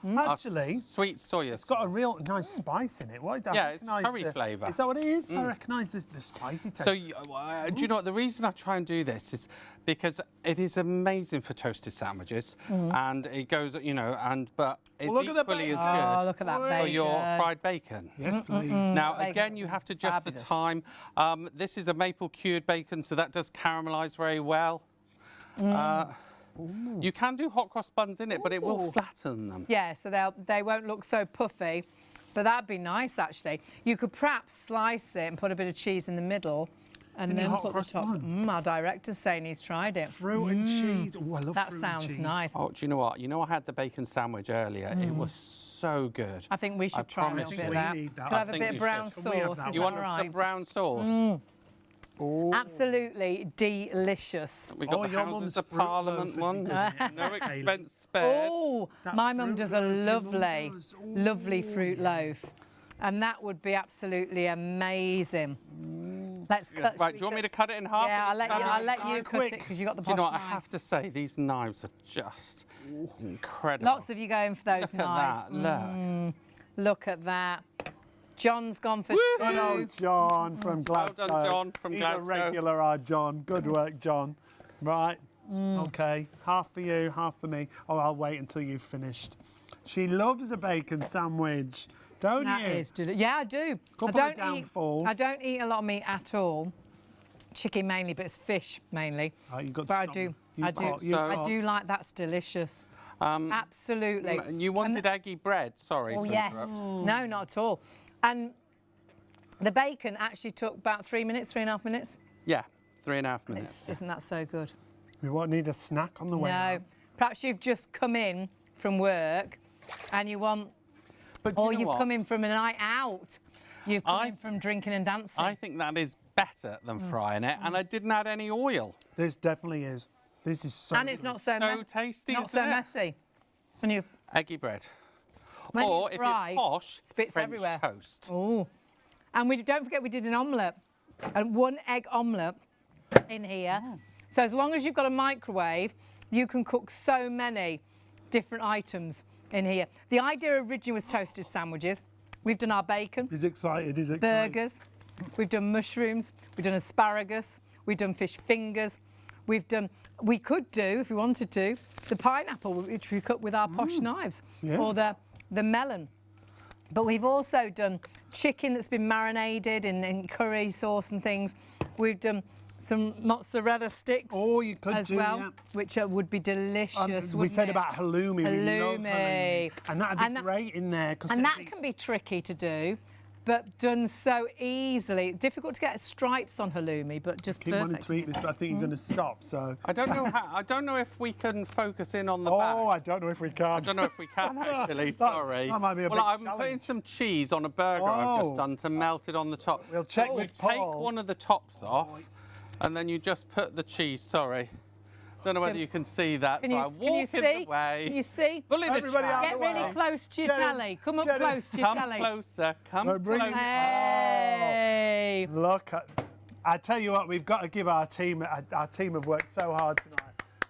Our Actually, sweet soya it's got a real nice spice in it. What, I Yeah, it's recognise curry flavour. Is that what it is? I recognise the spicy taste. So, do you know what? The reason I try and do this is because it is amazing for toasted sandwiches, and it goes, but it's look at the equally as bacon. good Oh, look at that for for bacon. your fried bacon. yes, please. Now, Bacon again, is you have to adjust the fabulous. time. This is a maple cured bacon, so that does caramelise very well. You can do hot cross buns in it, but it will flatten them. Yeah, so they won't look so puffy, but that'd be nice actually. You could perhaps slice it and put a bit of cheese in the middle, and then put the top. Our director's saying he's tried it. Fruit and cheese. Oh, I love That fruit sounds and cheese. nice. Oh, do you know what? You know I had the bacon sandwich earlier. It was so good. I think we should try a promise little bit of you. that. We need that. Could I I have a think bit of you brown should. Can we have sauce? that? Is You that want all right? some brown sauce? Absolutely delicious. We got the your Houses mum's of fruit Parliament loaf would be one. good. No expense spared. Oh, That my mum fruit does a loaf your mum lovely, does. lovely fruit loaf. And that would be absolutely amazing. Let's cut. Right, do you want me to cut it in half? Yeah, I'll let you cut Quick. it because you got the Do you know posh what? I have knives. to say, these knives are just incredible. Lots of you going for those Look at knives. that, look. Look at that. John's gone for Good two. old John from Glasgow. done, John from He's Glasgow. a regular, our John. Good work, John. Right. Okay. Half for you, half for me. Oh, I'll wait until you've finished. She loves a bacon sandwich, don't That you? is delicious. Yeah, I do. Couple I of don't eat. downfalls. I don't eat a lot of meat at all. Chicken mainly, but it's fish mainly. Oh, you've got to But I stop do. me. You I do. pot, you I pot. do like that's delicious. Absolutely. You wanted eggy bread, sorry. Oh to yes. interrupt. No, not at all. And the bacon actually took about 3 minutes, 3.5 minutes. Yeah, 3.5 minutes. Isn't that so good? We won't need a snack on the way No. out. Perhaps you've just come in from work and you want, But do or you know you've what? come in from a night out. You've come I- in from drinking and dancing. I think that is better than frying it, and I didn't add any oil. This definitely is. This is so and it's not so, So tasty, not isn't so it? messy. And you've Eggy bread. when Or you if fry, you're posh, spits French everywhere. toast. Oh, and we don't forget we did an omelette, and 1 egg omelette in here. So as long as you've got a microwave, you can cook so many different items in here. The idea originally was toasted sandwiches. We've done our bacon, He's excited, he's excited. burgers, we've done mushrooms, we've done asparagus, we've done fish fingers, we could do, if we wanted to, the pineapple, which we cut with our posh knives, Yeah. or the melon. But we've also done chicken that's been marinated in curry sauce and things. We've done some mozzarella sticks Oh, you could as do, well, yeah. which would be delicious. We wouldn't said it? about halloumi. We love Halloumi. halloumi. And that'd be And that- great in there. And that can be tricky to do, but done so easily. Difficult to get stripes on halloumi, but just keep wanting perfect. to eat this, but I think you're going to stop. So. I don't know how. I don't know if we can focus in on the Oh, back. I don't know if we can. I don't know if we can actually. Sorry. that might be a well, big I'm putting challenge. some cheese on a burger I've Oh. just done to melt it on the top. We'll check You with take Paul. one of the tops off, and then you just put the cheese. Sorry. Don't know whether you can see that. Can so you, I can walk you in see? the way. Can you see? Pull in the Everybody chair. out Get the way. really close to your Get in. telly. Come up Get in. close to your Come telly. closer. Come No, bring closer. it. Hey. Look at. I tell you what, we've got to give our team. Our team have worked so hard tonight.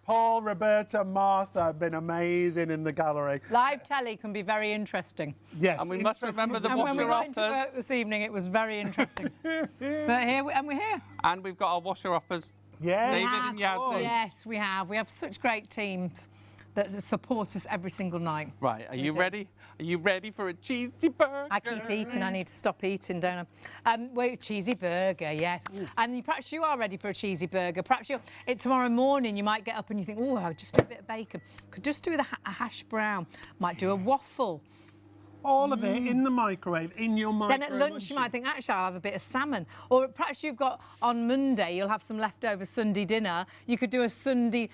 Paul, Roberta, Martha have been amazing in the gallery. Live telly can be very interesting. Yes. And we must interesting remember the And when we got into washer-uppers. work this evening, it was very interesting. But here, and we're here. And we've got our washer-uppers. Yeah. David have, and Yazzie. Yes, we have. We have such great teams that support us every single night. Right, are you do. ready? Are you ready for a cheesy burger? I keep eating. I need to stop eating, don't I? Wait, cheesy burger, yes. And perhaps you are ready for a cheesy burger. Perhaps tomorrow morning you might get up and you think, oh, I'll just do a bit of bacon. Could just do a hash brown. Might do a waffle. All of it in the microwave, in your microwave. Then at lunch you might think, actually, I'll have a bit of salmon. Or perhaps you've got, on Monday, you'll have some leftover Sunday dinner. You could do a Sunday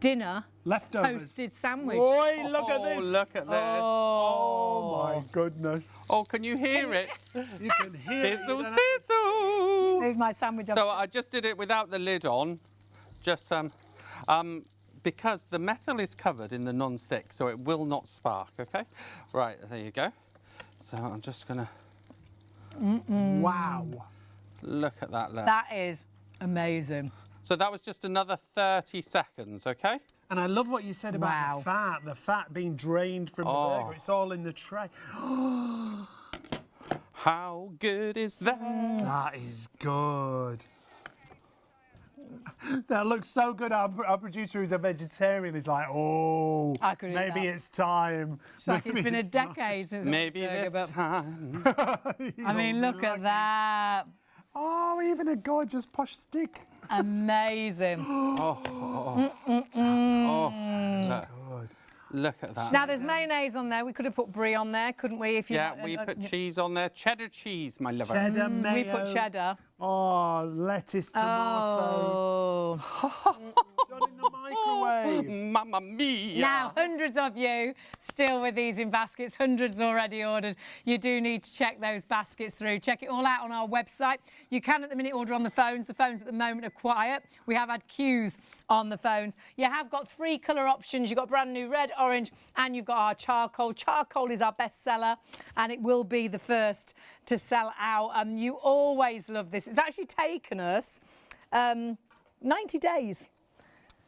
dinner Leftovers. toasted sandwich. Oi, look at Oh, this. look at this. Oh, my goodness. Oh, can you hear it? You can hear it. Sizzle, You don't have to- sizzle. Move my sandwich up. So I just did it without the lid on, just because the metal is covered in the non-stick, so it will not spark, okay? Right, there you go. So I'm just gonna Wow. look at that. Look. That is amazing. So that was just another 30 seconds, okay? And I love what you said about Wow. the fat being drained from the Oh. burger. It's all in the tray. How good is that? That is good. That looks so good. Our producer, who's a vegetarian, is like, oh, I could eat maybe that. it's time. It's like it's Maybe been a it's time. decade since Maybe I had a this burger, time. but I mean, look at that. Oh, even a gorgeous posh stick. Amazing. Look at that. Now, there's mayonnaise on there. We could have put brie on there, couldn't we? If you We put cheese on there. Cheddar cheese, my lover. Cheddar, mayo. We put cheddar. Oh, lettuce, tomato. Oh. Done in the microwave. Mamma mia. Now, hundreds of you still with these in baskets, hundreds already ordered. You do need to check those baskets through. Check it all out on our website. You can at the minute order on the phones. The phones at the moment are quiet. We have had queues on the phones. You have got 3 colour options. You've got brand new red, orange, and you've got our charcoal. Charcoal is our best seller, and it will be the first to sell out. You always love this. It's actually taken us 90 days.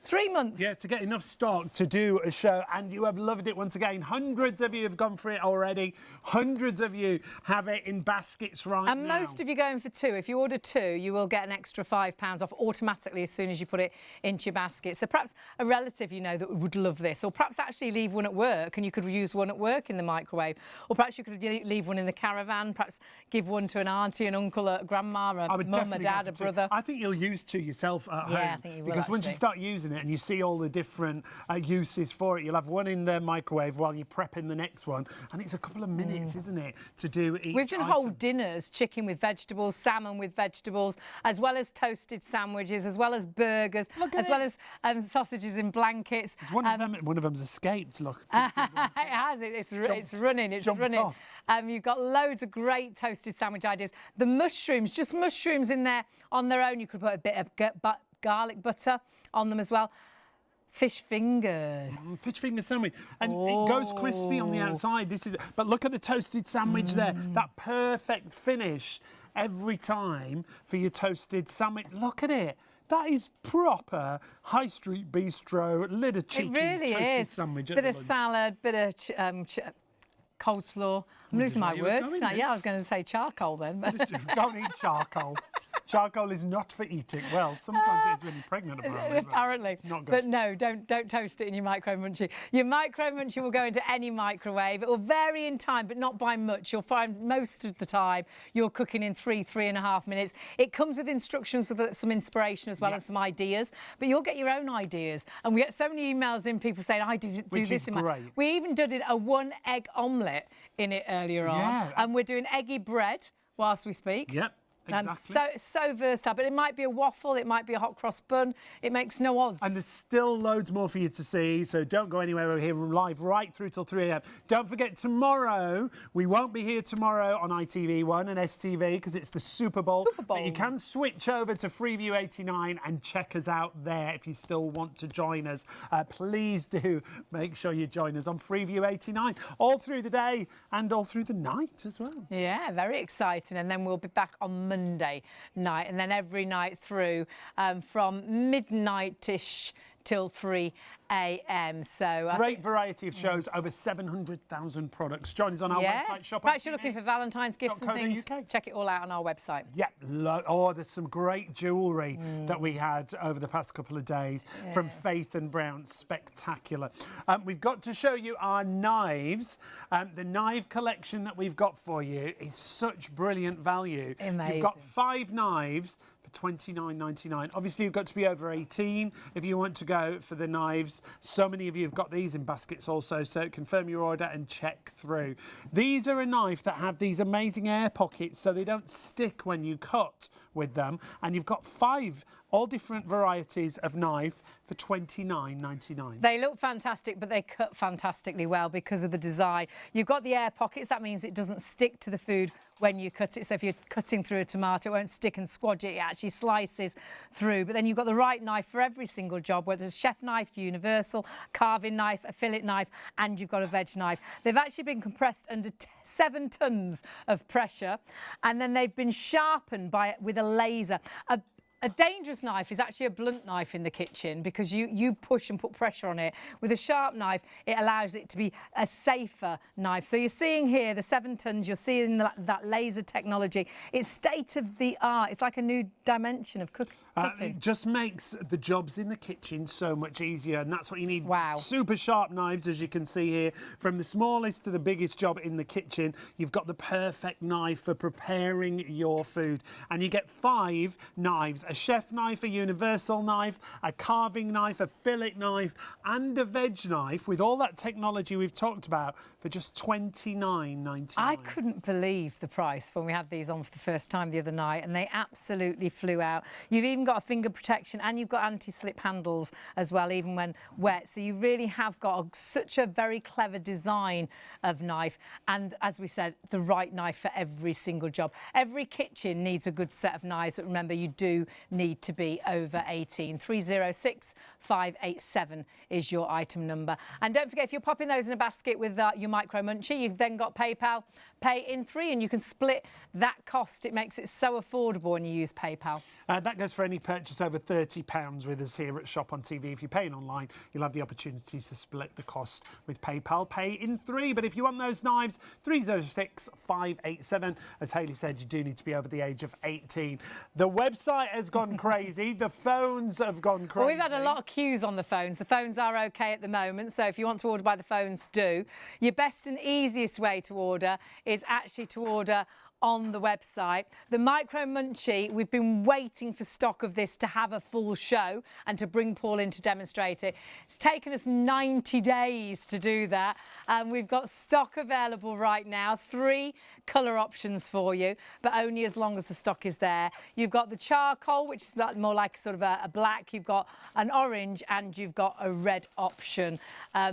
3 months. Yeah, to get enough stock to do a show, and you have loved it once again. Hundreds of you have gone for it already. Hundreds of you have it in baskets right now. And most of you going for 2. If you order 2, you will get an extra £5 off automatically as soon as you put it into your basket. So perhaps a relative you know that would love this, or perhaps actually leave one at work and you could use one at work in the microwave, or perhaps you could leave one in the caravan, perhaps give one to an auntie, an uncle, a grandma, a mum, a dad, a brother. I think you'll use 2 yourself at home. I think you will, because once you start using it and you see all the different uses for it, you'll have one in the microwave while you're prepping the next one, and it's a couple of minutes, isn't it, to do each We've done item. whole dinners, chicken with vegetables, salmon with vegetables, as well as toasted sandwiches, as well as burgers, as well as sausages in blankets. One of them's escaped, look. It has, it's running. Off. You've got loads of great toasted sandwich ideas. The mushrooms, just mushrooms in there on their own. You could put a bit of garlic butter on them as well. Fish fingers. Fish finger sandwich. And it goes crispy on the outside. But look at the toasted sandwich there. That perfect finish every time for your toasted sandwich. Look at it. That is proper high street bistro, little cheeky toasted sandwich. Bit of salad, bit of coleslaw. I'm losing my words now. Yeah, I was going to say charcoal then. But Don't eat charcoal. Charcoal is not for eating. Well, sometimes it is when you're pregnant, apparently. It's not good. But no, don't toast it in your micro munchie. Your micro munchie will go into any microwave. It will vary in time, but not by much. You'll find most of the time you're cooking in 3.5 minutes. It comes with instructions with some inspiration as well as some ideas, but you'll get your own ideas. And we get so many emails in, people saying, I do this in my... We even did a 1 egg omelette in it earlier on. And we're doing eggy bread whilst we speak. Yep. Exactly. And so versatile, but it might be a waffle, it might be a hot cross bun, it makes no odds. And there's still loads more for you to see, so don't go anywhere. We're here live right through till 3 a.m. Don't forget, tomorrow, we won't be here tomorrow on ITV1 and STV because it's the Super Bowl. But you can switch over to Freeview 89 and check us out there if you still want to join us. Please do make sure you join us on Freeview 89 all through the day and all through the night as well. Yeah, very exciting. And then we'll be back on Monday night, and then every night through from midnight-ish till 3 a.m. So great variety of shows, over 700,000 products. Join us on our website, shop. Perhaps you're looking for Valentine's gifts and things. Check it all out on our website. Yeah, there's some great jewellery that we had over the past couple of days from Faith and Brown. Spectacular. We've got to show you our knives. The knife collection that we've got for you is such brilliant value. Amazing. You've got 5 knives for $29.99. Obviously, you've got to be over 18 if you want to go for the knives. So many of you have got these in baskets also, so confirm your order and check through. These are a knife that have these amazing air pockets so they don't stick when you cut with them. And you've got 5 all different varieties of knife for $29.99. They look fantastic, but they cut fantastically well because of the design. You've got the air pockets. That means it doesn't stick to the food when you cut it. So if you're cutting through a tomato, it won't stick and squodge it. It actually slices through. But then you've got the right knife for every single job, whether it's a chef knife, universal, carving knife, a fillet knife, and you've got a veg knife. They've actually been compressed under 7 tons of pressure, and then they've been sharpened with a laser. A dangerous knife is actually a blunt knife in the kitchen because you push and put pressure on it. With a sharp knife, it allows it to be a safer knife. So you're seeing here the 7 tons, you're seeing that laser technology. It's state of the art. It's like a new dimension of cooking. It just makes the jobs in the kitchen so much easier, and that's what you need. Wow. Super sharp knives, as you can see here. From the smallest to the biggest job in the kitchen, you've got the perfect knife for preparing your food. And you get 5 knives a chef knife, a universal knife, a carving knife, a fillet knife, and a veg knife with all that technology we've talked about for just $29.99. I couldn't believe the price when we had these on for the first time the other night, and they absolutely flew out. You've even got a finger protection and you've got anti-slip handles as well, even when wet. So you really have got such a very clever design of knife, and as we said, the right knife for every single job. Every kitchen needs a good set of knives, but remember, you do need to be over 18. 306587 is your item number. And don't forget, if you're popping those in a basket with your micro Munchy, you've then got PayPal Pay in 3, and you can split that cost. It makes it so affordable when you use PayPal. That goes for any purchase over £30 with us here at Shop on TV. If you're paying online, you'll have the opportunity to split the cost with PayPal Pay in 3. But if you want those knives, 306587. As Hayley said, you do need to be over the age of 18. The website has gone crazy. The phones have gone crazy. Well, we've had a lot of queues on the phones. The phones are OK at the moment, so if you want to order by the phones, do. Your best and easiest way to order is actually to order on the website. The Micro Munchy, we've been waiting for stock of this to have a full show and to bring Paul in to demonstrate it. It's taken us 90 days to do that, and we've got stock available right now. 3 colour options for you, but only as long as the stock is there. You've got the charcoal, which is more like sort of a black. You've got an orange, and you've got a red option.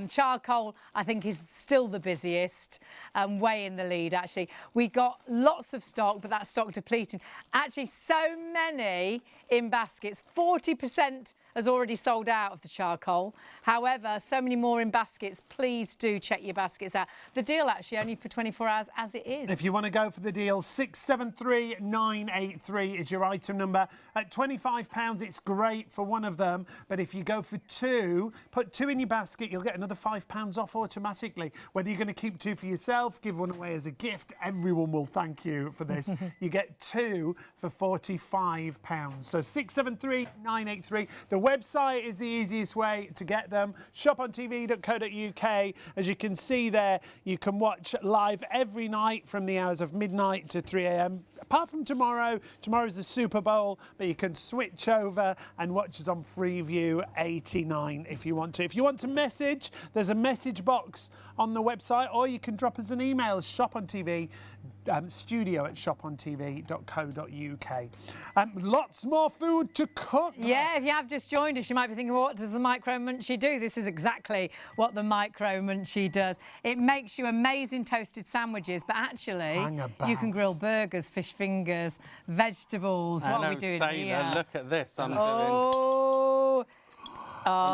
Charcoal, I think, is still the busiest, way in the lead, actually. We got lots of stock, but that stock depleting. Actually, so many in baskets. 40% has already sold out of the charcoal. However, so many more in baskets. Please do check your baskets out. The deal actually only for 24 hours as it is. If you want to go for the deal, 673983 is your item number. At £25, it's great for one of them. But if you go for 2, put 2 in your basket, you'll get another £5 off automatically. Whether you're going to keep 2 for yourself, give one away as a gift, everyone will thank you for this. You get 2 for £45. So 673983. The website is the easiest way to get them. shopontv.co.uk. As you can see there, you can watch live every night from the hours of midnight to 3 a.m. Apart from tomorrow. Tomorrow's the Super Bowl, but you can switch over and watch us on Freeview 89 if you want to. If you want to message, there's a message box on the website, or you can drop us an email, shopontv, studio@shopontv.co.uk. Lots more food to cook. Yeah, if you have just joined us, you might be thinking, what does the Micro Munchy do? This is exactly what the Micro Munchy does. It makes you amazing toasted sandwiches, but actually, you can grill burgers, fish fingers, vegetables. What are we doing here? Look at this. I'm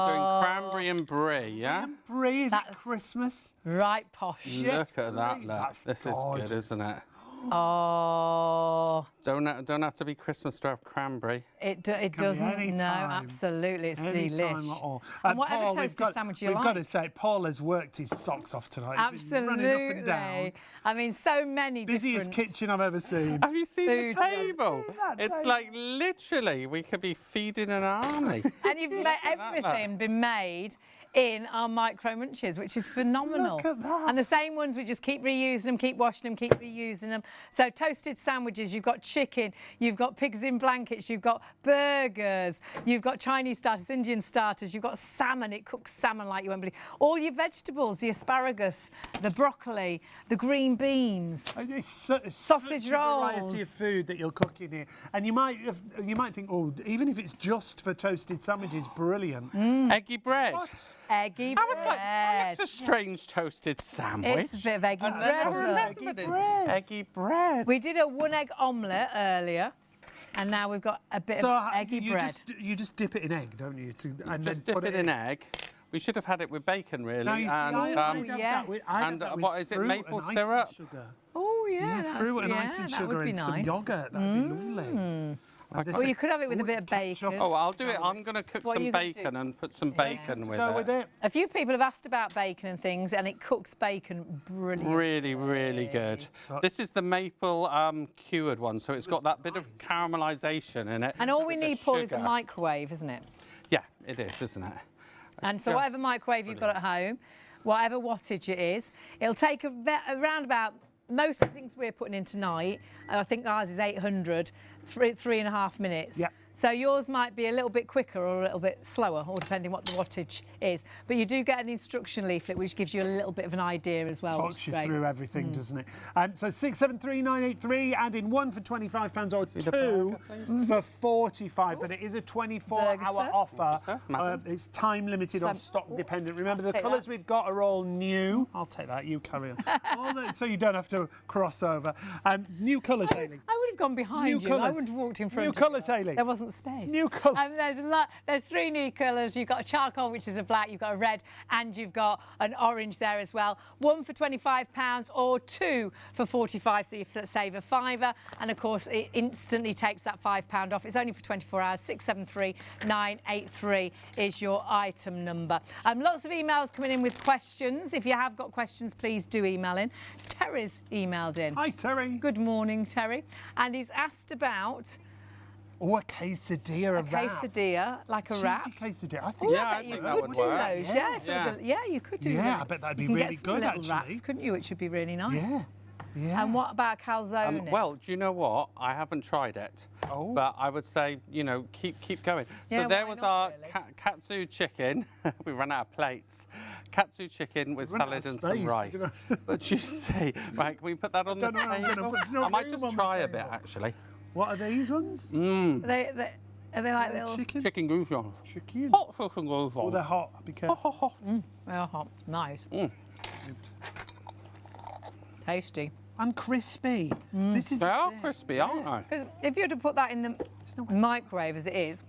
doing cranberry and brie, yeah? Brie, is it Christmas? Right posh. Yes, Look at that, look. This is good, isn't it? Oh. Don't have to be Christmas to have cranberry. It doesn't. No, absolutely. It's delish. And whatever Paul, toasted sandwich you like. We've got to say, Paul has worked his socks off tonight. Absolutely. He's running up and down. I mean, so many busiest kitchen I've ever seen. Have you seen the table? It's like literally we could be feeding an army. And you've made everything been made in our Micro Munchies, which is phenomenal. Look at that. And the same ones, we just keep reusing them, keep washing them, keep reusing them. So toasted sandwiches, you've got chicken, you've got pigs in blankets, you've got burgers, you've got Chinese starters, Indian starters, you've got salmon. It cooks salmon like you won't believe. All your vegetables, the asparagus, the broccoli, the green beans, sausage rolls. Variety of food that you're cooking here, and you might think, oh, even if it's just for toasted sandwiches, brilliant. Eggy bread. What? Eggy bread. I was like, that's a strange toasted sandwich. It's a bit of eggy bread. Eggy bread. We did a 1-egg omelette earlier, and now we've got a bit of eggy bread. You just dip it in egg, don't you? And just then dip it in egg. We should have had it with bacon, really. No, you see, and what is it, maple syrup? Oh, yeah. Fruit and icing sugar and some yoghurt. That'd be lovely. Or you could have it with a bit of bacon. Oh, I'll do it. I'm going to cook some bacon and put some bacon with it. A few people have asked about bacon and things, and it cooks bacon brilliantly. Really, really good. This is the maple cured one, so it's got that bit of caramelisation in it. And all we need, Paul, is a microwave, isn't it? Yeah, it is, isn't it? And so whatever microwave you've got at home, whatever wattage it is, it'll take around about, most of the things we're putting in tonight, I think ours is 800, 3.5 minutes. Yeah. So yours might be a little bit quicker or a little bit slower, or depending what the wattage is. But you do get an instruction leaflet, which gives you a little bit of an idea as well. Talks you through everything, doesn't it? So 673,983, add in one for £25 or two for 45. But it is a 24-hour offer. It's time limited or stock dependent. Remember, the colours we've got are all new. I'll take that. You carry on. So you don't have to cross over. New colours, Hayley. I would have gone behind New you. colours. I wouldn't have walked in front New of colours, you. Hayley. There wasn't space. New colours. There's 3 new colours. You've got a charcoal, which is a black, you've got a red, and you've got an orange there as well. 1 for £25 or 2 for 45, so you save a £5. And of course, it instantly takes that £5 off. It's only for 24 hours. 673-983 is your item number. Lots of emails coming in with questions. If you have got questions, please do email in. Terry's emailed in. Hi, Terry. Good morning, Terry. And he's asked about Oh, a quesadilla, a wrap. quesadilla, like a wrap. Cheesy quesadilla. I think. Yeah, I You think that could would do work. those, yeah. If it was you could do Yeah, that. I bet that'd You be can really get some good, little actually. wraps, couldn't you? Which would be really nice. Yeah. Yeah. And what about calzone? Well, do you know what? I haven't tried it, but I would say, you know, keep going. Yeah, so there why was not, our really? katsu chicken. We ran out of plates. Katsu chicken with Run out of salad and some space, rice. you know. But you see, right? Can we put that on the don't know how I'm gonna table? put- there's no I might room just on the try a bit, table. actually. What are these ones? Are they like little? Chicken? Chicken goujons. Chicken. Hot chicken goujons. Oh, they're hot. Be careful. They're hot. Nice. Tasty. And crispy. This is They are crispy, aren't they? Because if you were to put that in the microwave as it is,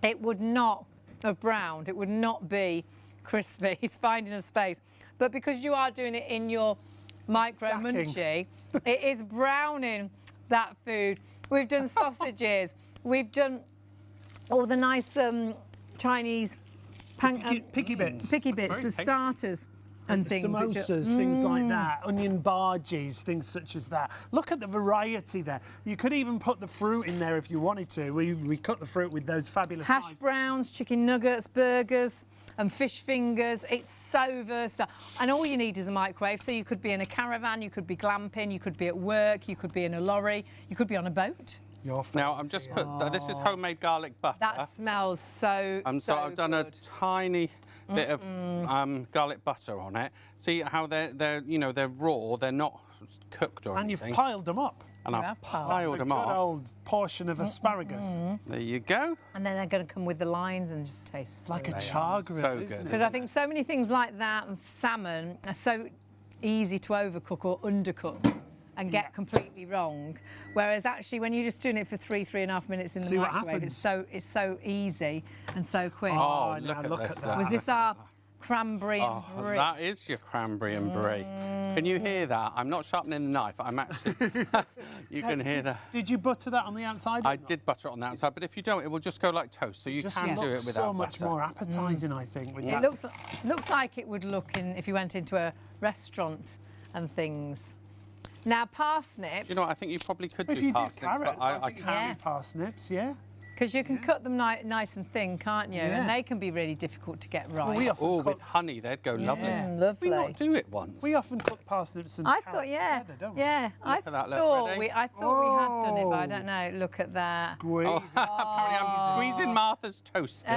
it would not have browned. It would not be crispy. He's finding a space. But because you are doing it in your micro Stacking. Munchy, it is browning that food. We've done sausages. We've done all the nice Chinese picky bits. picky bits, Very the tasty. starters and things. which are- Samosas, things like that, onion bhajis, things such as that. Look at the variety there. You could even put the fruit in there if you wanted to. We cut the fruit with those fabulous Hash knives. browns, chicken nuggets, burgers and fish fingers. It's so versatile. And all you need is a microwave. So you could be in a caravan, you could be glamping, you could be at work, you could be in a lorry, you could be on a boat. Your Now I'm just put. This is homemade garlic butter. That smells so So I've done a good. tiny bit of garlic butter on it. See how they're you know they're raw. They're not cooked or And you've anything. piled them up. And I've have piled a them good up. old portion of asparagus. There you go. And then they're going to come with the lines and just taste Like a They char are grill, so isn't good. it? Because I think so many things like that and salmon are so easy to overcook or undercook and get completely wrong. Whereas actually when you're just doing it for 3.5 minutes in the See what microwave, happens. it's so easy and so quick. Oh, now look at this. that. Was this our cranberry and Oh, brie? that is your cranberry and brie. Can you hear that? I'm not sharpening the knife. I'm actually. You can hear that. Did you butter that on the outside? or I not? did butter it on the outside, but if you don't, it will just go like toast. So you Just can do it looks without so much butter. more appetising, I think. With It that. looks like it would look in if you went into a restaurant and things. Now parsnips, You know what? I think you probably could If do you do parsnips, carrots, but I think you can Yeah. do parsnips, yeah. because you can cut them nice and thin, can't you? Yeah. And they can be really difficult to get right. Well, we often Oh, cook, with honey, they'd go lovely. Yeah. Did Lovely. we not do it once? we often cook parsnips and I carrots thought, yeah, together, don't we? yeah. I at that, look, thought ready? we had done it, but I don't know. Look at that. Squeeze. Oh, apparently I'm squeezing Martha's toasty.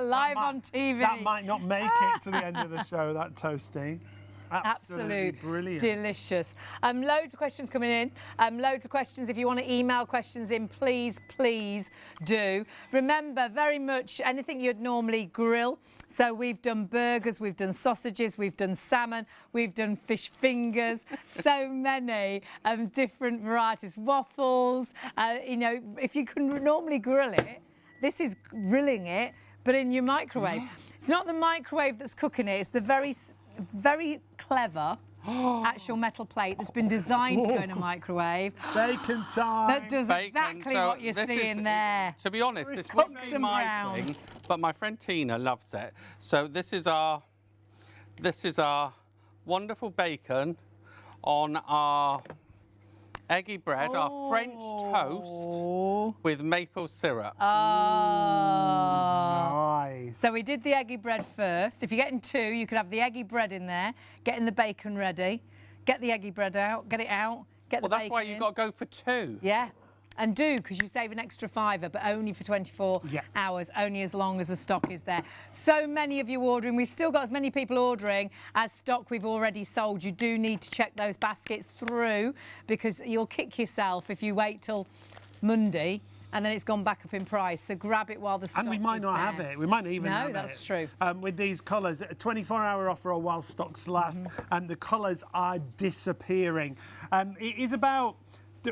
Live on TV. That might not make it to the end of the show, that toasty. Absolutely Absolute brilliant. delicious. Loads of questions coming in. Loads of questions. If you want to email questions in, please do. Remember, very much anything you'd normally grill. So we've done burgers, we've done sausages, we've done salmon, we've done fish fingers. So many different varieties. Waffles. You know, if you can normally grill it, this is grilling it, but in your microwave. It's not the microwave that's cooking it. It's the very clever actual metal plate that's been designed to go in a microwave. Bacon time. That does Bacon, exactly so what you're this seeing is- there. To be honest, this Hooks wouldn't be and my browns. thing, but my friend Tina loves it. So this is our wonderful bacon on our eggy bread, our French toast with maple syrup. Nice. So we did the eggy bread first. If you're getting two, you could have the eggy bread in there, getting the bacon ready, get the eggy bread out, get it out, get Well, the that's bacon why you've in. got to go for two. Yeah. And do, because you save an extra £5, but only for 24 hours, only as long as the stock is there. So many of you ordering. We've still got as many people ordering as stock we've already sold. You do need to check those baskets through, because you'll kick yourself if you wait till Monday and then it's gone back up in price. So grab it while the stock is there. And we might not have it. We might not even have it. No, that's true. With these colours, a 24-hour offer or while stocks last, and the colours are disappearing. It is about...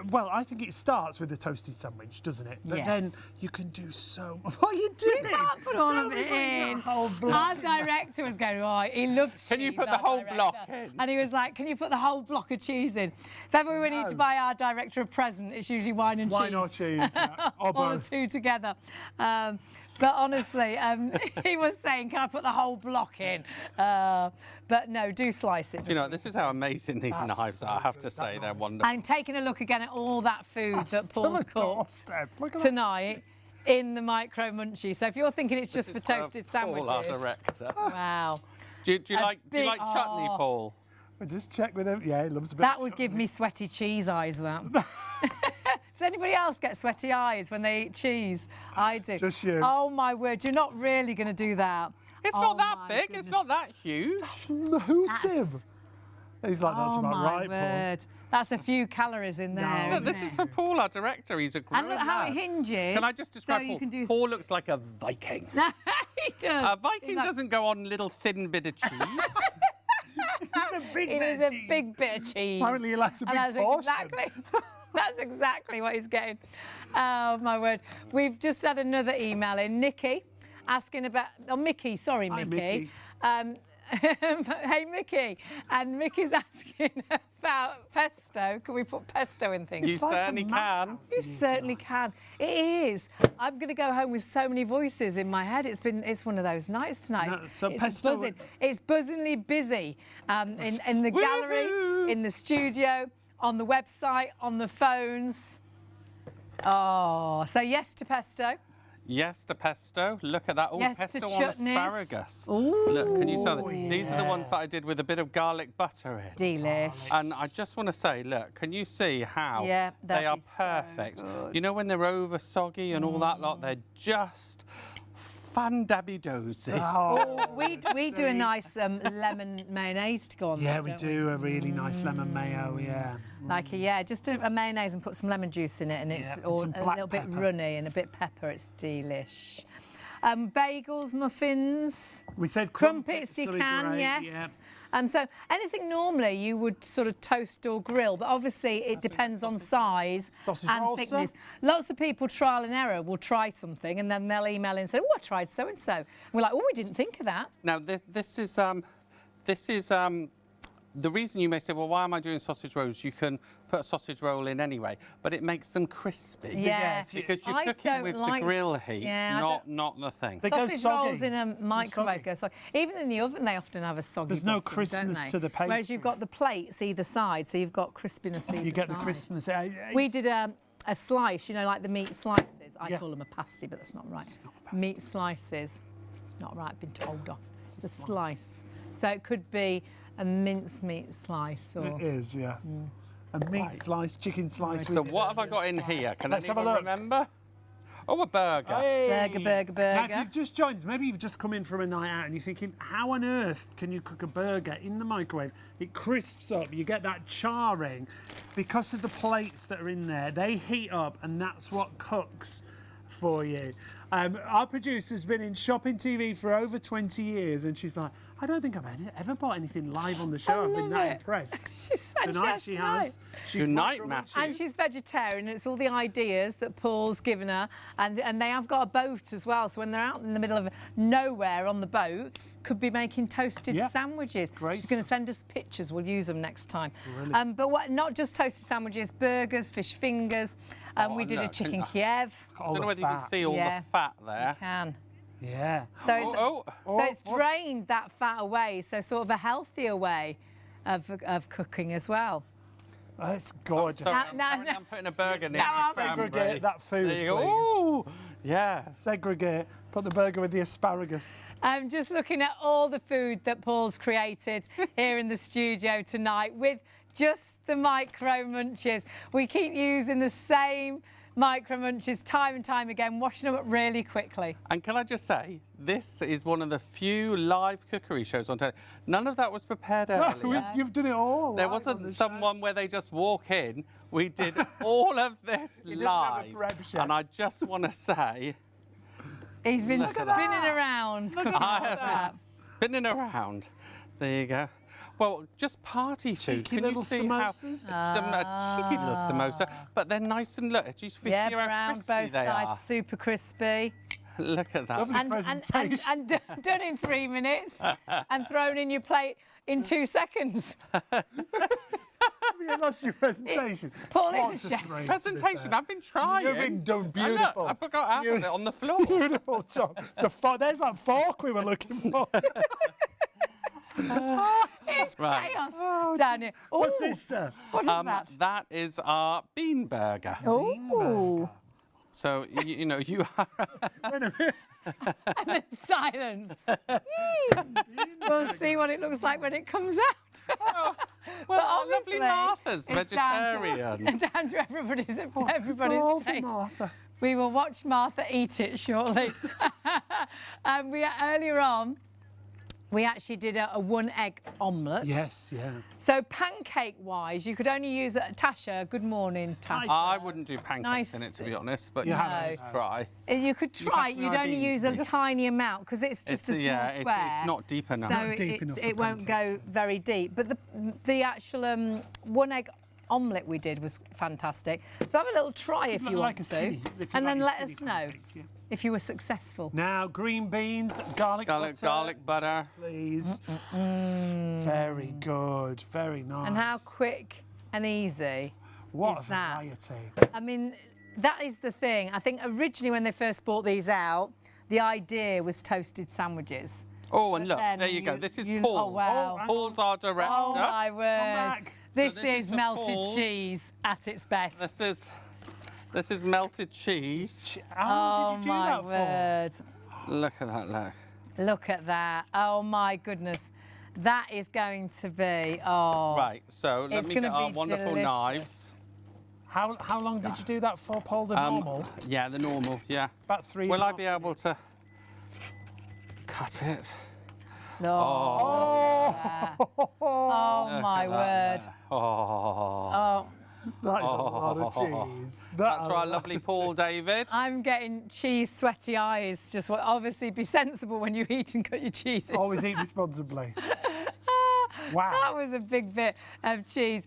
Well, I think it starts with the toasted sandwich, doesn't it? But then you can do so much. What are you doing? You can't put all of it in. Our director was going, oh, he loves cheese. Can you put the whole block in? And he was like, can you put the whole block of cheese in? If ever we need to buy our director a present, it's usually wine and cheese. Wine or cheese, yeah. Or the two together. But honestly, he was saying, can I put the whole block in? But no, do slice it. You know, this is how amazing these knives are, I have to say. They're wonderful. I'm taking a look again at all that food that Paul's cooked Look at tonight in the micro Munchy. So if you're thinking it's just for This is toasted sandwiches. Paul, our director. Wow. Do you like chutney, Paul? We'll just check with him. Yeah, he loves a bit That of would chutney. give me sweaty cheese eyes, that. Does anybody else get sweaty eyes when they eat cheese? I do. Just you. Oh, my word. You're not really going to do that. It's not that big. It's not that huge. Massive. He's like, that's about right, word. That's a few calories in there. Look, this is for Paul, our director. He's a grown And look how it hinges. Can I just describe so Paul? You can do... Paul looks like a Viking. He does. A Viking doesn't go on little thin bit of cheese. It is a big bit of cheese. Apparently he likes a big portion. That's exactly what he's getting. Oh, my word. We've just had another email in. Nikki asking about... Oh, Mickey. Sorry, Mickey. Hey, Mickey. And Mickey's asking about pesto. Can we put pesto in things? You certainly can. You certainly can. It is. I'm going to go home with so many voices in my head. It's one of those nights tonight. No, so it's pesto... buzzing. It's buzzingly busy in the gallery, in the studio, on the website, on the phones. Oh, so yes to pesto. Yes to pesto. Look at that. Oh, yes pesto to on asparagus. Ooh, look, can you smell it? These are the ones that I did with a bit of garlic butter in. Delish. And I just want to say, look, can you see how they are perfect? So you know when they're over soggy and all that lot, they're just fan-dabby-dozy. Oh, we do a nice lemon mayonnaise to go on there, Yeah, we do a really nice lemon mayo, yeah. Like just a mayonnaise and put some lemon juice in it, and it's all a little bit runny and a bit pepper. It's delish. Bagels, muffins. We said crumpets. You can, great, yes. So anything normally you would sort of toast or grill, but obviously it depends on size and thickness. Lots of people trial and error will try something and then they'll email in and say, "Oh, I tried so and so." We're like, "Oh, we didn't think of that." Now this is the reason you may say, well, why am I doing sausage rolls? You can put a sausage roll in anyway, but it makes them crispy. Yeah. Because you're cooking with the grill heat, not the thing. They go sausage soggy. rolls in a microwave go soggy. Even in the oven, they often have a soggy There's no bottom, crispness don't they? to the pastry. Whereas you've got the plates either side, so you've got crispiness either side. You get the crispness. We did a slice, you know, like the meat slices. I call them a pasty, but that's not right. It's not a pasty. Meat slices. It's not right. I've been told off. It's a slice. So it could be a mincemeat slice or... It is, yeah. A meat slice, chicken slice. So what have I got in here? Can Let's have a anyone look. remember? Oh, a burger. Hey. Burger. Now, if you've just joined us, maybe you've just come in from a night out and you're thinking, how on earth can you cook a burger in the microwave? It crisps up, you get that charring. Because of the plates that are in there, they heat up and that's what cooks for you. Our producer's been in shopping TV for over 20 years and she's like, I don't think I've ever bought anything live on the show. I've been that impressed. She said Tonight she has. Tonight, Matthew. And she's vegetarian. It's all the ideas that Paul's given her. And they have got a boat as well. So when they're out in the middle of nowhere on the boat, could be making toasted sandwiches. Great She's going to send us pictures. We'll use them next time. Brilliant. But not just toasted sandwiches, burgers, fish fingers. We did a chicken Kiev. I don't know whether you can see all the fat there. You can. Yeah. So it's drained that fat away, so sort of a healthier way of cooking as well. That's gorgeous. I'm putting a burger near the Segregate that food, there you go. please. Ooh, yeah. Segregate. Put the burger with the asparagus. I'm just looking at all the food that Paul's created here in the studio tonight with just the micro munches. We keep using the same micro munchies time and time again, washing them up really quickly. And can I just say, this is one of the few live cookery shows on telly. None of that was prepared earlier. You've done it all. There live on wasn't the someone where they just walk in. We did all of this He doesn't have a live. prep chef. And I just want to say, He's been Look at spinning that. around. Look at cooking I all have that. been spinning around. There you go. Well, just party food. Cheeky Can little you see samosas. how cheeky little samosa, but they're nice and look. Do you Yeah, feel how brown crispy both they sides, are? super crispy. Look at that. Lovely And presentation. done in 3 minutes and thrown in your plate in 2 seconds. You lost your presentation. Paul is a Lots of chef. three, to be Presentation. fair. I've been trying. You've been done I know, beautiful. I forgot half of it on the floor. Beautiful job. So there's that fork we were looking for. It's Right. chaos down here. What's Ooh, this, sir? What is that? That is our bean burger. Oh, So you know you are. Wait a minute. silence. We'll see what it looks like when it comes out. Well, But lovely obviously, Martha's it's down to- vegetarian. Down to everybody's It's all everybody's for taste. Martha. We will watch Martha eat it shortly. Earlier on, we actually did a 1-egg omelette. Yes, yeah. So pancake-wise, you could only use Tasha. Good morning, Tasha. I wouldn't do pancakes Nice. in it, to be honest, but You you haven't. can try. You could try. have to You'd try only these. use a tiny amount because it's just a small yeah, square. it's not deep enough. So Not deep enough for it won't go very deep. But the actual 1-egg omelette we did was fantastic. So have a little try if you Like want a to, skinny, if you and like then your let skinny us know pancakes, yeah. if you were successful. Now, green beans, garlic Garlic butter. please. Very good. Very nice. And how quick and easy What is a that? variety. I mean, that is the thing. I think originally when they first brought these out, the idea was toasted sandwiches. Oh, and look, then there you go. you- This is you- Paul. oh, wow. Paul's our director. Oh my word! back. This, this is is the melted Paul. cheese at its best. This is melted cheese. How long did you do my that word! Look at that, look. Look at that! Oh my goodness, that is going to be Right, so let It's me gonna get our be wonderful delicious. knives. for? How long did you do that for, Paul? The normal? Yeah, the normal, yeah. About 3. Will I be able to cut it? oh, oh my word! Oh, Oh, That is a lot of cheese. that's for our lovely Paul David. I'm getting cheese sweaty eyes. Just obviously be sensible when you eat and cut your cheeses. Always eat responsibly. Wow. That was a big bit of cheese.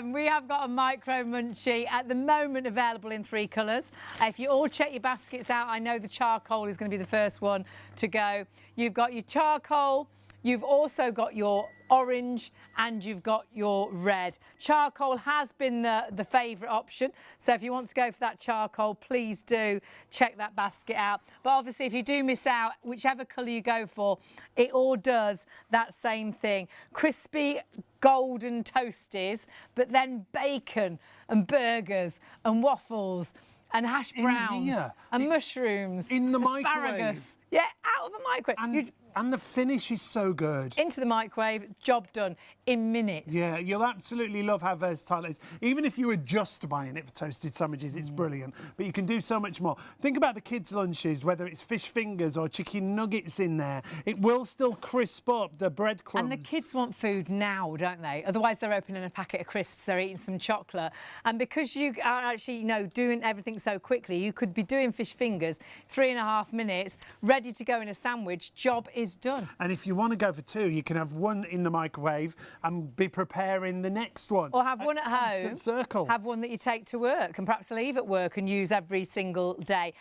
We have got a micro munchie at the moment available in 3 colours. If you all check your baskets out, I know the charcoal is going to be the first one to go. You've got your charcoal, you've also got your orange, and you've got your red. Charcoal has been the favourite option, so if you want to go for that charcoal, please do check that basket out. But obviously, if you do miss out, whichever colour you go for, it all does that same thing. Crispy golden toasties, but then bacon and burgers and waffles and hash browns here. and mushrooms, in the asparagus. microwave. Yeah, out of a microwave. And the finish is so good. Into the microwave, job done in minutes. Yeah, you'll absolutely love how versatile it is. Even if you were just buying it for toasted sandwiches, Mm. it's brilliant. But you can do so much more. Think about the kids' lunches, whether it's fish fingers or chicken nuggets in there. It will still crisp up the breadcrumbs. And the kids want food now, don't they? Otherwise, they're opening a packet of crisps, they're eating some chocolate. And because you are actually, doing everything so quickly, you could be doing fish fingers 3.5 minutes, ready to go in a sandwich. Job is done. And if you want to go for 2, you can have 1 in the microwave and be preparing the next one. Or have one at home. Constant circle. Have one that you take to work and perhaps leave at work and use every single day.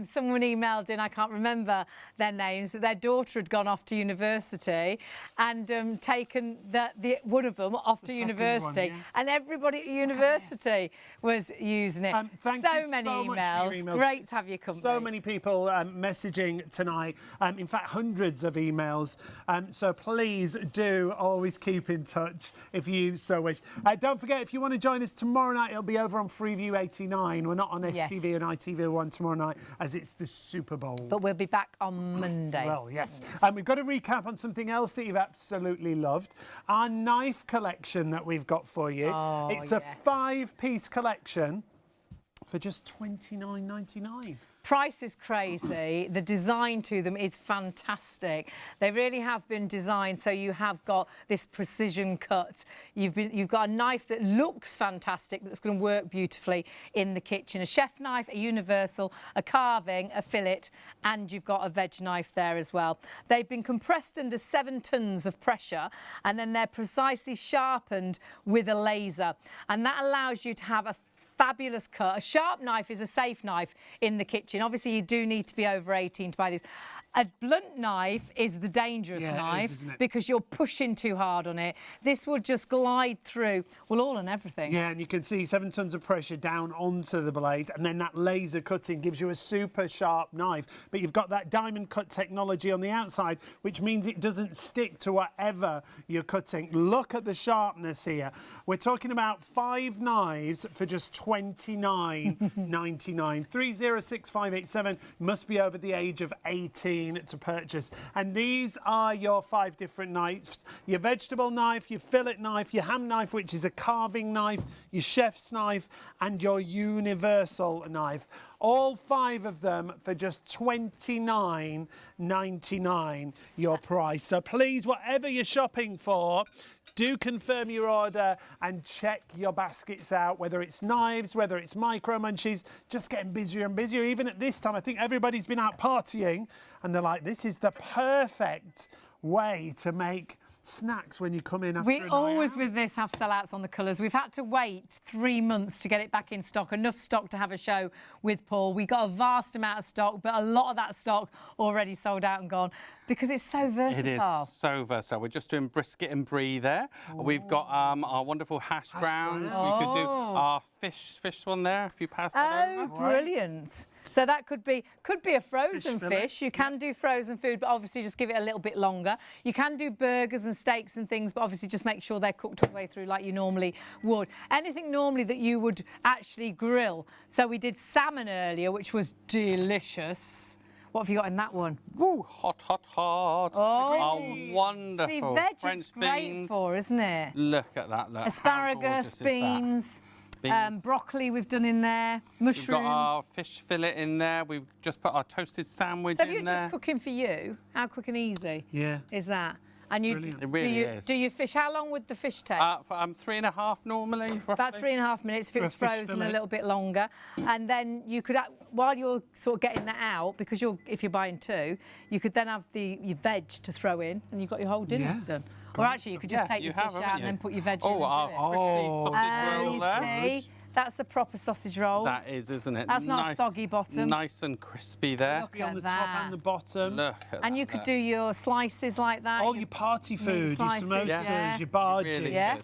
Someone emailed in, I can't remember their names, that their daughter had gone off to university and taken one of them off to second university. one, yeah. And everybody at university was using it. Thank so you many so much for emails. your emails. Great to have your company. So many people messaging tonight. In fact, hundreds of emails. So please do always keep in touch if you so wish. Don't forget, if you want to join us tomorrow night, it'll be over on Freeview 89. We're not on STV Yes. and ITV1 tomorrow night, as it's the Super Bowl. But we'll be back on Monday. Well, yes. And we've got to recap on something else that you've absolutely loved. Our knife collection that we've got for you. Oh, It's a 5-piece collection for for just $29.99. Price is crazy. The design to them is fantastic. They really have been designed so you have got this precision cut. You've got a knife that looks fantastic that's going to work beautifully in the kitchen. A chef knife, a universal, a carving, a fillet, and you've got a veg knife there as well. They've been compressed under 7 tons of pressure, and then they're precisely sharpened with a laser, and that allows you to have a fabulous cut. A sharp knife is a safe knife in the kitchen. Obviously, you do need to be over 18 to buy these. A blunt knife is the dangerous knife isn't it? because you're pushing too hard on it. This will just glide through, well, all and everything. Yeah, and you can see 7 tons of pressure down onto the blade, and then that laser cutting gives you a super sharp knife. But you've got that diamond cut technology on the outside, which means it doesn't stick to whatever you're cutting. Look at the sharpness here. We're talking about 5 knives for just $29.99. 306587 must be over the age of 18 to purchase. And these are your 5 different knives: your vegetable knife, your fillet knife, your ham knife, which is a carving knife, your chef's knife, and your universal knife. All 5 of them for just $29.99 your price. So please, whatever you're shopping for, do confirm your order and check your baskets out, whether it's knives, whether it's micro munchies, just getting busier and busier. Even at this time, I think everybody's been out partying and they're like, this is the perfect way to make snacks when you come in after We a night always out. with this have sellouts on the colours. We've had to wait 3 months to get it back in stock, enough stock to have a show with Paul. We got a vast amount of stock, but a lot of that stock already sold out and gone because it's so versatile. It is so versatile. We're just doing brisket and brie there. We've got our wonderful hash browns. browns. We could do our fish one there if you pass that Oh, over. brilliant. So that could be a frozen fillet. fish. You can do frozen food, but obviously just give it a little bit longer. You can do burgers and steaks and things, but obviously just make sure they're cooked all the way through like you normally would. Anything normally that you would actually grill. So we did salmon earlier, which was delicious. What have you got in that one? Woo, hot, hot, hot. Oh, Our wonderful see, veg French is great beans. for, isn't it? Look at that. Look. How Asparagus, gorgeous is that? beans. Broccoli we've done in there, We've mushrooms. got our fish fillet in there. We've just put our toasted sandwich So if in you're there. just cooking for you, how quick and easy Yeah. is that? And you Brilliant. It really is. do you fish? How long would the fish take? 3.5 normally, roughly. About 3.5 minutes if For a it's fish frozen fillet. a little bit longer. And then you could, while you're sort of getting that out, because if you're buying 2, you could then have your veg to throw in, and you've got your whole dinner Yeah. done. Or actually, you could just Yeah, take you your have, fish haven't out and you? then put your veg in. Oh, and our do it. crispy sausage roll You there. see, that's a proper sausage roll. That is, isn't it? That's not a soggy bottom. Nice and crispy there. Look Be on at the that. top and the bottom. Look at And that you could there. do your slices like that. All your party food, your slices, samosas, yeah. your barges. Really Yeah. good.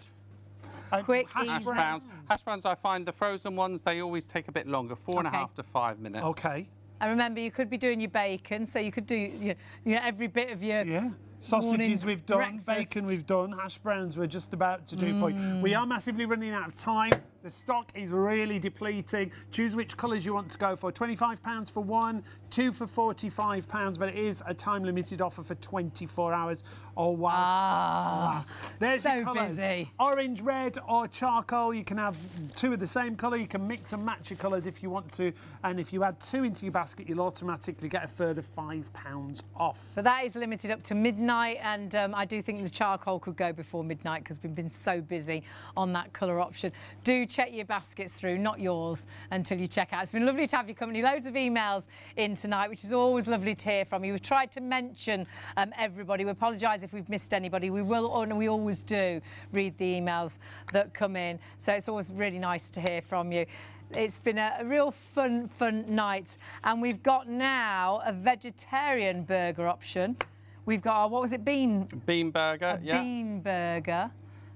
and Quick, hash easy. Hash browns. browns. Hash browns, I find the frozen ones, they always take a bit longer, 4.5 to 5 minutes. Okay. And remember, you could be doing your bacon, so you could do every bit of your Yeah. Sausages morning we've done, breakfast. bacon we've done, hash browns we're just about to do for you. We are massively running out of time. The stock is really depleting. Choose which colours you want to go for. £25 for one, 2 for £45, but it is a time-limited offer for 24 hours or while stocks last. There's so your colours. busy. Orange, red or charcoal. You can have 2 of the same colour. You can mix and match your colours if you want to. And if you add 2 into your basket, you'll automatically get a further £5 off. So that is limited up to midnight, and I do think the charcoal could go before midnight because we've been so busy on that colour option. Do check your baskets through, not yours, until you check out. It's been lovely to have your company. Loads of emails in tonight, which is always lovely to hear from you. We've tried to mention everybody. We apologise if we've missed anybody. We will, and we always do, read the emails that come in. So it's always really nice to hear from you. It's been a real fun night. And we've got now a vegetarian burger option. We've got our, what was it, bean Burger, yeah. bean burger,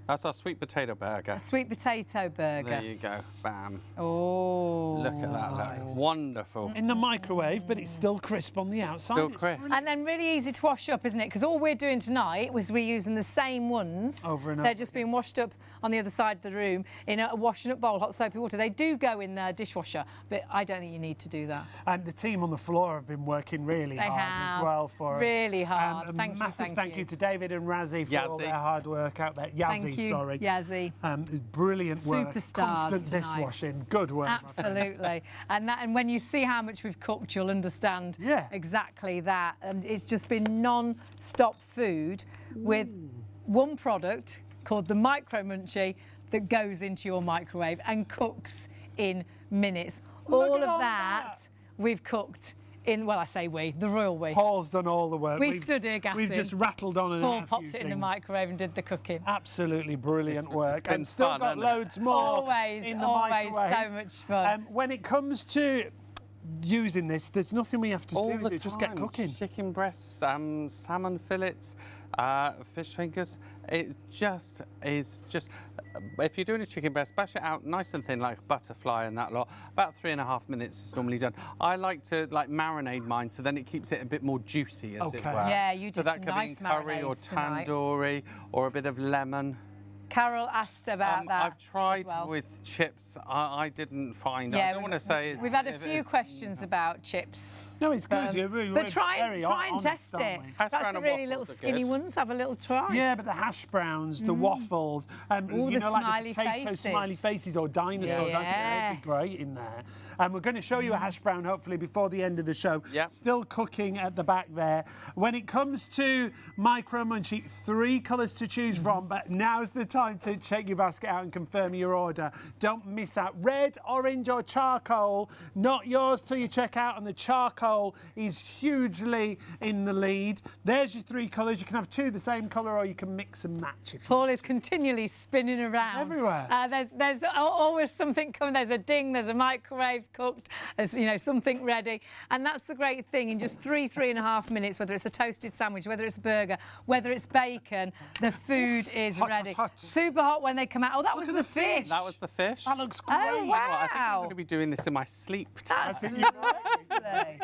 That's our sweet potato burger. a sweet potato burger. There you go, bam. Oh. Look at that, look. Wonderful. In the microwave, but it's still crisp on the outside. Still It's crisp. And then really easy to wash up, isn't it? Because all we're doing tonight was we're using the same ones. Over and They're over just being washed up on the other side of the room in a washing up bowl, hot soapy water. They do go in the dishwasher, but I don't think you need to do that. And the team on the floor have been working really They hard have. as well for us. Really hard. A Thank you, massive thank thank you you. to David and Razzie for all Yazzie. their hard work out there. Yazzie, you, sorry. Yazzie. Brilliant work. Superstars Constant tonight. dishwashing. Good work. Absolutely. And when you see how much we've cooked, you'll understand exactly that. And it's just been non-stop food with one product called the Micro Munchy that goes into your microwave and cooks in minutes. All of that we've cooked in, well, I say we, the royal we. Paul's done all the work. We stood here gassing. We've just rattled on and Paul out a popped few it in the things. microwave and did the cooking. Absolutely brilliant work. been And still fun, got hasn't it? loads more Always, in the always microwave. so much fun. When it comes to using this, there's nothing we have to All do. the time. Just get cooking. Chicken breasts, salmon fillets, fish fingers. It just is if you're doing a chicken breast, bash it out nice and thin like a butterfly and that lot. About 3.5 minutes is normally done. I like to marinate mine so then it keeps it a bit more juicy, as it were. Yeah, you do so that some could nice be in curry or marinades tonight. tandoori or a bit of lemon. Carol asked about that. I've tried as well. with chips. I didn't find. Yeah, I don't want to say. We've had a if few it's- questions about chips. No, it's good. We're But try very and honest, test aren't it. we? Hash That's brown the and really little waffles are skinny good. ones. Have a little try. Yeah, but the hash browns, the waffles, All you the know, like smiley the potato faces. smiley faces or dinosaurs, I think they'd be Yes. great in there. And we're going to show you a hash brown, hopefully, before the end of the show. Yep. Still cooking at the back there. When it comes to Micro Munchy, 3 colours to choose from, but now's the time to check your basket out and confirm your order. Don't miss out. Red, orange or charcoal, not yours till you check out, and the charcoal is hugely in the lead. There's your 3 colours. You can have 2 the same colour, or you can mix and match if you Paul is continually spinning around. everywhere. There's always something coming. There's a ding. There's a microwave cooked. There's something ready, and that's the great thing. In just 3.5 minutes, whether it's a toasted sandwich, whether it's a burger, whether it's bacon, the food is Hot, ready. hot, hot. Super hot when they come out. Oh, that was at the the fish. fish. That was the fish. That looks great. Oh, Well, I think I'm wow. going to be doing this in my sleep. That's think lovely.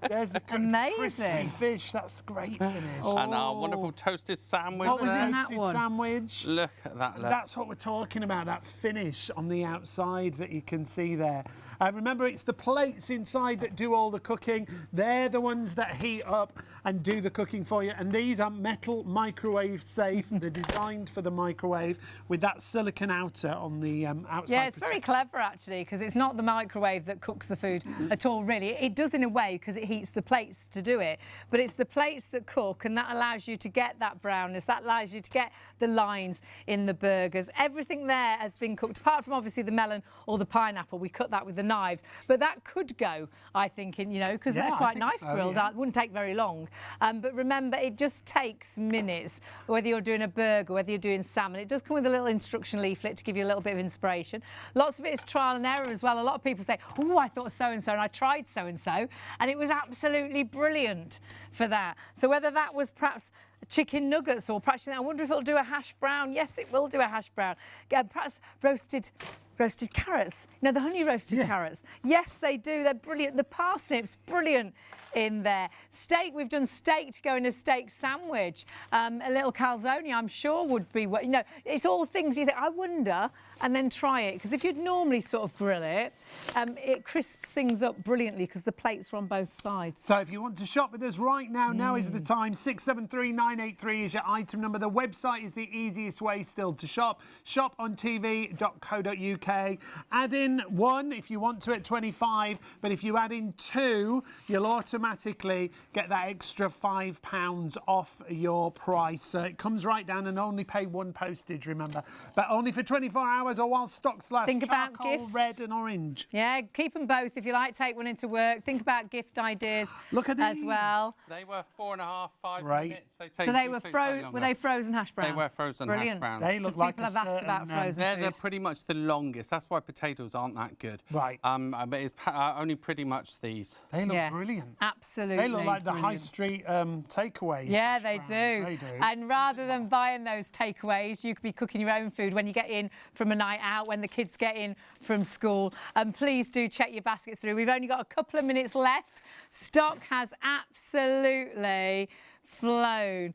There's the Amazing. crispy fish. That's great finish. And our wonderful toasted sandwich. What was there. in that toasted one? sandwich? Look at that. Look. That's what we're talking about, that finish on the outside that you can see there. Remember, it's the plates inside that do all the cooking. They're the ones that heat up and do the cooking for you. And these are metal microwave safe. They're designed for the microwave with that silicone outer on the outside. Yeah, it's very clever actually, because it's not the microwave that cooks the food at all, really. It does in a way because it heats the plates to do it, but it's the plates that cook, and that allows you to get that brownness, that allows you to get the lines in the burgers. Everything there has been cooked, apart from obviously the melon or the pineapple. We cut that with the knives, but that could go, I think, in, because Yeah, they're I quite think nice so, grilled. yeah. It wouldn't take very long. But remember, it just takes minutes, whether you're doing a burger, whether you're doing salmon. It does come with a little instruction leaflet to give you a little bit of inspiration. Lots of it is trial and error as well. A lot of people say, oh, I thought so-and-so, and I tried so-and-so, and it was absolutely brilliant for that. So whether that was perhaps chicken nuggets or perhaps, I wonder if it'll do a hash brown. Yes, it will do a hash brown. Perhaps roasted carrots. The honey roasted carrots. Yes, they do. They're brilliant. The parsnips, brilliant in there. Steak, we've done steak to go in a steak sandwich. A little calzone, I'm sure, would be, it's all things you think, I wonder, and then try it. Because if you'd normally sort of grill it, it crisps things up brilliantly because the plates are on both sides. So if you want to shop with us right now, now is the time. 673983 is your item number. The website is the easiest way still to shop. shopontv.co.uk. Add in 1 if you want to at 25, but if you add in 2, you'll automatically get that extra £5 off your price. So it comes right down, and only pay 1 postage, remember. But only for 24 hours or while stocks last. Think about charcoal, gifts. red and orange. Yeah, keep them both. If you like, take one into work. Think about gift ideas. Look at as these. well. They were 4.5, 5 Right. minutes. So they were frozen hash browns? They were frozen Brilliant. hash browns. They look like People a have asked about certain, frozen They're food. pretty much the longest. That's why potatoes aren't that good. Right. But it's only pretty much these. They look Yeah, brilliant. absolutely. They look like the high brilliant. street takeaway. Yeah, hash they browns. do. They do. And rather than buying those takeaways, you could be cooking your own food when you get in from a night out, when the kids get in from school. And please do check your baskets through. We've only got a couple of minutes left. Stock has absolutely flown.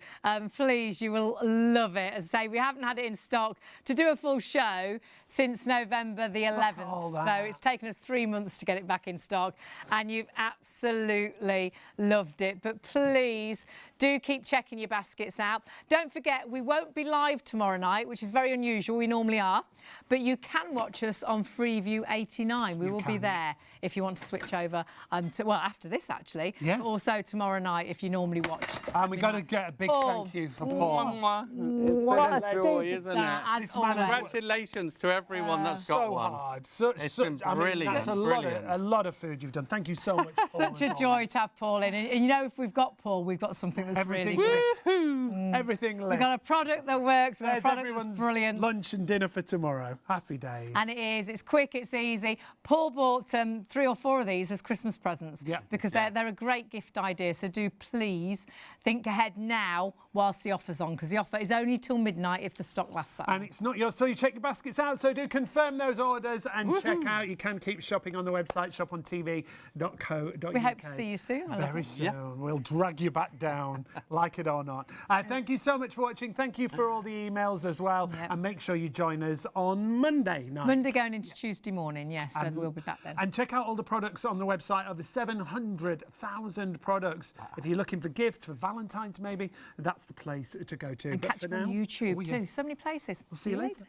Please, you will love it. As I say, we haven't had it in stock to do a full show since November the 11th. all So that. it's taken us 3 months to get it back in stock, and you've absolutely loved it. But please Do keep checking your baskets out. Don't forget, we won't be live tomorrow night, which is very unusual. We normally are. But you can watch us on Freeview 89. We will be there if you want to switch over well, after this, actually. Yes. Also tomorrow night if you normally watch. And we've got to get a big thank you for Paul. It's been a joy, isn't it? As always. Congratulations to everyone that's got So one. hard. It's been brilliant. That's a lot of food you've done. Thank you so much, Paul. Such a joy to have Paul in. And you know, if we've got Paul, we've got something that's Everything really lifts. good. Everything lifts. We've got a product that works. We've got a There's product everyone's that's brilliant. lunch and dinner for tomorrow. Happy days. And it is. It's quick. It's easy. Paul bought 3 or 4 of these as Christmas presents. Yeah. Because they're a great gift idea. So do please think ahead now whilst the offer's on, because the offer is only till midnight if the stock lasts that long. And it's not yours, so you check your baskets out. So do confirm those orders and check out. You can keep shopping on the website, shopontv.co.uk. We hope to see you soon. Very soon. Yes. We'll drag you back down, like it or not. Thank you so much for watching. Thank you for all the emails as well. Yep. And make sure you join us on Monday night. Monday going into Tuesday morning, yes, and we'll be back then. And check out all the products on the website. Over 700,000 products. If you're looking for gifts for Valentine's, maybe, that's the place to go to. And but catch for them on now, YouTube oh, too. yes. So many places. We'll see you later.